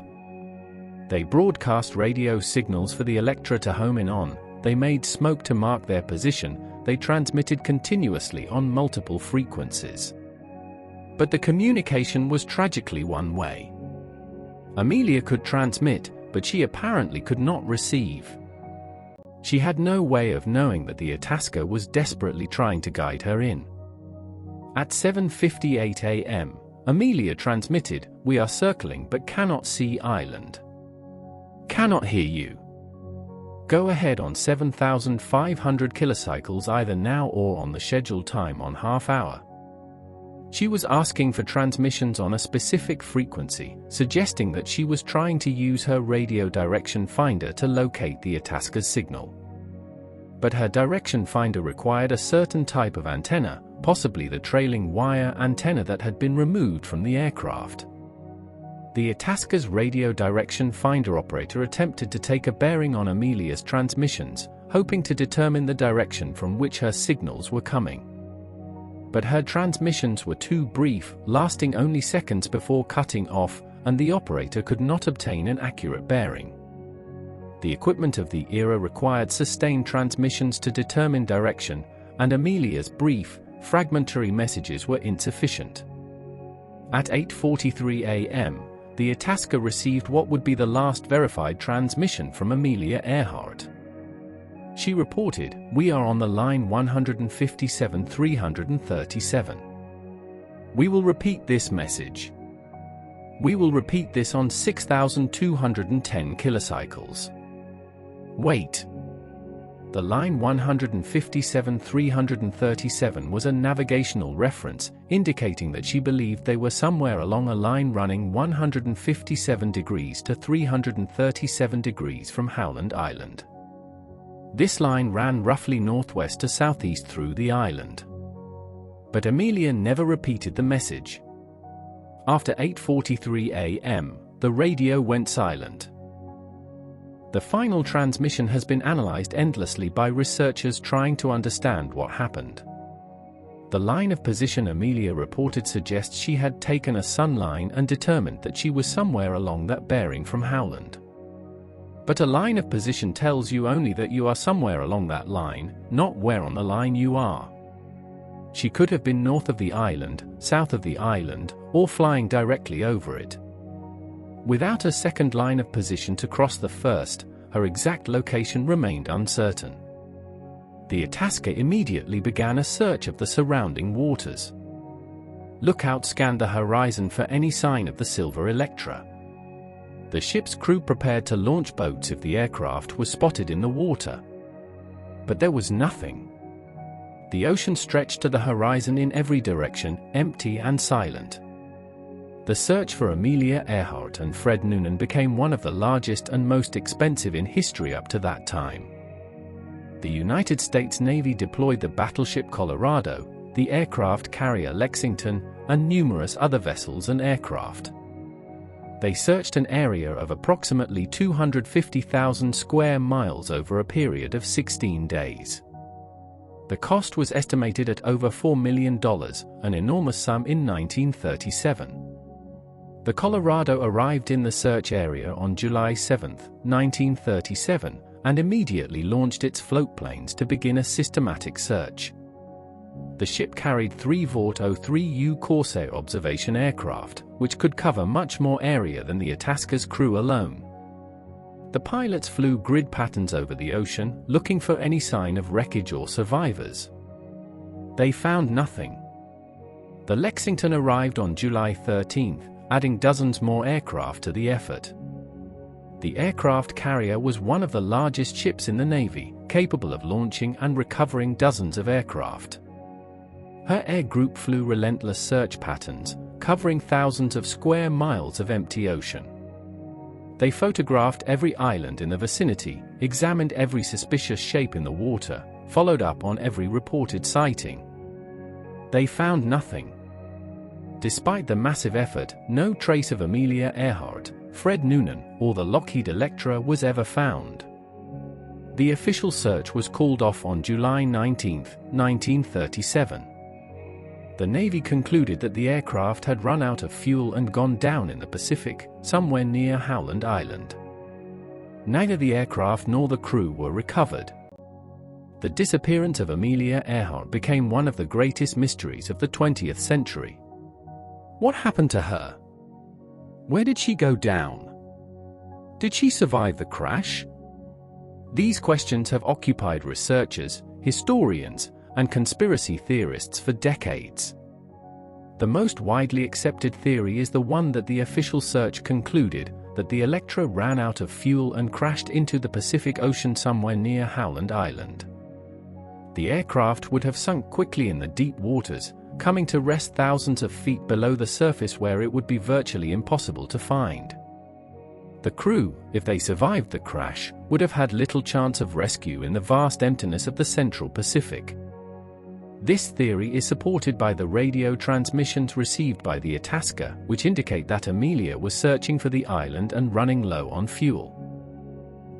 They broadcast radio signals for the Electra to home in on, they made smoke to mark their position, they transmitted continuously on multiple frequencies. But the communication was tragically one-way. Amelia could transmit, but she apparently could not receive. She had no way of knowing that the Itasca was desperately trying to guide her in. At 7:58 a.m., Amelia transmitted, "We are circling but cannot see island. Cannot hear you. Go ahead on 7,500 kilocycles either now or on the scheduled time on half hour. She was asking for transmissions on a specific frequency, suggesting that she was trying to use her radio direction finder to locate the Itasca's signal. But her direction finder required a certain type of antenna, possibly the trailing wire antenna that had been removed from the aircraft. The Itasca's radio direction finder operator attempted to take a bearing on Amelia's transmissions, hoping to determine the direction from which her signals were coming. But her transmissions were too brief, lasting only seconds before cutting off, and the operator could not obtain an accurate bearing. The equipment of the era required sustained transmissions to determine direction, and Amelia's brief, fragmentary messages were insufficient. At 8:43 a.m., the Itasca received what would be the last verified transmission from Amelia Earhart. She reported, "We are on the line 157-337. We will repeat this message. We will repeat this on 6,210 kilocycles. Wait." The line 157-337 was a navigational reference, indicating that she believed they were somewhere along a line running 157 degrees to 337 degrees from Howland Island. This line ran roughly northwest to southeast through the island. But Amelia never repeated the message. After 8:43 a.m., the radio went silent. The final transmission has been analyzed endlessly by researchers trying to understand what happened. The line of position Amelia reported suggests she had taken a sun line and determined that she was somewhere along that bearing from Howland. But a line of position tells you only that you are somewhere along that line, not where on the line you are. She could have been north of the island, south of the island, or flying directly over it. Without a second line of position to cross the first, her exact location remained uncertain. The Itasca immediately began a search of the surrounding waters. Lookouts scanned the horizon for any sign of the Silver Electra. The ship's crew prepared to launch boats if the aircraft was spotted in the water. But there was nothing. The ocean stretched to the horizon in every direction, empty and silent. The search for Amelia Earhart and Fred Noonan became one of the largest and most expensive in history up to that time. The United States Navy deployed the battleship Colorado, the aircraft carrier Lexington, and numerous other vessels and aircraft. They searched an area of approximately 250,000 square miles over a period of 16 days. The cost was estimated at over $4 million, an enormous sum in 1937. The Colorado arrived in the search area on July 7, 1937, and immediately launched its floatplanes to begin a systematic search. The ship carried 3 Vought 03U Corsair observation aircraft, which could cover much more area than the Itasca's crew alone. The pilots flew grid patterns over the ocean, looking for any sign of wreckage or survivors. They found nothing. The Lexington arrived on July 13, adding dozens more aircraft to the effort. The aircraft carrier was one of the largest ships in the Navy, capable of launching and recovering dozens of aircraft. Her air group flew relentless search patterns, covering thousands of square miles of empty ocean. They photographed every island in the vicinity, examined every suspicious shape in the water, followed up on every reported sighting. They found nothing. Despite the massive effort, no trace of Amelia Earhart, Fred Noonan, or the Lockheed Electra was ever found. The official search was called off on July 19, 1937. The Navy concluded that the aircraft had run out of fuel and gone down in the Pacific, somewhere near Howland Island. Neither the aircraft nor the crew were recovered. The disappearance of Amelia Earhart became one of the greatest mysteries of the 20th century. What happened to her? Where did she go down? Did she survive the crash? These questions have occupied researchers, historians, and conspiracy theorists for decades. The most widely accepted theory is the one that the official search concluded that the Electra ran out of fuel and crashed into the Pacific Ocean somewhere near Howland Island. The aircraft would have sunk quickly in the deep waters, coming to rest thousands of feet below the surface where it would be virtually impossible to find. The crew, if they survived the crash, would have had little chance of rescue in the vast emptiness of the Central Pacific. This theory is supported by the radio transmissions received by the Itasca, which indicate that Amelia was searching for the island and running low on fuel.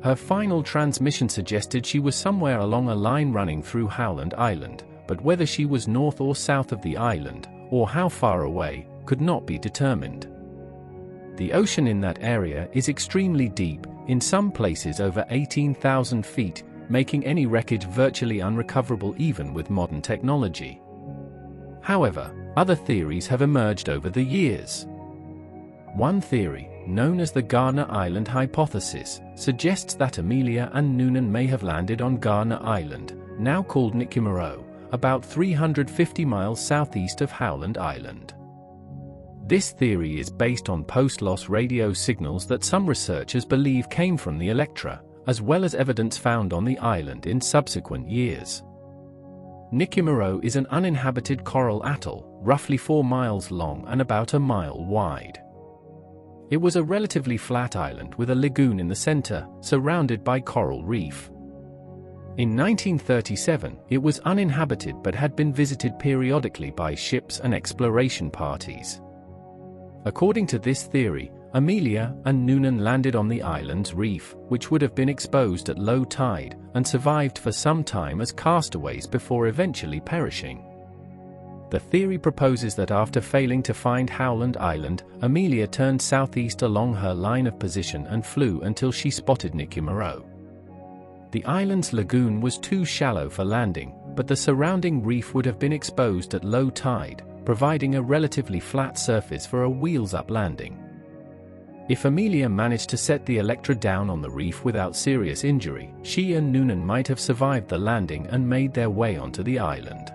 Her final transmission suggested she was somewhere along a line running through Howland Island, but whether she was north or south of the island, or how far away, could not be determined. The ocean in that area is extremely deep, in some places over 18,000 feet, making any wreckage virtually unrecoverable even with modern technology. However, other theories have emerged over the years. One theory, known as the Garner Island hypothesis, suggests that Amelia and Noonan may have landed on Garner Island, now called Niquimero, about 350 miles southeast of Howland Island. This theory is based on post-loss radio signals that some researchers believe came from the Electra, as well as evidence found on the island in subsequent years. Niquimero is an uninhabited coral atoll, roughly 4 miles long and about a mile wide. It was a relatively flat island with a lagoon in the center, surrounded by coral reef. In 1937, it was uninhabited but had been visited periodically by ships and exploration parties. According to this theory, Amelia and Noonan landed on the island's reef, which would have been exposed at low tide, and survived for some time as castaways before eventually perishing. The theory proposes that after failing to find Howland Island, Amelia turned southeast along her line of position and flew until she spotted Niquimero. The island's lagoon was too shallow for landing, but the surrounding reef would have been exposed at low tide, providing a relatively flat surface for a wheels-up landing. If Amelia managed to set the Electra down on the reef without serious injury, she and Noonan might have survived the landing and made their way onto the island.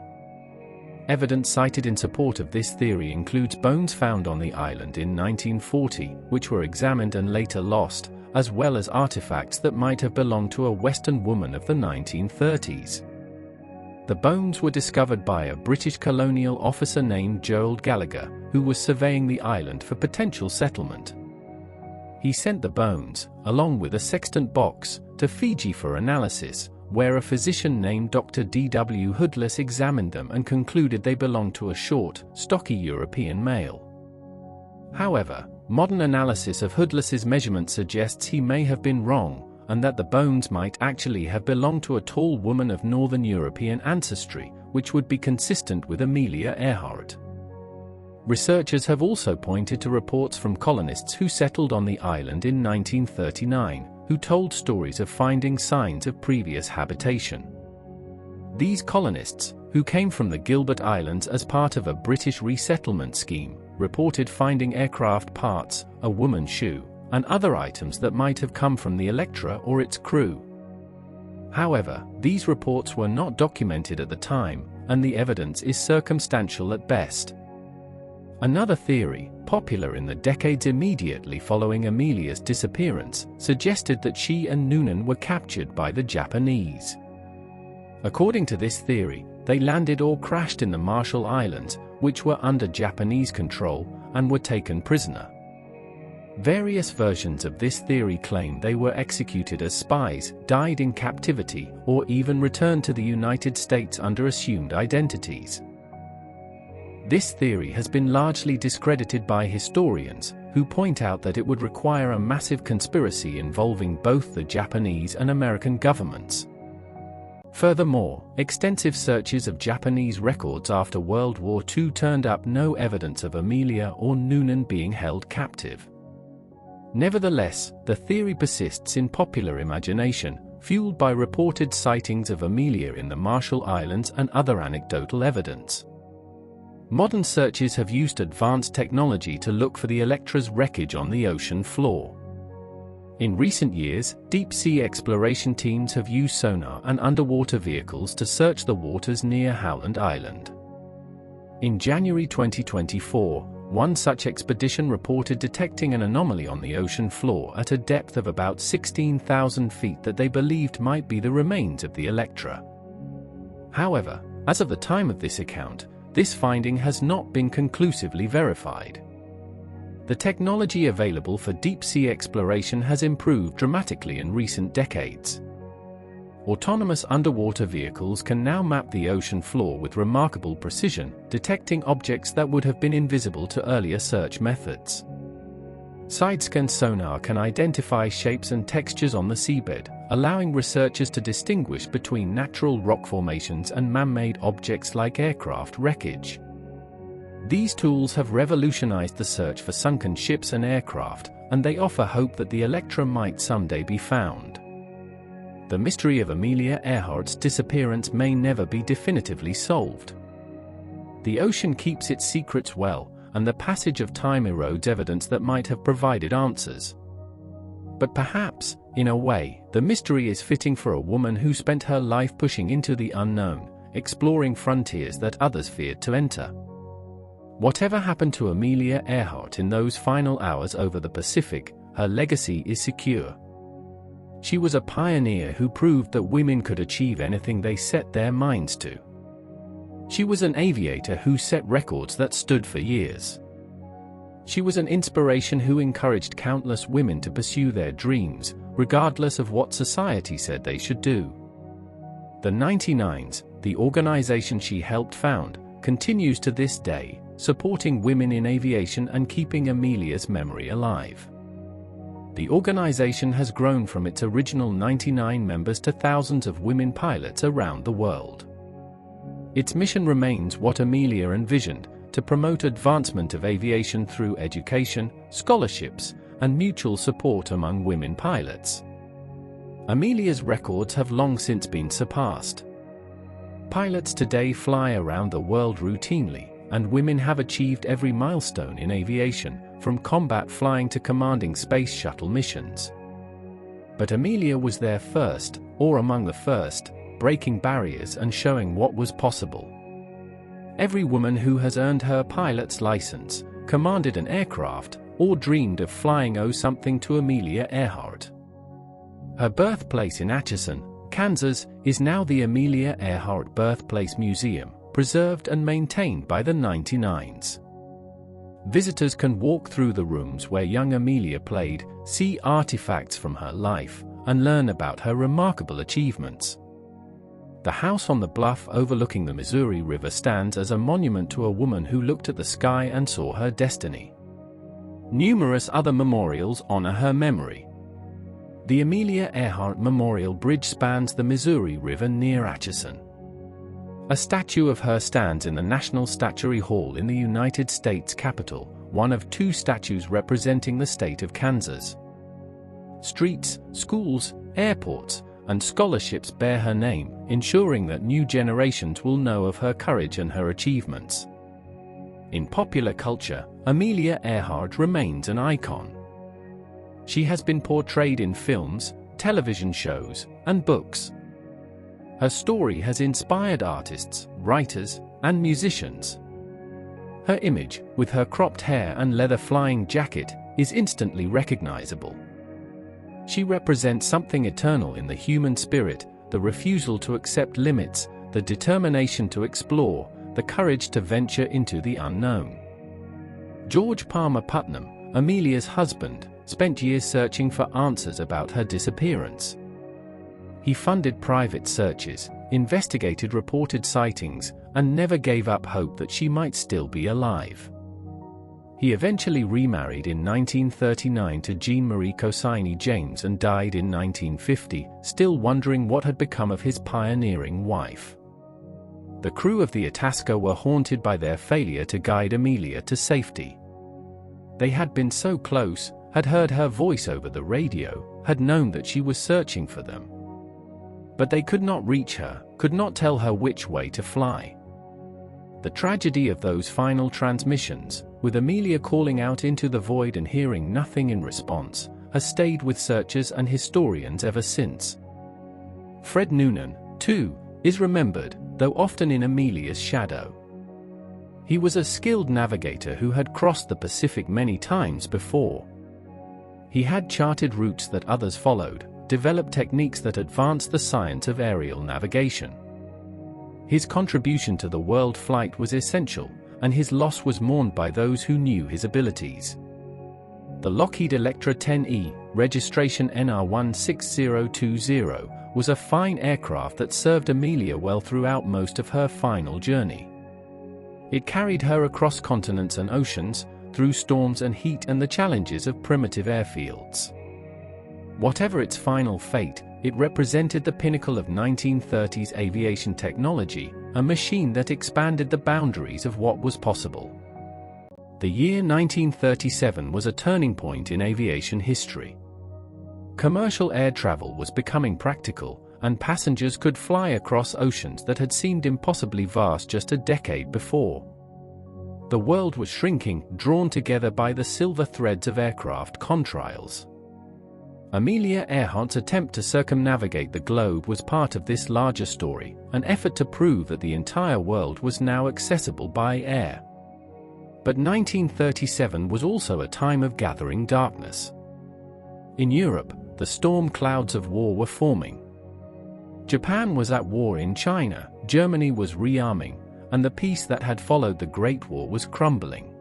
Evidence cited in support of this theory includes bones found on the island in 1940, which were examined and later lost, as well as artifacts that might have belonged to a Western woman of the 1930s. The bones were discovered by a British colonial officer named Gerald Gallagher, who was surveying the island for potential settlement. He sent the bones, along with a sextant box, to Fiji for analysis, where a physician named Dr. D.W. Hoodless examined them and concluded they belonged to a short, stocky European male. However, modern analysis of Hoodless's measurement suggests he may have been wrong, and that the bones might actually have belonged to a tall woman of Northern European ancestry, which would be consistent with Amelia Earhart. Researchers have also pointed to reports from colonists who settled on the island in 1939, who told stories of finding signs of previous habitation. These colonists, who came from the Gilbert Islands as part of a British resettlement scheme, reported finding aircraft parts, a woman's shoe, and other items that might have come from the Electra or its crew. However, these reports were not documented at the time, and the evidence is circumstantial at best. Another theory, popular in the decades immediately following Amelia's disappearance, suggested that she and Noonan were captured by the Japanese. According to this theory, they landed or crashed in the Marshall Islands, which were under Japanese control, and were taken prisoner. Various versions of this theory claim they were executed as spies, died in captivity, or even returned to the United States under assumed identities. This theory has been largely discredited by historians, who point out that it would require a massive conspiracy involving both the Japanese and American governments. Furthermore, extensive searches of Japanese records after World War II turned up no evidence of Amelia or Noonan being held captive. Nevertheless, the theory persists in popular imagination, fueled by reported sightings of Amelia in the Marshall Islands and other anecdotal evidence. Modern searches have used advanced technology to look for the Electra's wreckage on the ocean floor. In recent years, deep-sea exploration teams have used sonar and underwater vehicles to search the waters near Howland Island. In January 2024, One such expedition reported detecting an anomaly on the ocean floor at a depth of about 16,000 feet that they believed might be the remains of the Electra. However, as of the time of this account, this finding has not been conclusively verified. The technology available for deep-sea exploration has improved dramatically in recent decades. Autonomous underwater vehicles can now map the ocean floor with remarkable precision, detecting objects that would have been invisible to earlier search methods. Side-scan sonar can identify shapes and textures on the seabed, allowing researchers to distinguish between natural rock formations and man-made objects like aircraft wreckage. These tools have revolutionized the search for sunken ships and aircraft, and they offer hope that the Electra might someday be found. The mystery of Amelia Earhart's disappearance may never be definitively solved. The ocean keeps its secrets well, and the passage of time erodes evidence that might have provided answers. But perhaps, in a way, the mystery is fitting for a woman who spent her life pushing into the unknown, exploring frontiers that others feared to enter. Whatever happened to Amelia Earhart in those final hours over the Pacific, her legacy is secure. She was a pioneer who proved that women could achieve anything they set their minds to. She was an aviator who set records that stood for years. She was an inspiration who encouraged countless women to pursue their dreams, regardless of what society said they should do. The 99s, the organization she helped found, continues to this day, supporting women in aviation and keeping Amelia's memory alive. The organization has grown from its original 99 members to thousands of women pilots around the world. Its mission remains what Amelia envisioned: to promote advancement of aviation through education, scholarships, and mutual support among women pilots. Amelia's records have long since been surpassed. Pilots today fly around the world routinely, and women have achieved every milestone in aviation, from combat flying to commanding space shuttle missions. But Amelia was there first, or among the first, breaking barriers and showing what was possible. Every woman who has earned her pilot's license, commanded an aircraft, or dreamed of flying owes something to Amelia Earhart. Her birthplace in Atchison, Kansas, is now the Amelia Earhart Birthplace Museum, preserved and maintained by the 99s. Visitors can walk through the rooms where young Amelia played, see artifacts from her life, and learn about her remarkable achievements. The house on the bluff overlooking the Missouri River stands as a monument to a woman who looked at the sky and saw her destiny. Numerous other memorials honor her memory. The Amelia Earhart Memorial Bridge spans the Missouri River near Atchison. A statue of her stands in the National Statuary Hall in the United States Capitol, one of two statues representing the state of Kansas. Streets, schools, airports, and scholarships bear her name, ensuring that new generations will know of her courage and her achievements. In popular culture, Amelia Earhart remains an icon. She has been portrayed in films, television shows, and books. Her story has inspired artists, writers, and musicians. Her image, with her cropped hair and leather flying jacket, is instantly recognizable. She represents something eternal in the human spirit: the refusal to accept limits, the determination to explore, the courage to venture into the unknown. George Palmer Putnam, Amelia's husband, spent years searching for answers about her disappearance. He funded private searches, investigated reported sightings, and never gave up hope that she might still be alive. He eventually remarried in 1939 to Jean Marie Cosigny James and died in 1950, still wondering what had become of his pioneering wife. The crew of the Itasca were haunted by their failure to guide Amelia to safety. They had been so close, had heard her voice over the radio, had known that she was searching for them. But they could not reach her, could not tell her which way to fly. The tragedy of those final transmissions, with Amelia calling out into the void and hearing nothing in response, has stayed with searchers and historians ever since. Fred Noonan, too, is remembered, though often in Amelia's shadow. He was a skilled navigator who had crossed the Pacific many times before. He had charted routes that others followed, developed techniques that advanced the science of aerial navigation. His contribution to the world flight was essential, and his loss was mourned by those who knew his abilities. The Lockheed Electra 10E, registration NR16020, was a fine aircraft that served Amelia well throughout most of her final journey. It carried her across continents and oceans, through storms and heat and the challenges of primitive airfields. Whatever its final fate, it represented the pinnacle of 1930s aviation technology, a machine that expanded the boundaries of what was possible. The year 1937 was a turning point in aviation history. Commercial air travel was becoming practical, and passengers could fly across oceans that had seemed impossibly vast just a decade before. The world was shrinking, drawn together by the silver threads of aircraft contrails. Amelia Earhart's attempt to circumnavigate the globe was part of this larger story, an effort to prove that the entire world was now accessible by air. But 1937 was also a time of gathering darkness. In Europe, the storm clouds of war were forming. Japan was at war in China, Germany was rearming, and the peace that had followed the Great War was crumbling.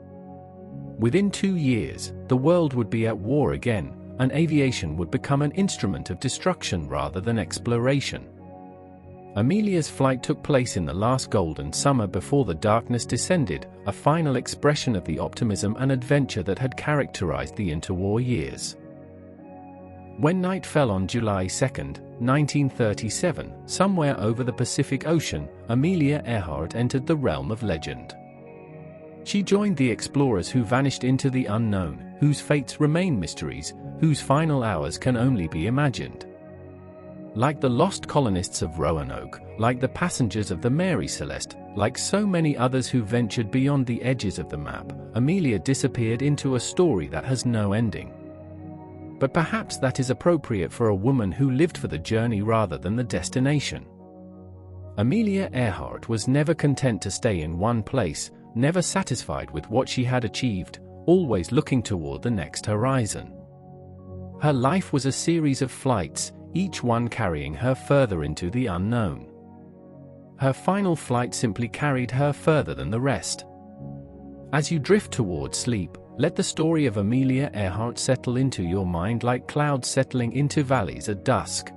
Within 2 years, the world would be at war again, and aviation would become an instrument of destruction rather than exploration. Amelia's flight took place in the last golden summer before the darkness descended, a final expression of the optimism and adventure that had characterized the interwar years. When night fell on July 2, 1937, somewhere over the Pacific Ocean, Amelia Earhart entered the realm of legend. She joined the explorers who vanished into the unknown, whose fates remain mysteries, whose final hours can only be imagined. Like the lost colonists of Roanoke, like the passengers of the Mary Celeste, like so many others who ventured beyond the edges of the map, Amelia disappeared into a story that has no ending. But perhaps that is appropriate for a woman who lived for the journey rather than the destination. Amelia Earhart was never content to stay in one place, never satisfied with what she had achieved, always looking toward the next horizon. Her life was a series of flights, each one carrying her further into the unknown. Her final flight simply carried her further than the rest. As you drift toward sleep, let the story of Amelia Earhart settle into your mind like clouds settling into valleys at dusk.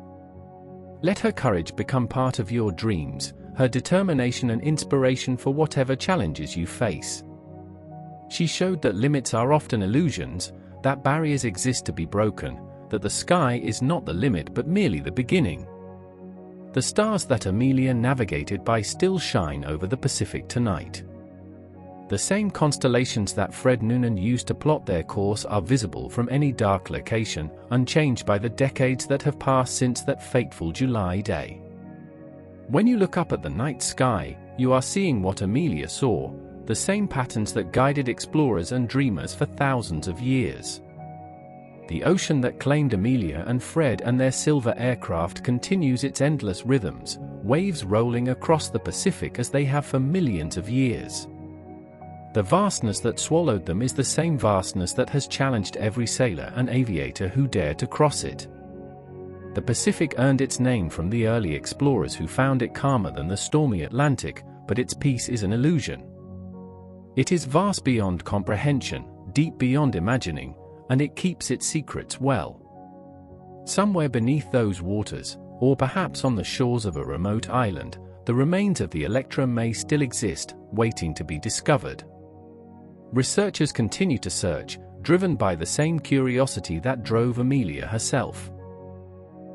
Let her courage become part of your dreams, her determination and inspiration for whatever challenges you face. She showed that limits are often illusions, that barriers exist to be broken, that the sky is not the limit but merely the beginning. The stars that Amelia navigated by still shine over the Pacific tonight. The same constellations that Fred Noonan used to plot their course are visible from any dark location, unchanged by the decades that have passed since that fateful July day. When you look up at the night sky, you are seeing what Amelia saw, the same patterns that guided explorers and dreamers for thousands of years. The ocean that claimed Amelia and Fred and their silver aircraft continues its endless rhythms, waves rolling across the Pacific as they have for millions of years. The vastness that swallowed them is the same vastness that has challenged every sailor and aviator who dared to cross it. The Pacific earned its name from the early explorers who found it calmer than the stormy Atlantic, but its peace is an illusion. It is vast beyond comprehension, deep beyond imagining, and it keeps its secrets well. Somewhere beneath those waters, or perhaps on the shores of a remote island, the remains of the Electra may still exist, waiting to be discovered. Researchers continue to search, driven by the same curiosity that drove Amelia herself.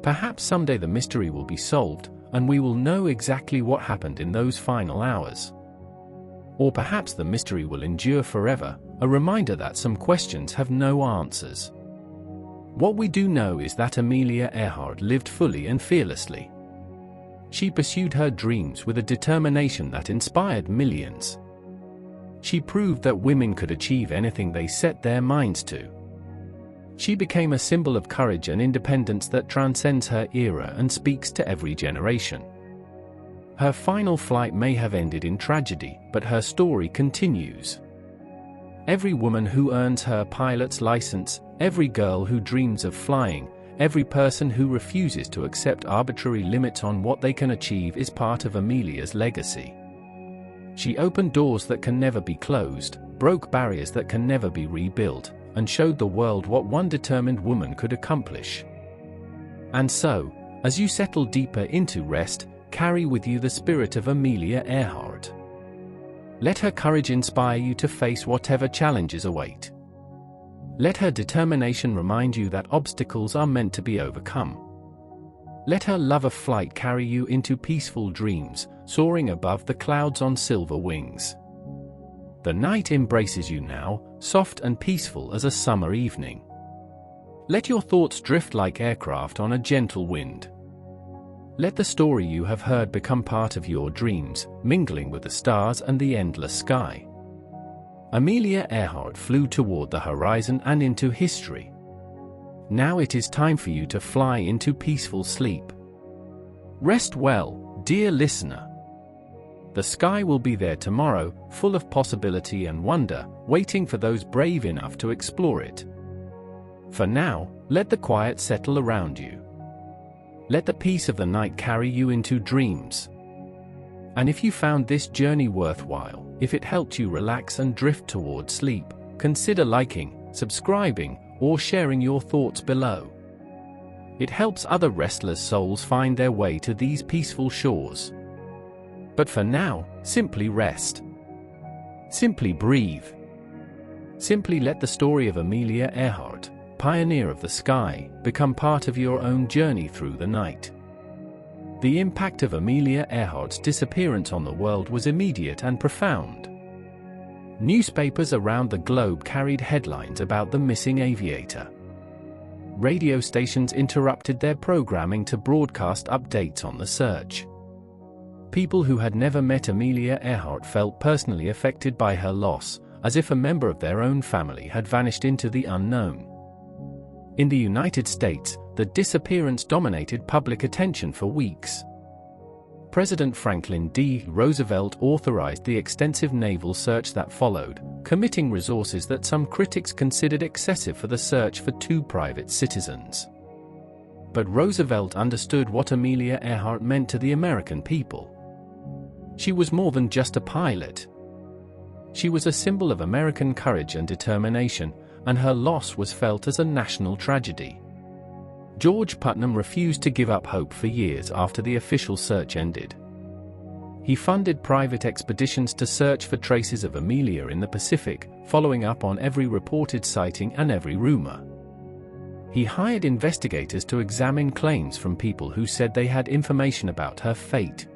Perhaps someday the mystery will be solved, and we will know exactly what happened in those final hours. Or perhaps the mystery will endure forever, a reminder that some questions have no answers. What we do know is that Amelia Earhart lived fully and fearlessly. She pursued her dreams with a determination that inspired millions. She proved that women could achieve anything they set their minds to. She became a symbol of courage and independence that transcends her era and speaks to every generation. Her final flight may have ended in tragedy, but her story continues. Every woman who earns her pilot's license, every girl who dreams of flying, every person who refuses to accept arbitrary limits on what they can achieve is part of Amelia's legacy. She opened doors that can never be closed, broke barriers that can never be rebuilt, and showed the world what one determined woman could accomplish. And so, as you settle deeper into rest, carry with you the spirit of Amelia Earhart. Let her courage inspire you to face whatever challenges await. Let her determination remind you that obstacles are meant to be overcome. Let her love of flight carry you into peaceful dreams, soaring above the clouds on silver wings. The night embraces you now, soft and peaceful as a summer evening. Let your thoughts drift like aircraft on a gentle wind. Let the story you have heard become part of your dreams, mingling with the stars and the endless sky. Amelia Earhart flew toward the horizon and into history. Now it is time for you to fly into peaceful sleep. Rest well, dear listener. The sky will be there tomorrow, full of possibility and wonder, waiting for those brave enough to explore it. For now, let the quiet settle around you. Let the peace of the night carry you into dreams. And if you found this journey worthwhile, if it helped you relax and drift toward sleep, consider liking, subscribing, or sharing your thoughts below. It helps other restless souls find their way to these peaceful shores. But for now, simply rest. Simply breathe. Simply let the story of Amelia Earhart, pioneer of the sky, become part of your own journey through the night. The impact of Amelia Earhart's disappearance on the world was immediate and profound. Newspapers around the globe carried headlines about the missing aviator. Radio stations interrupted their programming to broadcast updates on the search. People who had never met Amelia Earhart felt personally affected by her loss, as if a member of their own family had vanished into the unknown. In the United States, the disappearance dominated public attention for weeks. President Franklin D. Roosevelt authorized the extensive naval search that followed, committing resources that some critics considered excessive for the search for two private citizens. But Roosevelt understood what Amelia Earhart meant to the American people. She was more than just a pilot. She was a symbol of American courage and determination, and her loss was felt as a national tragedy. George Putnam refused to give up hope for years after the official search ended. He funded private expeditions to search for traces of Amelia in the Pacific, following up on every reported sighting and every rumor. He hired investigators to examine claims from people who said they had information about her fate.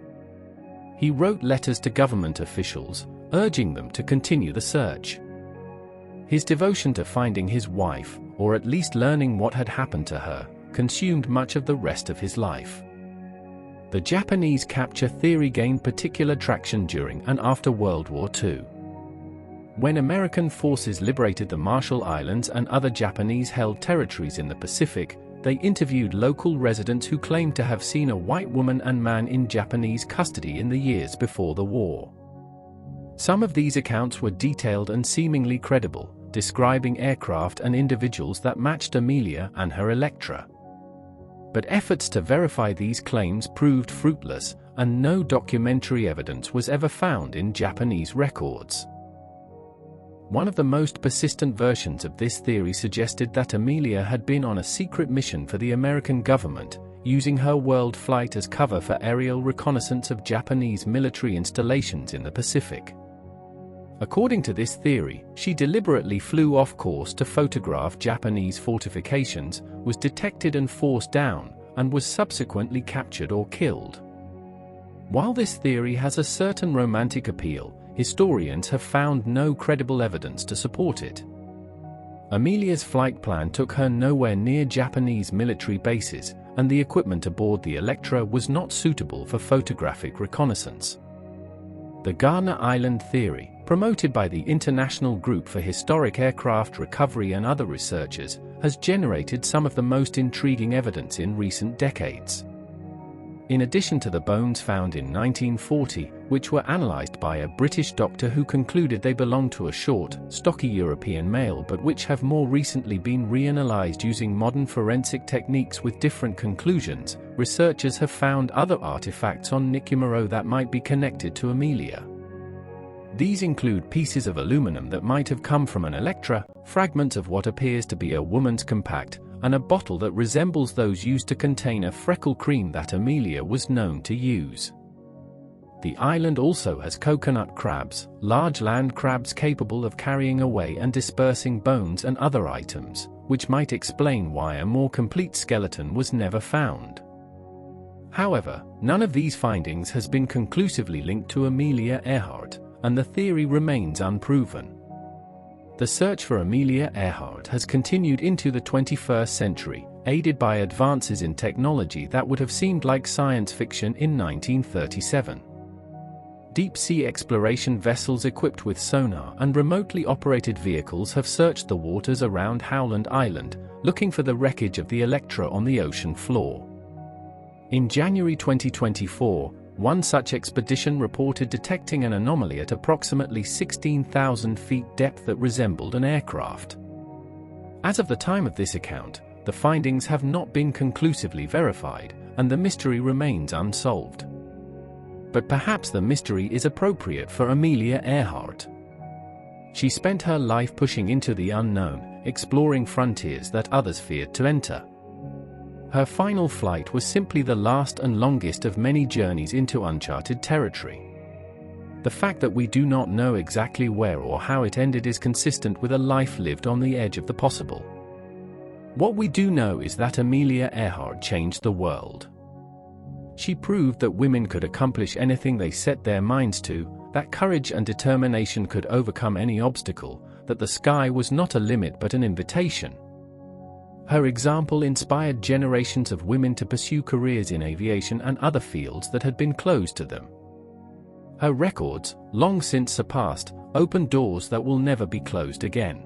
He wrote letters to government officials, urging them to continue the search. His devotion to finding his wife, or at least learning what had happened to her, consumed much of the rest of his life. The Japanese capture theory gained particular traction during and after World War II. When American forces liberated the Marshall Islands and other Japanese-held territories in the Pacific, they interviewed local residents who claimed to have seen a white woman and man in Japanese custody in the years before the war. Some of these accounts were detailed and seemingly credible, describing aircraft and individuals that matched Amelia and her Electra. But efforts to verify these claims proved fruitless, and no documentary evidence was ever found in Japanese records. One of the most persistent versions of this theory suggested that Amelia had been on a secret mission for the American government, using her world flight as cover for aerial reconnaissance of Japanese military installations in the Pacific. According to this theory, she deliberately flew off course to photograph Japanese fortifications, was detected and forced down, and was subsequently captured or killed. While this theory has a certain romantic appeal, historians have found no credible evidence to support it. Amelia's flight plan took her nowhere near Japanese military bases, and the equipment aboard the Electra was not suitable for photographic reconnaissance. The Garner Island theory, promoted by the International Group for Historic Aircraft Recovery and other researchers, has generated some of the most intriguing evidence in recent decades. in addition to the bones found in 1940, which were analyzed by a British doctor who concluded they belonged to a short, stocky European male but which have more recently been reanalyzed using modern forensic techniques with different conclusions, researchers have found other artifacts on Nicumarow that might be connected to Amelia. These include pieces of aluminum that might have come from an Electra, fragments of what appears to be a woman's compact, and a bottle that resembles those used to contain a freckle cream that Amelia was known to use. The island also has coconut crabs, large land crabs capable of carrying away and dispersing bones and other items, which might explain why a more complete skeleton was never found. However, none of these findings has been conclusively linked to Amelia Earhart, and the theory remains unproven. The search for Amelia Earhart has continued into the 21st century, aided by advances in technology that would have seemed like science fiction in 1937. Deep-sea exploration vessels equipped with sonar and remotely operated vehicles have searched the waters around Howland Island, looking for the wreckage of the Electra on the ocean floor. In January 2024, one such expedition reported detecting an anomaly at approximately 16,000 feet depth that resembled an aircraft. As of the time of this account, the findings have not been conclusively verified, and the mystery remains unsolved. But perhaps the mystery is appropriate for Amelia Earhart. She spent her life pushing into the unknown, exploring frontiers that others feared to enter. Her final flight was simply the last and longest of many journeys into uncharted territory. The fact that we do not know exactly where or how it ended is consistent with a life lived on the edge of the possible. What we do know is that Amelia Earhart changed the world. She proved that women could accomplish anything they set their minds to, that courage and determination could overcome any obstacle, that the sky was not a limit but an invitation. Her example inspired generations of women to pursue careers in aviation and other fields that had been closed to them. Her records, long since surpassed, opened doors that will never be closed again.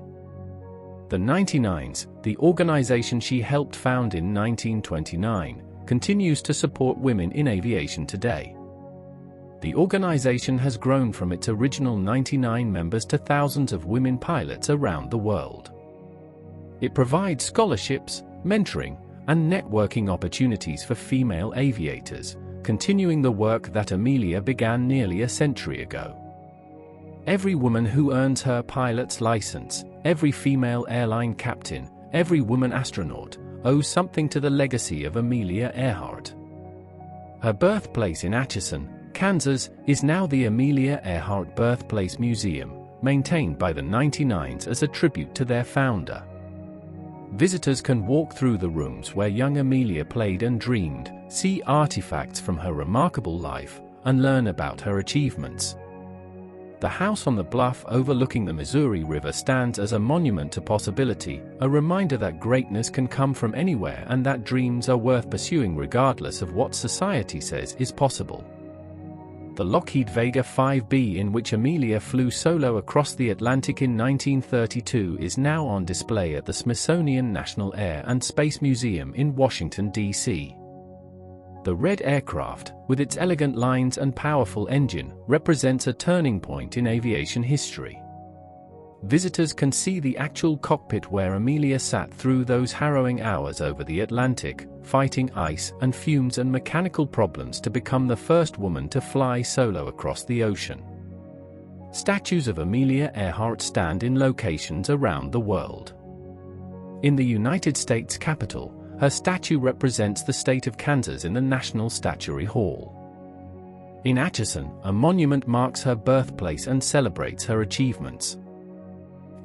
The 99s, the organization she helped found in 1929, continues to support women in aviation today. The organization has grown from its original 99 members to thousands of women pilots around the world. It provides scholarships, mentoring, and networking opportunities for female aviators, continuing the work that Amelia began nearly a century ago. Every woman who earns her pilot's license, every female airline captain, every woman astronaut, owes something to the legacy of Amelia Earhart. Her birthplace in Atchison, Kansas, is now the Amelia Earhart Birthplace Museum, maintained by the 99s as a tribute to their founder. Visitors can walk through the rooms where young Amelia played and dreamed, see artifacts from her remarkable life, and learn about her achievements. The house on the bluff overlooking the Missouri River stands as a monument to possibility, a reminder that greatness can come from anywhere and that dreams are worth pursuing regardless of what society says is possible. The Lockheed Vega 5B, in which Amelia flew solo across the Atlantic in 1932, is now on display at the Smithsonian National Air and Space Museum in Washington, D.C. The red aircraft, with its elegant lines and powerful engine, represents a turning point in aviation history. Visitors can see the actual cockpit where Amelia sat through those harrowing hours over the Atlantic, fighting ice and fumes and mechanical problems to become the first woman to fly solo across the ocean. Statues of Amelia Earhart stand in locations around the world. In the United States Capitol, her statue represents the state of Kansas in the National Statuary Hall. In Atchison, a monument marks her birthplace and celebrates her achievements.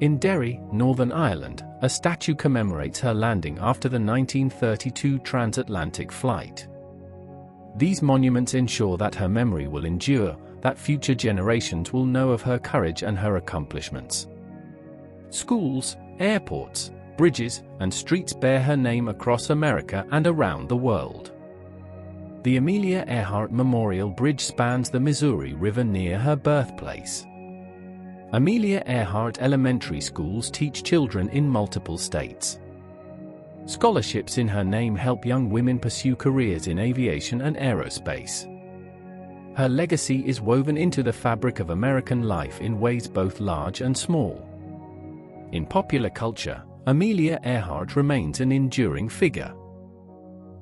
In Derry, Northern Ireland, a statue commemorates her landing after the 1932 transatlantic flight. These monuments ensure that her memory will endure, that future generations will know of her courage and her accomplishments. Schools, airports, bridges, and streets bear her name across America and around the world. The Amelia Earhart Memorial Bridge spans the Missouri River near her birthplace. Amelia Earhart elementary schools teach children in multiple states. Scholarships in her name help young women pursue careers in aviation and aerospace. Her legacy is woven into the fabric of American life in ways both large and small. In popular culture, Amelia Earhart remains an enduring figure.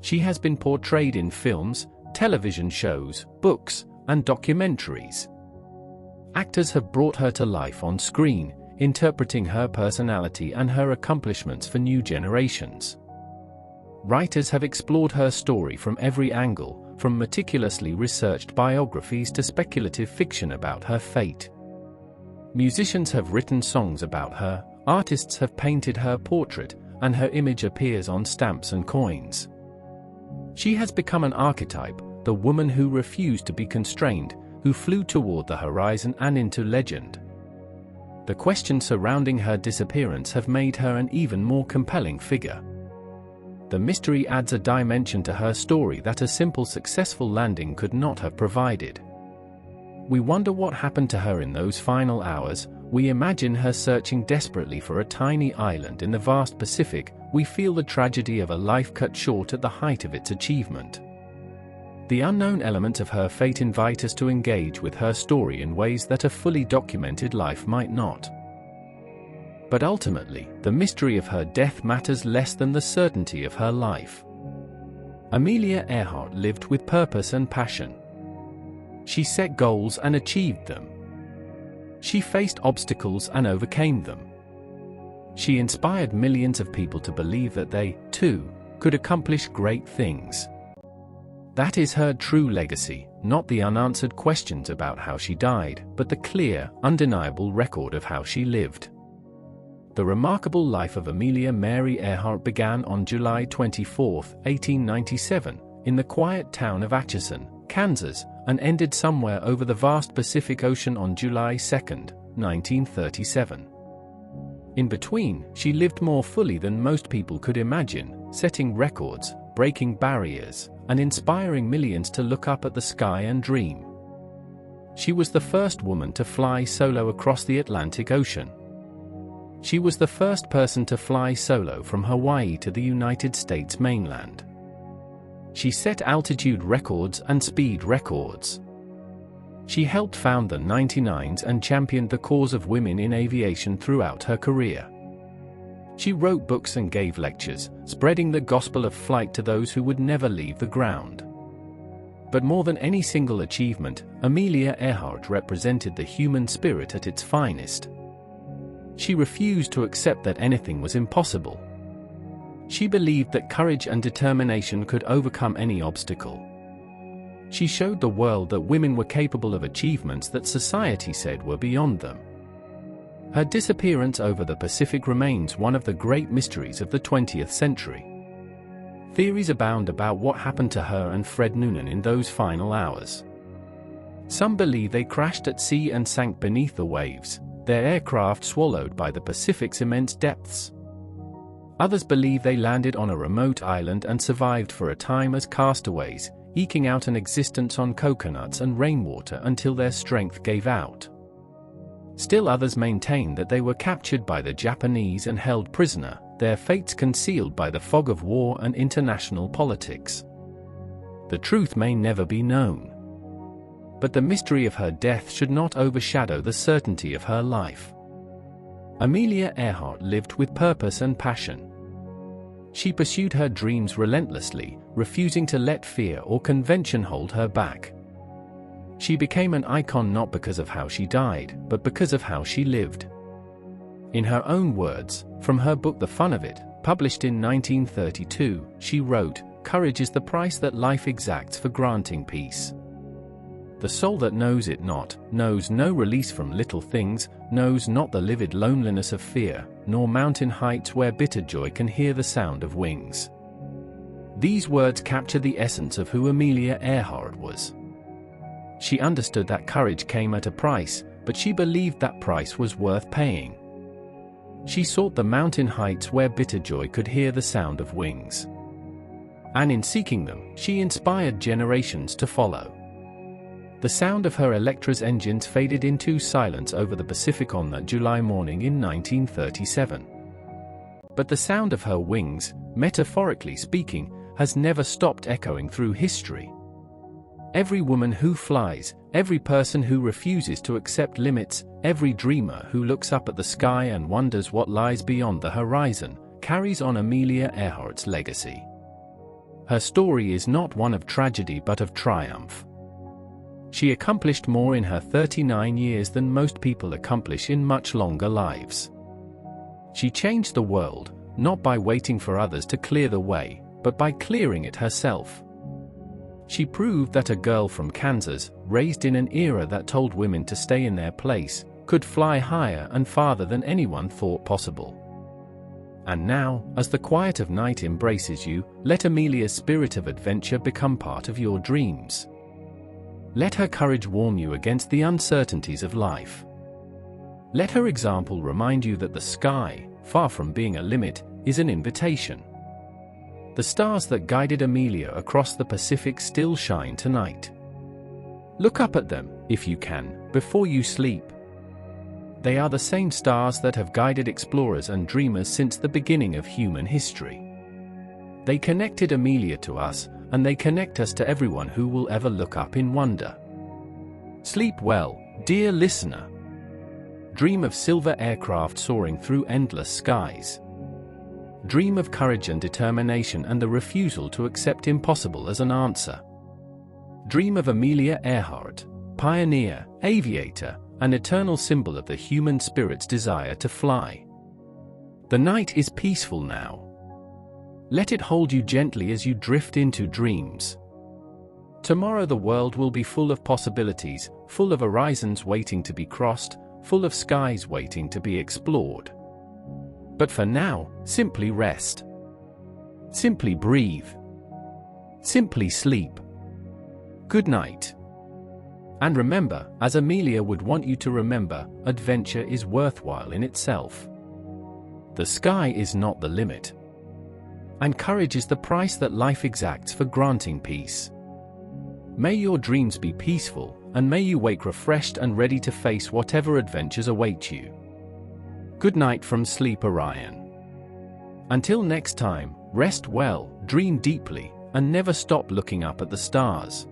She has been portrayed in films, television shows, books, and documentaries. Actors have brought her to life on screen, interpreting her personality and her accomplishments for new generations. Writers have explored her story from every angle, from meticulously researched biographies to speculative fiction about her fate. Musicians have written songs about her, artists have painted her portrait, and her image appears on stamps and coins. She has become an archetype, the woman who refused to be constrained, who flew toward the horizon and into legend. The questions surrounding her disappearance have made her an even more compelling figure. The mystery adds a dimension to her story that a simple successful landing could not have provided. We wonder what happened to her in those final hours. We imagine her searching desperately for a tiny island in the vast Pacific. We feel the tragedy of a life cut short at the height of its achievement. The unknown elements of her fate invite us to engage with her story in ways that a fully documented life might not. But ultimately, the mystery of her death matters less than the certainty of her life. Amelia Earhart lived with purpose and passion. She set goals and achieved them. She faced obstacles and overcame them. She inspired millions of people to believe that they, too, could accomplish great things. That is her true legacy, not the unanswered questions about how she died, but the clear, undeniable record of how she lived. The remarkable life of Amelia Mary Earhart began on July 24, 1897, in the quiet town of Atchison, Kansas, and ended somewhere over the vast Pacific Ocean on July 2, 1937. In between, she lived more fully than most people could imagine, setting records, breaking barriers, and inspiring millions to look up at the sky and dream. She was the first woman to fly solo across the Atlantic Ocean. She was the first person to fly solo from Hawaii to the United States mainland. She set altitude records and speed records. She helped found the 99s and championed the cause of women in aviation throughout her career. She wrote books and gave lectures, spreading the gospel of flight to those who would never leave the ground. But more than any single achievement, Amelia Earhart represented the human spirit at its finest. She refused to accept that anything was impossible. She believed that courage and determination could overcome any obstacle. She showed the world that women were capable of achievements that society said were beyond them. Her disappearance over the Pacific remains one of the great mysteries of the 20th century. Theories abound about what happened to her and Fred Noonan in those final hours. Some believe they crashed at sea and sank beneath the waves, their aircraft swallowed by the Pacific's immense depths. Others believe they landed on a remote island and survived for a time as castaways, eking out an existence on coconuts and rainwater until their strength gave out. Still others maintain that they were captured by the Japanese and held prisoner, their fates concealed by the fog of war and international politics. The truth may never be known. But the mystery of her death should not overshadow the certainty of her life. Amelia Earhart lived with purpose and passion. She pursued her dreams relentlessly, refusing to let fear or convention hold her back. She became an icon not because of how she died, but because of how she lived. In her own words, from her book The Fun of It, published in 1932, she wrote, "Courage is the price that life exacts for granting peace. The soul that knows it not, knows no release from little things, knows not the livid loneliness of fear, nor mountain heights where bitter joy can hear the sound of wings." These words capture the essence of who Amelia Earhart was. She understood that courage came at a price, but she believed that price was worth paying. She sought the mountain heights where bitter joy could hear the sound of wings. And in seeking them, she inspired generations to follow. The sound of her Electra's engines faded into silence over the Pacific on that July morning in 1937. But the sound of her wings, metaphorically speaking, has never stopped echoing through history. Every woman who flies, every person who refuses to accept limits, every dreamer who looks up at the sky and wonders what lies beyond the horizon, carries on Amelia Earhart's legacy. Her story is not one of tragedy but of triumph. She accomplished more in her 39 years than most people accomplish in much longer lives. She changed the world, not by waiting for others to clear the way, but by clearing it herself. She proved that a girl from Kansas, raised in an era that told women to stay in their place, could fly higher and farther than anyone thought possible. And now, as the quiet of night embraces you, let Amelia's spirit of adventure become part of your dreams. Let her courage warm you against the uncertainties of life. Let her example remind you that the sky, far from being a limit, is an invitation. The stars that guided Amelia across the Pacific still shine tonight. Look up at them, if you can, before you sleep. They are the same stars that have guided explorers and dreamers since the beginning of human history. They connected Amelia to us, and they connect us to everyone who will ever look up in wonder. Sleep well, dear listener. Dream of silver aircraft soaring through endless skies. Dream of courage and determination and the refusal to accept impossible as an answer. Dream of Amelia Earhart, pioneer, aviator, an eternal symbol of the human spirit's desire to fly. The night is peaceful now. Let it hold you gently as you drift into dreams. Tomorrow the world will be full of possibilities, full of horizons waiting to be crossed, full of skies waiting to be explored. But for now, simply rest. Simply breathe. Simply sleep. Good night. And remember, as Amelia would want you to remember, adventure is worthwhile in itself. The sky is not the limit. And courage is the price that life exacts for granting peace. May your dreams be peaceful, and may you wake refreshed and ready to face whatever adventures await you. Good night from Sleep Orion. Until next time, rest well, dream deeply, and never stop looking up at the stars.